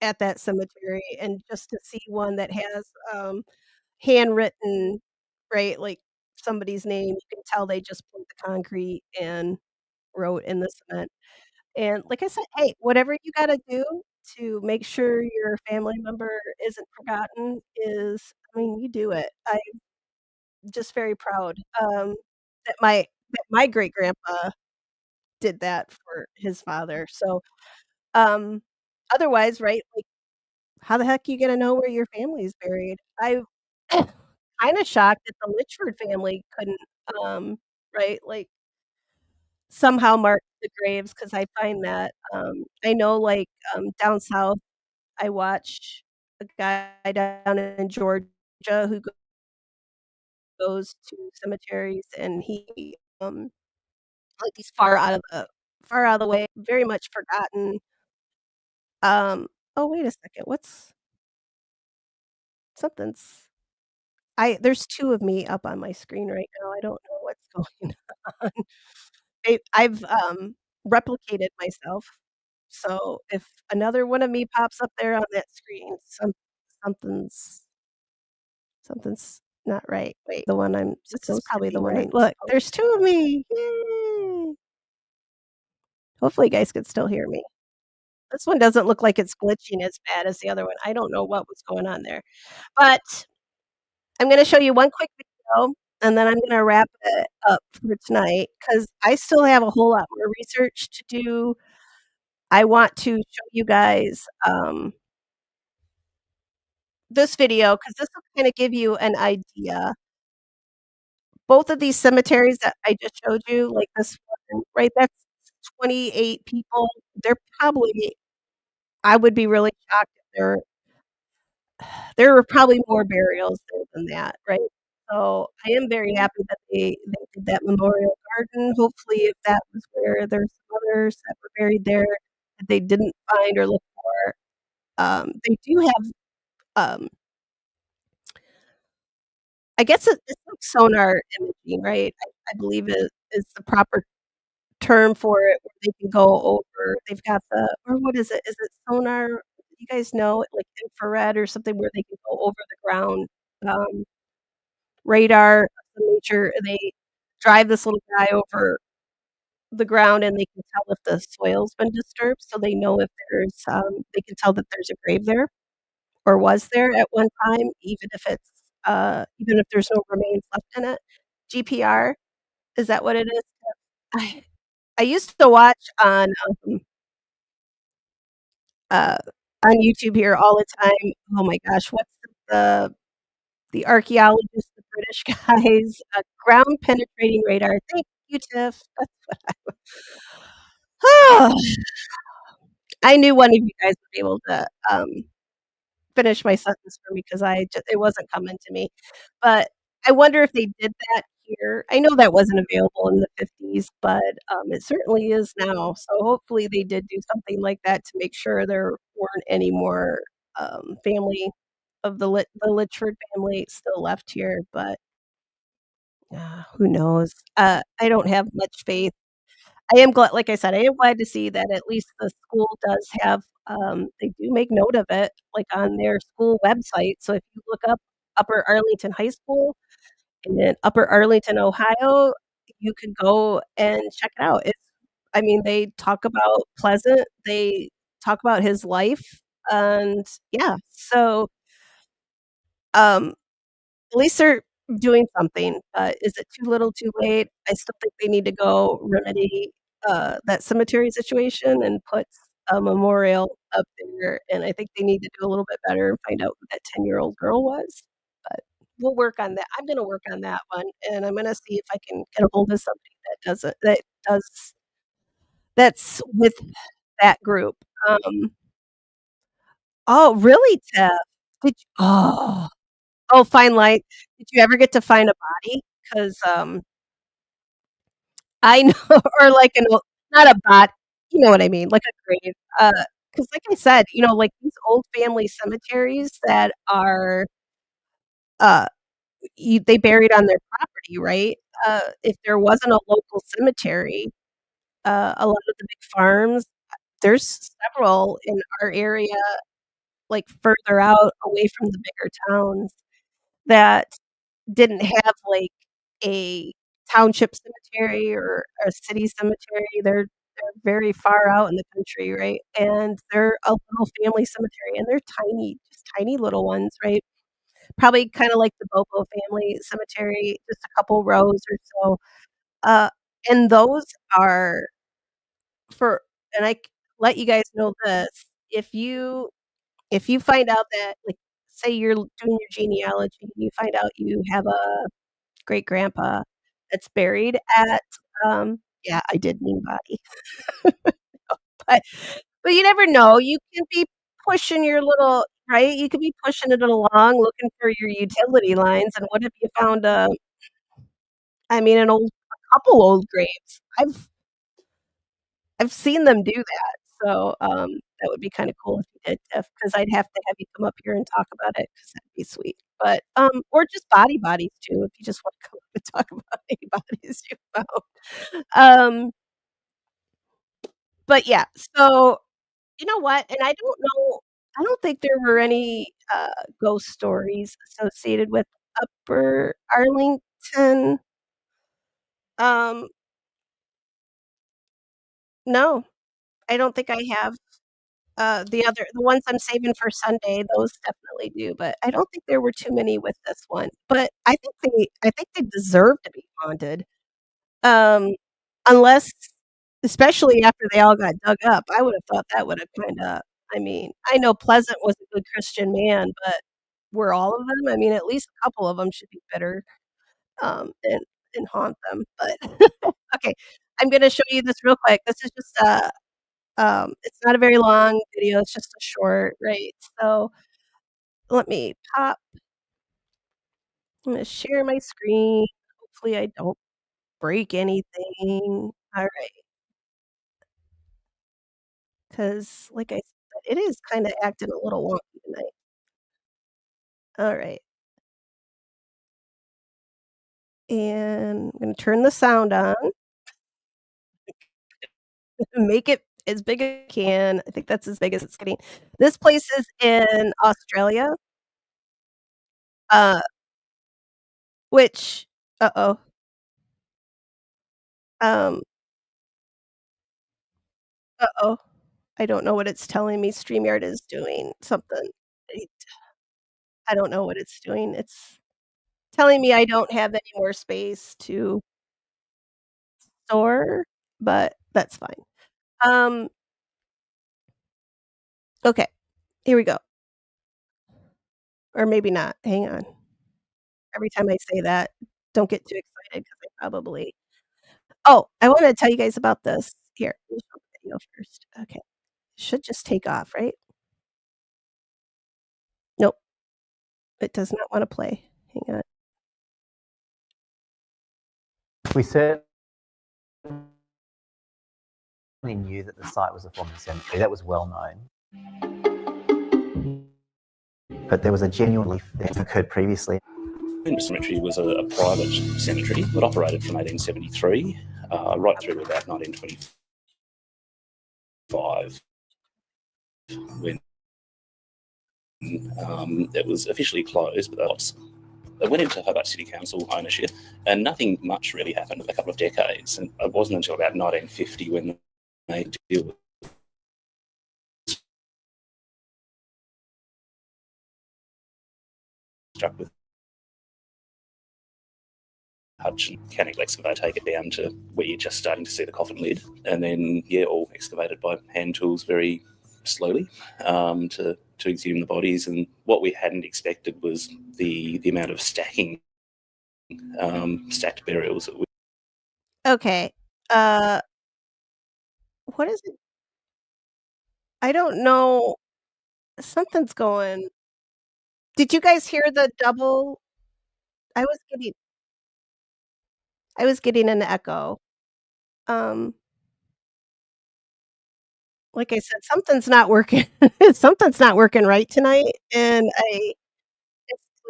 [SPEAKER 1] at that cemetery, and just to see one that has, handwritten, right, like, somebody's name, you can tell they just poured the concrete and wrote in the cement. And like I said, hey, whatever you gotta do to make sure your family member isn't forgotten I mean, you do it. I'm just very proud, that my great-grandpa did that for his father. So, um, otherwise, right, like, how the heck you gonna know where your family's buried? Kinda shocked that the Litchford family couldn't, right, like somehow mark the graves, 'cause I find that, I know, like, down south, I watch a guy down in Georgia who goes to cemeteries, and like, he's far out of the way, very much forgotten. Oh, wait a second, something's there's 2 of me up on my screen right now, I don't know what's going on. I've, replicated myself, so if another one of me pops up there on that screen, something's something's not right. Wait, the one I'm this is probably the one I'm look, there's 2 of me, yay. Hopefully you guys can still hear me. This one doesn't look like it's glitching as bad as the other one. I don't know what was going on there. But I'm gonna show you one quick video, and then I'm gonna wrap it up for tonight because I still have a whole lot more research to do. I want to show you guys, this video because this will kinda give you an idea. Both of these cemeteries that I just showed you, like this one, right, that's 28 people. They're probably I would be really shocked if there were probably more burials there than that, right? So, I am very happy that they did that memorial garden. Hopefully, if that was where there's some others that were buried there that they didn't find or look for, they do have, um, I guess it's like sonar imaging, right? I believe it is the proper term for it, where they can go over they've got the or what is it? Is it sonar? You guys know, like infrared or something where they can go over the ground, um, radar of the nature, and they drive this little guy over the ground, and they can tell if the soil's been disturbed, so they know if they can tell that there's a grave there or was there at one time, even if there's no remains left in it. GPR, is that what it is? I I used to watch uh, on YouTube here all the time. Oh my gosh, what's the the archaeologist, the British guys, ground penetrating radar. Thank you, Tiff. I knew one of you guys would be able to, finish my sentence for me because it wasn't coming to me. But I wonder if they did that here. I know that wasn't available in the '50s, but, it certainly is now. So hopefully they did do something like that to make sure there weren't any more, family of the Litchford family still left here, but, who knows? I don't have much faith. I am glad like I said, I am glad to see that at least the school does have, they do make note of it, like, on their school website, so if you look up Upper Arlington High School in Upper Arlington, Ohio, you can go and check it out. I mean, they talk about Pleasant, they talk about his life, and yeah, so, um at least they're doing something, but is it too little, too late? I still think they need to go remedy, that cemetery situation and put a memorial up there, and I think they need to do a little bit better and find out who that 10-year-old girl was, but we'll work on that. I'm gonna work on that one, and I'm gonna see if I can get a hold of somebody that does that's with that group. Oh, really, Tiff? Did you oh, fine light. Did you ever get to find a body? 'Cause, I know or like an old not a bot you know what I mean, like a grave, 'cause like I said, like these old family cemeteries that are, uh, they buried on their property, right? If there wasn't a local cemetery, a lot of the big farms there's several in our area, like, further out away from the bigger towns that didn't have, like, a township cemetery or a city cemetery, they're very far out in the country, right? And they're a little family cemetery, and they're tiny, just tiny little ones, right? Probably kinda like the Bobo family cemetery, just a couple rows or so, uh, and those are for and let you guys know this, if you if you find out that, like, say you're doing your genealogy and you find out you have a great-grandpa that's buried at, yeah, I did mean body. But but you never know, you can be pushing your little right? You could be pushing it along, looking for your utility lines, and what if you found I mean, a couple old graves. I've seen them do that, so, that would be kinda cool if you did, because I'd have to have you come up here and talk about it, because 'cause that'd be sweet, but, or just bodies too, if you just wanna come up and talk about any bodies you found. But yeah, so, you know what, and I don't think there were any, ghost stories associated with Upper Arlington, um, no, I don't think I have. The ones I'm saving for Sunday, those definitely do, but I don't think there were too many with this one, but I think they deserve to be haunted, um, unless especially after they all got dug up, I would've thought that would've kinda I mean, I know Pleasant was a good Christian man, but were all of them? I mean, at least a couple of them should be bitter, and haunt them, but okay, I'm gonna show you this real quick. This is just it's not a very long video, it's just a short, right? So, let me pop I'm gonna share my screen. Hopefully, I don't break anything. Alright, 'cause like I said, it is kinda acting a little wonky tonight. Alright, and I'm gonna turn the sound on, make it as big as I can. I think that's as big as it's getting. This place is in Australia, uh, which uh-oh, um, uh-oh. I don't know what it's telling me. StreamYard is doing something. I I don't know what it's doing. It's telling me I don't have any more space to store, but that's fine. Um, okay, here we go. Or maybe not. Hang on. Every time I say that, don't get too excited because I probably Oh, I wanted to tell you guys about this. Here, let me show the video first. Okay. Should just take off, right? Nope, it does not wanna play. Hang on.
[SPEAKER 2] We certainly knew that the site was a former cemetery. That was well known. But there was a genuine belief that occurred previously.
[SPEAKER 3] Pleasent Cemetery was a private cemetery that operated from 1873 right through to about 1925, when it was officially closed, but it went into Hobart City Council ownership, and nothing much really happened for a couple of decades. And it wasn't until about 1950 when they deal with struck with Hutch and mechanical excavator, take it down to where you're just starting to see the coffin lid, and then all excavated by hand tools very slowly to exhume the bodies. And what we hadn't expected was the amount of stacked burials that we.
[SPEAKER 1] Okay, uh, what is it? I don't know. Something's going Did you guys hear the double? I was getting I was getting an echo. Um, like I said, something's not working something's not working right tonight, and I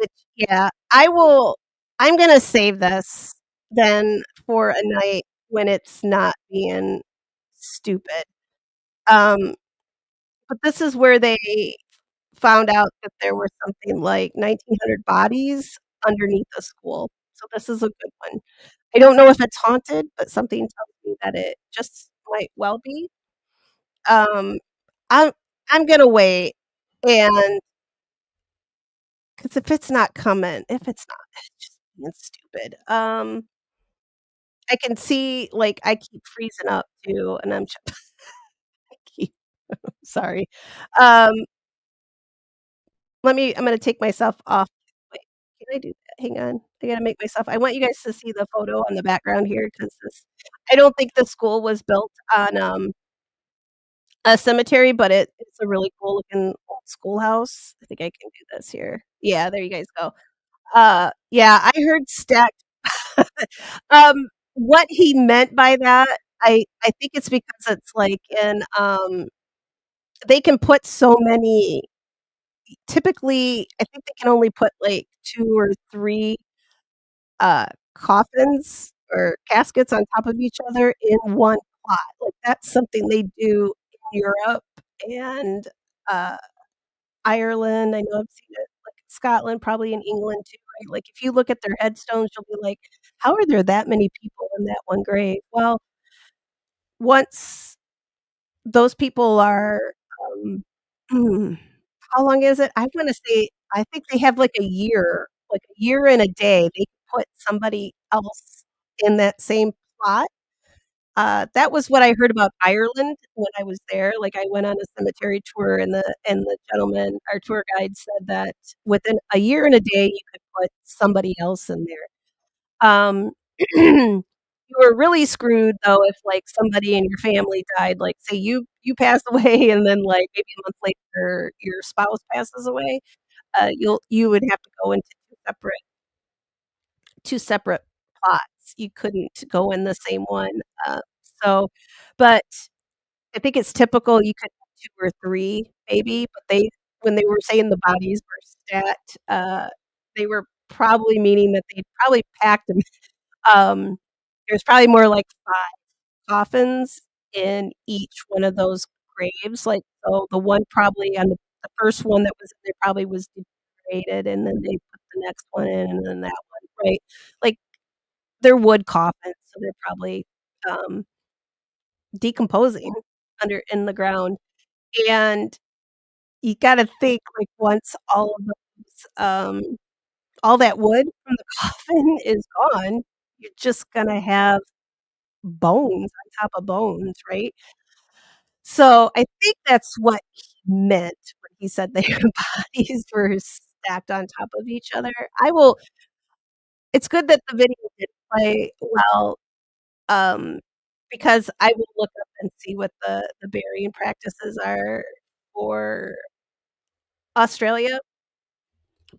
[SPEAKER 1] it's yeah, I'm gonna save this then for a night when it's not being stupid. Um, but this is where they found out that there were something like 1,900 bodies underneath the school, so this is a good one. I don't know if it's haunted, but something tells me that it just might well be. Um, I'm I'm gonna wait, and 'cause if it's not, it's just being stupid. I can see, like, I keep freezing up too, and I'm I keep sorry. Um, I'm gonna take myself off. Wait, can I do that? Hang on. I gotta make myself I want you guys to see the photo on the background here 'cause this I don't think the school was built on, a cemetery, but it's a really cool looking old schoolhouse. I think I can do this here. Yeah, there you guys go. Yeah, I heard stacked what he meant by that, I think it's because it's like they can put so many typically, I think they can only put, like, 2 or 3, coffins or caskets on top of each other in one plot, like, that's something they do in Europe and, uh, Ireland, I know I've seen it, like, in Scotland, probably in England too, right? Like, if you look at their headstones, you'll be like, "How are there that many people in that one grave?" Well, once those people are, mm, how long is it? I wanna say I think they have, like a year and a day, they could put somebody else in that same plot. That was what I heard about Ireland when I was there, like, I went on a cemetery tour and the gentleman, our tour guide said that within a year and a day, you could put somebody else in there. You were really screwed, though, if, like, somebody in your family died, like, say you pass away and then, like, maybe a month later, your spouse passes away, you would have to go into 2 separate plots. You couldn't go in the same one, so but I think it's typical you could have 2 or 3 maybe, but they when they were saying the bodies were stacked, they were probably meaning that they'd probably packed 'em. Um, there's probably more like 5 coffins in each one of those graves, like, so the one probably on the first one that was in there probably was deteriorated, and then they put the next one in, and then that one, right? Like, they're wood coffins, so they're probably, um, decomposing under in the ground, and you gotta think, like, once all of those, all that wood from the coffin is gone, you're just gonna have bones on top of bones, right? So, I think that's what he meant when he said their bodies were stacked on top of each other. I will it's good that the video did play well, um, because I will look up and see what the burying practices are for Australia,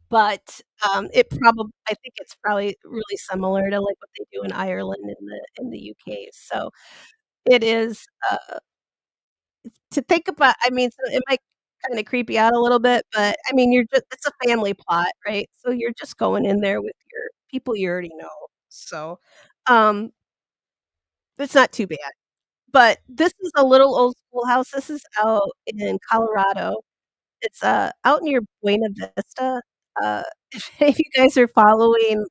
[SPEAKER 1] but, I think it's probably really similar to, like, what they do in Ireland and the UK, so it is, to think about I mean, so it might kinda creep you out a little bit, but, I mean, you're just it's a family plot, right? So you're just going in there with your people you already know, so, um, it's not too bad. But this is a little old schoolhouse, this is out in Colorado. It's, out near Buena Vista. Uh, if any of you guys are following,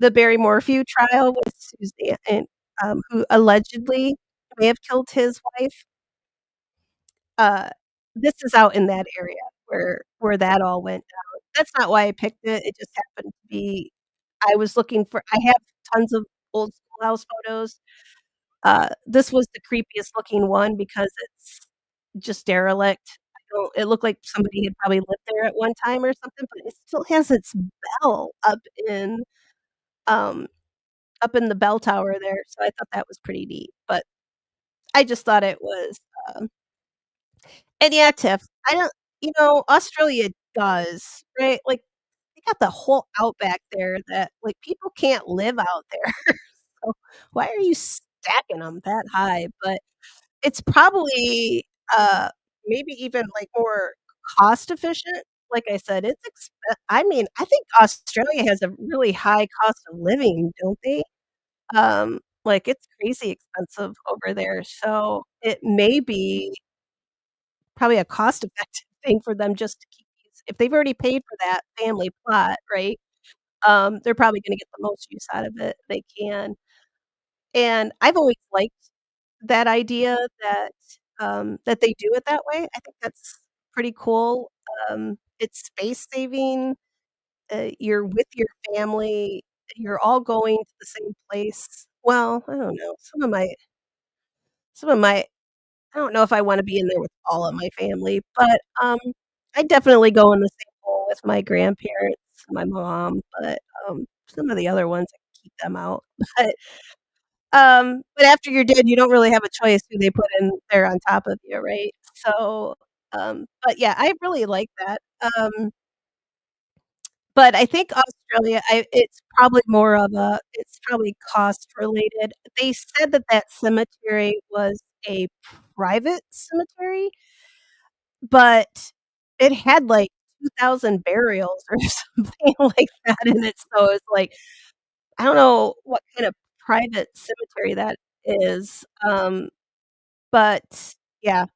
[SPEAKER 1] the Barry Morphew trial with Suzanne, who allegedly may have killed his wife, uh, this is out in that area where that all went down. That's not why I picked it, it just happened to be I have tons of old schoolhouse photos. This was the creepiest looking one because it's just derelict. I don't it looked like somebody had probably lived there at one time or something, but it still has its bell um, up in the bell tower there, so I thought that was pretty neat, but I just thought it was, um and yeah, Tiff, I don't Australia does, right? Like, they got the whole outback there that, like, people can't live out there, so why are you stacking them that high? But it's probably, maybe even, like, more cost efficient. Like I said, I mean, I think Australia has a really high cost of living, don't they? Like, it's crazy expensive over there, so it may be probably a cost effective thing for them just to keep these if they've already paid for that family plot, right? They're probably gonna get the most use out of it they can, and I've always liked that idea that they do it that way. I think that's pretty cool. It's space saving, you're with your family, you're all going to the same place. Well, I don't know, some of my I don't know if I wanna be in there with all of my family, but, I'd definitely go in the same hole with my grandparents, my mom, but, some of the other ones, I can keep them out. But after you're dead, you don't really have a choice who they put in there on top of you, right? So, but yeah, I really like that. But I think Australia, it's probably more of a it's probably cost related. They said that that cemetery was a private cemetery, but it had, like, 2,000 burials or something like that in it, so it's like, I don't know what kind of private cemetery that is, but yeah.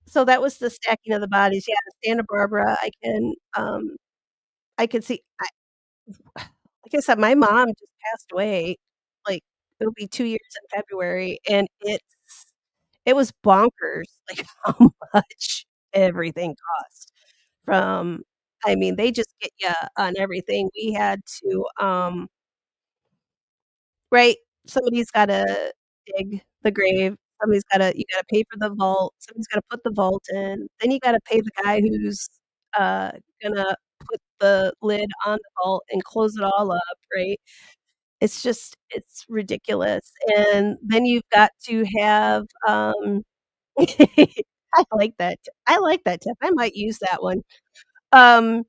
[SPEAKER 1] So that was the stacking of the bodies, yeah, Santa Barbara, I can see like I said, my mom just passed away, like, it'll be 2 years in February, and it was bonkers, like, how much everything cost from I mean, they just get you on everything. We had to, right, somebody's gotta dig the grave, somebody's gotta you gotta pay for the vault, somebody's gotta put the vault in, then you gotta pay the guy who's, uh, gonna put the lid on the vault and close it all up, right? It's just it's ridiculous, and then you've got to have, I like that tip, I might use that one. Um,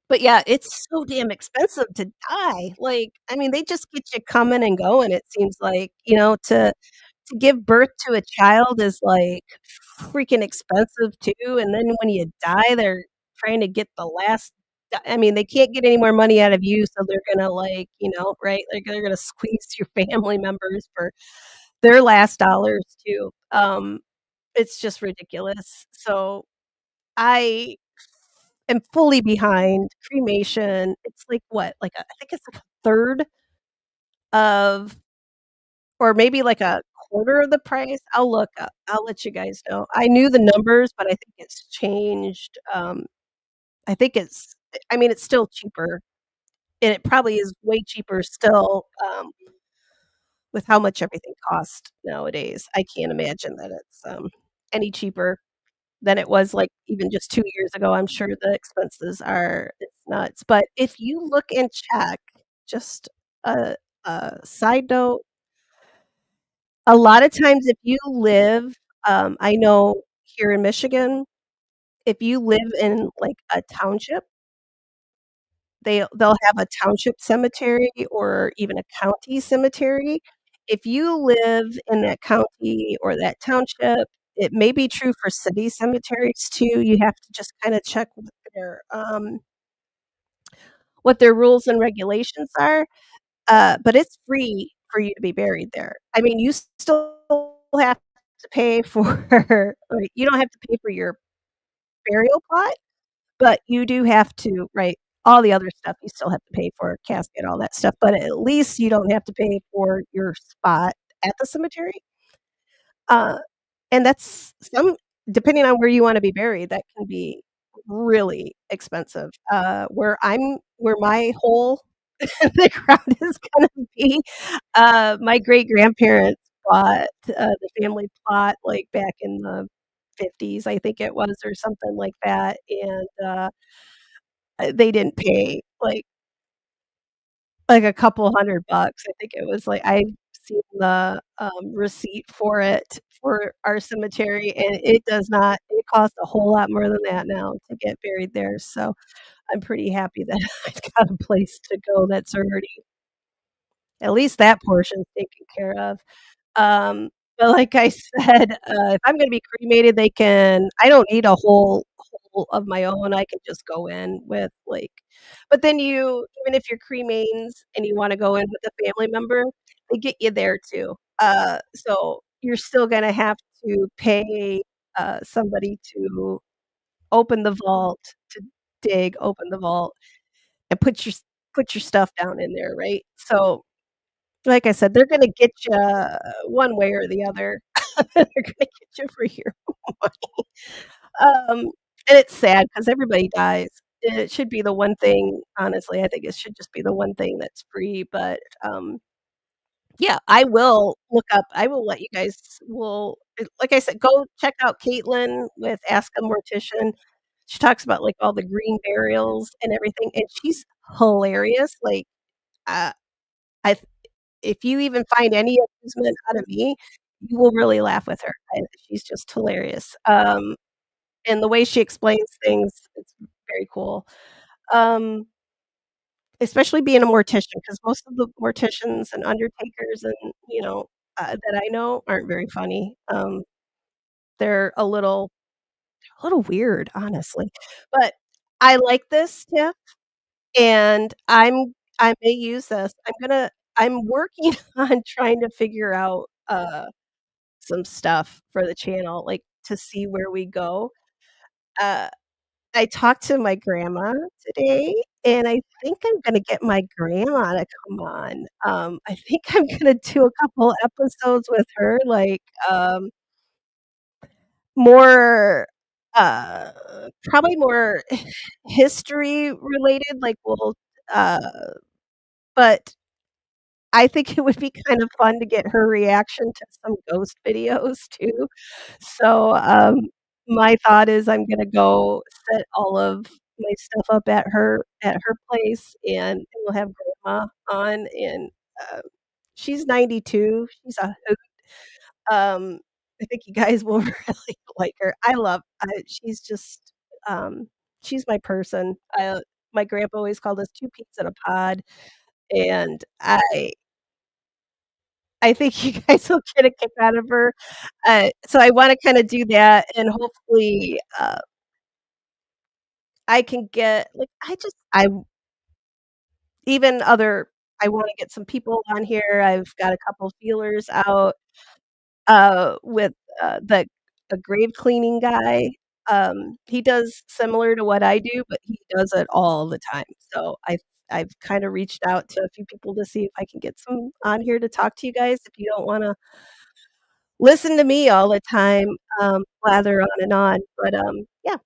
[SPEAKER 1] but yeah, it's so damn expensive to die, like, I mean, they just get you coming and going, it seems like, to give birth to a child is, like, freaking expensive too, and then when you die, they're trying to get the last I mean, they can't get any more money out of you, so they're gonna, like, right? Like, they're gonna squeeze your family members for their last dollars too. It's just ridiculous. So, I am fully behind cremation. It's like what? Like, I think it's like a third of or maybe like a quarter of the price? I'll look up. I'll let you guys know. I knew the numbers, but I think it's changed, I think I mean, it's still cheaper, and it probably is way cheaper still, with how much everything costs nowadays. I can't imagine that it's, any cheaper than it was, like, even just 2 years ago. I'm sure the expenses are it's nuts, but if you look and check, just a side note, a lot of times if you live I know here in Michigan, if you live in, like, a township, they'll have a township cemetery or even a county cemetery. If you live in that county or that township, it may be true for city cemeteries too, you have to just kinda check what their rules and regulations are, but it's free for you to be buried there. I mean, you still have to pay for like, you don't have to pay for your burial plot, but you do have to right, all the other stuff you still have to pay for, casket, all that stuff, but at least you don't have to pay for your spot at the cemetery. Uh, and that's some depending on where you wanna be buried, that can be really expensive. Where my hole in the ground is gonna be, my great-grandparents bought, the family plot, like, back in the '50s, I think it was, or something like that, and, they didn't pay, like a couple $100. I think it was, like I've seen the, receipt for it for our cemetery, and it costs a whole lot more than that now to get buried there, so I'm pretty happy that I've got a place to go that's already at least that portion's taken care of. Um, but like I said, if I'm gonna be cremated, I don't need a whole hole of my own, I can just go in with, like but then even if you're cremains and you wanna go in with a family member, they get you there too. So you're still gonna have to pay, somebody to open the vault, to open the vault, and put your stuff down in there, right? So like I said, they're gonna get you one way or the other. They're gonna get you for your money. And it's sad because everybody dies. It should be the one thing honestly, I think it should just be the one thing that's free, but, yeah, I will let you guys like I said, go check out Caitlin with Ask a Mortician. She talks about, like, all the green burials and everything, and she's hilarious, like, uh, I if you even find any amusement out of me, you will really laugh with her. She's just hilarious. And the way she explains things, it's very cool. Um, especially being a mortician, because most of the morticians and undertakers and, that I know aren't very funny. They're a little weird, honestly. But I like this tip, and I may use this. I'm working on trying to figure out, some stuff for the channel, like, to see where we go. Uh, I talked to my grandma today, and I think I'm gonna get my grandma to come on. I think I'm gonna do a couple episodes with her, like, more, uh, probably more history related, like, uh but I think it would be kind of fun to get her reaction to some ghost videos too. So, my thought is I'm gonna go set all of my stuff up at her place, and we'll have grandma on, and, uh, she's 92, she's a hoot. Um, I think you guys will really like her. She's just, um, she's my person. My grandpa always called us 2 peas in a pod, and I think you guys will get a kick out of her. So I wanna kinda do that, and hopefully, I can get like, I even other I wanna get some people on here. I've got a couple feelers out, with, the a grave cleaning guy. He does similar to what I do, but he does it all the time. So I've kinda reached out to a few people to see if I can get some on here to talk to you guys if you don't wanna listen to me all the time, blather on and on, but, yeah.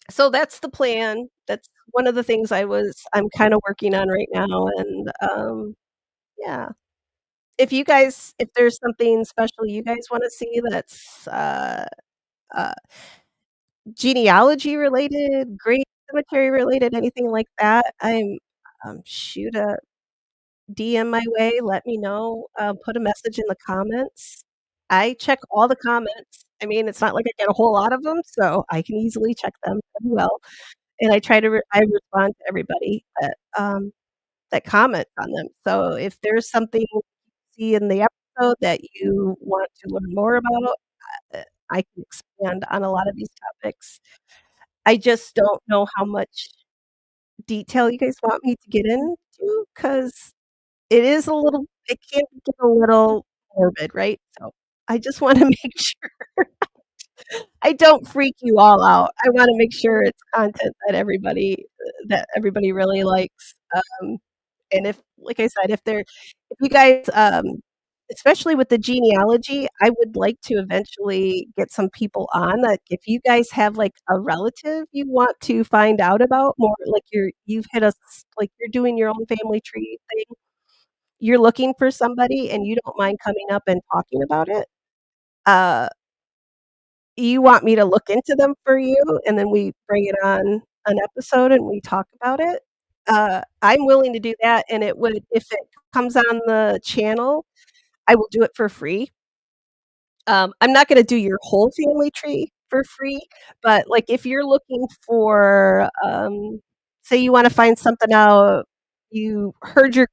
[SPEAKER 1] So that's the plan. That's one of the things I'm kinda working on right now, and, yeah. If there's something special you guys wanna see that's, uh, genealogy related, great cemetery related, anything like that, shoot a DM my way, let me know, put a message in the comments. I check all the comments. I mean, it's not like I get a whole lot of them, so I can easily check them pretty well, and I respond to everybody that comments on them. So if there's something you see in the episode that you want to learn more about, I can expand on a lot of these topics. I just don't know how much detail you guys want me to get into, 'cause it can get a little morbid, right? So, I just wanna make sure I don't freak you all out. I wanna make sure it's content that everybody really likes, and if like I said, if you guys, especially with the genealogy, I would like to eventually get some people on that if you guys have, like, a relative you want to find out about more, like you've hit us like, you're doing your own family tree thing, you're looking for somebody and you don't mind coming up and talking about it, uh, you want me to look into them for you, and then we bring it on an episode and we talk about it, I'm willing to do that, and it would if it comes on the channel, I will do it for free. I'm not gonna do your whole family tree for free, but, like, if you're looking for, say you wanna find something out, you heard your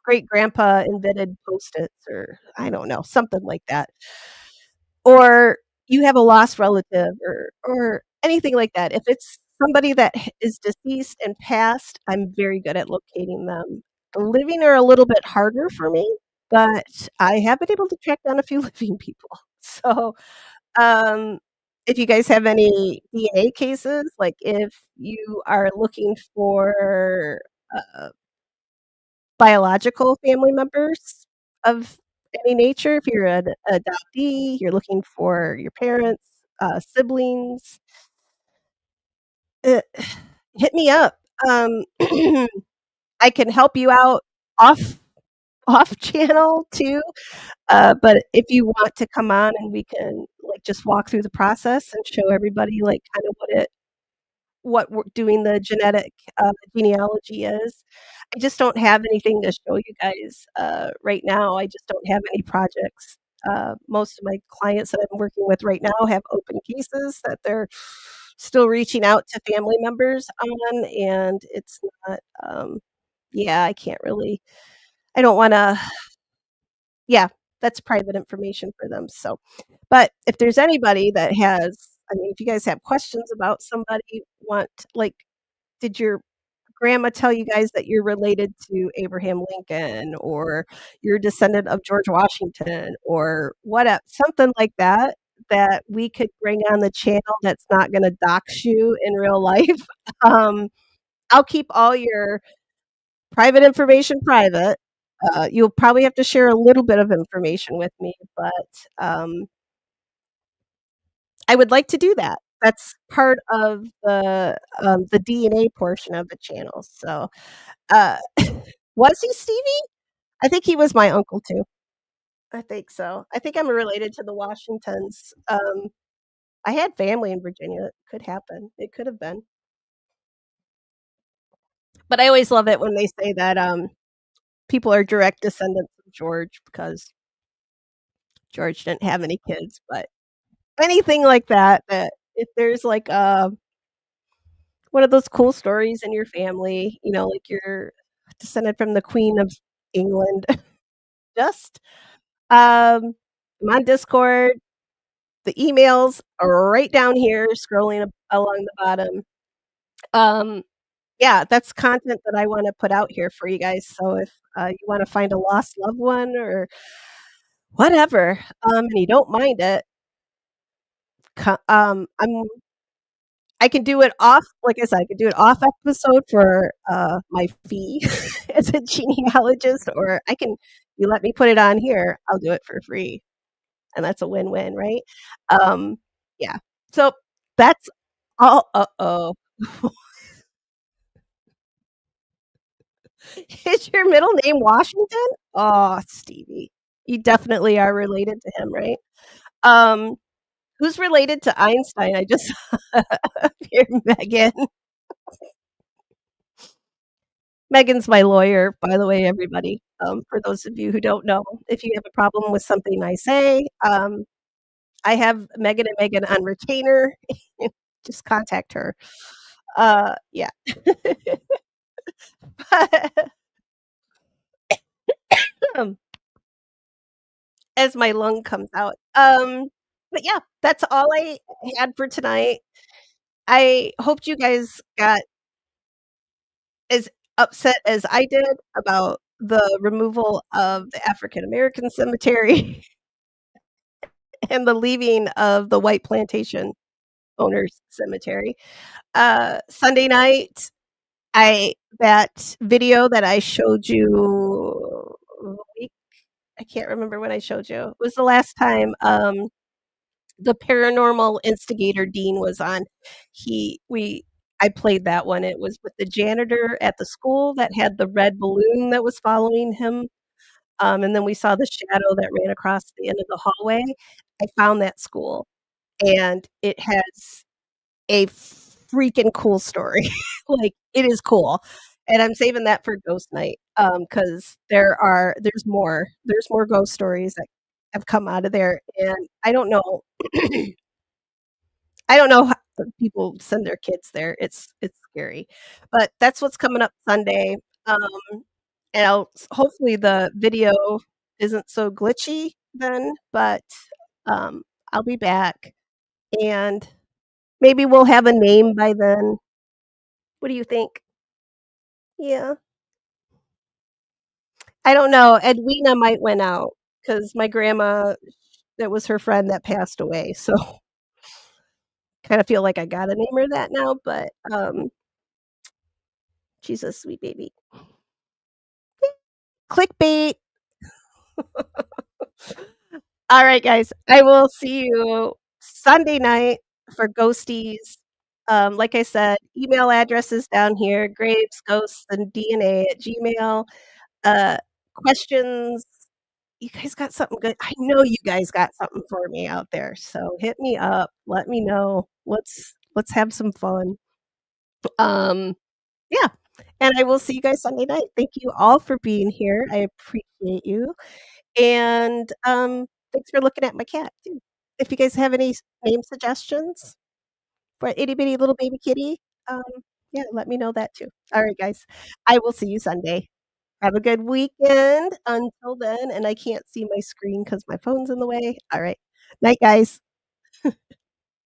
[SPEAKER 1] great-grandpa invented Post-its or I don't know, something like that. Or you have a lost relative or anything like that. If it's somebody that is deceased and passed, I'm very good at locating them. The living are a little bit harder for me, but I have been able to track down a few living people. So, um, if you guys have any DNA cases, like if you are looking for, uh biological family members of any nature, if you're an adoptee, you're looking for your parents, siblings, uh, hit me up. Um, I can help you out off off channel too, but if you want to come on and we can, like, just walk through the process and show everybody, like, kinda what we're doing the genealogy is. I just don't have anything to show you guys, right now. I just don't have any projects. Most of my clients that I'm working with right now have open cases that they're still reaching out to family members on, and it's not, yeah, I can't really I don't wanna yeah, that's private information for them, so but if there's anybody that has I mean, if you guys have questions about somebody, want like, did your grandma tell you guys that you're related to Abraham Lincoln or you're a descendant of George Washington or something like that, that we could bring on the channel that's not gonna dox you in real life. Um, I'll keep all your private information private. You'll probably have to share a little bit of information with me, but, I would like to do that. That's part of the DNA portion of the channel, so, uh was he Stevie? I think he was my uncle too. I think so. I think I'm related to the Washingtons. I had family in Virginia. It could happen. It could have been. But I always love it when they say that, people are direct descendants of George because George didn't have any kids, but anything like that, that if there's like, one of those cool stories in your family, like you're descended from the Queen of England, just, I'm on Discord. The emails are right down here scrolling along the bottom. Um, yeah, that's content that I wanna put out here for you guys, so if, you wanna find a lost loved one or whatever, and you don't mind it, I can do it off like I said, I can do it off episode for, my fee as a genealogist, or you let me put it on here, I'll do it for free, and that's a win-win, right? Um, yeah. So, that's all uh-oh. Is your middle name Washington? Oh, Stevie. You definitely are related to him, right? Um, who's related to Einstein? I just hear Megan. Megan's my lawyer, by the way, everybody. For those of you who don't know, if you have a problem with something I say, I have Megan and Megan on retainer. Just contact her. Yeah. But, um, as my lung comes out. But yeah, that's all I had for tonight. I hoped you guys got as upset as I did about the removal of the African American cemetery and the leaving of the white plantation owners cemetery. Sunday night, I that video that I showed you a week I can't remember when I showed you. It was the last time, the paranormal instigator Dean was on. He we I played that one. It was with the janitor at the school that had the red balloon that was following him, and then we saw the shadow that ran across the end of the hallway. I found that school, and it has a freaking cool story. Like, it is cool, and I'm saving that for ghost night, because there's more ghost stories that have come out of there, and I don't know how people send their kids there. It's scary, but that's what's coming up Sunday, and hopefully the video isn't so glitchy then, but, um, I'll be back, and maybe we'll have a name by then. What do you think? Yeah. I don't know, Edwina might win out because my grandma, that was her friend that passed away, so kinda feel like I gotta name her that now, but, she's a sweet baby. Clickbait. Alright, guys, I will see you Sunday night for ghosties. Like I said, email address is down here, graves, ghosts, and DNA at Gmail. Uh, questions, you guys got something good I know you guys got something for me out there, so hit me up, let me know. Let's have some fun. Um, yeah, and I will see you guys Sunday night. Thank you all for being here, I appreciate you. And, thanks for looking at my cat too. If you guys have any name suggestions for a itty bitty little baby kitty, um, yeah, let me know that too. Alright, guys. I will see you Sunday. Have a good weekend until then, and I can't see my screen because my phone's in the way. Alright. Night, guys.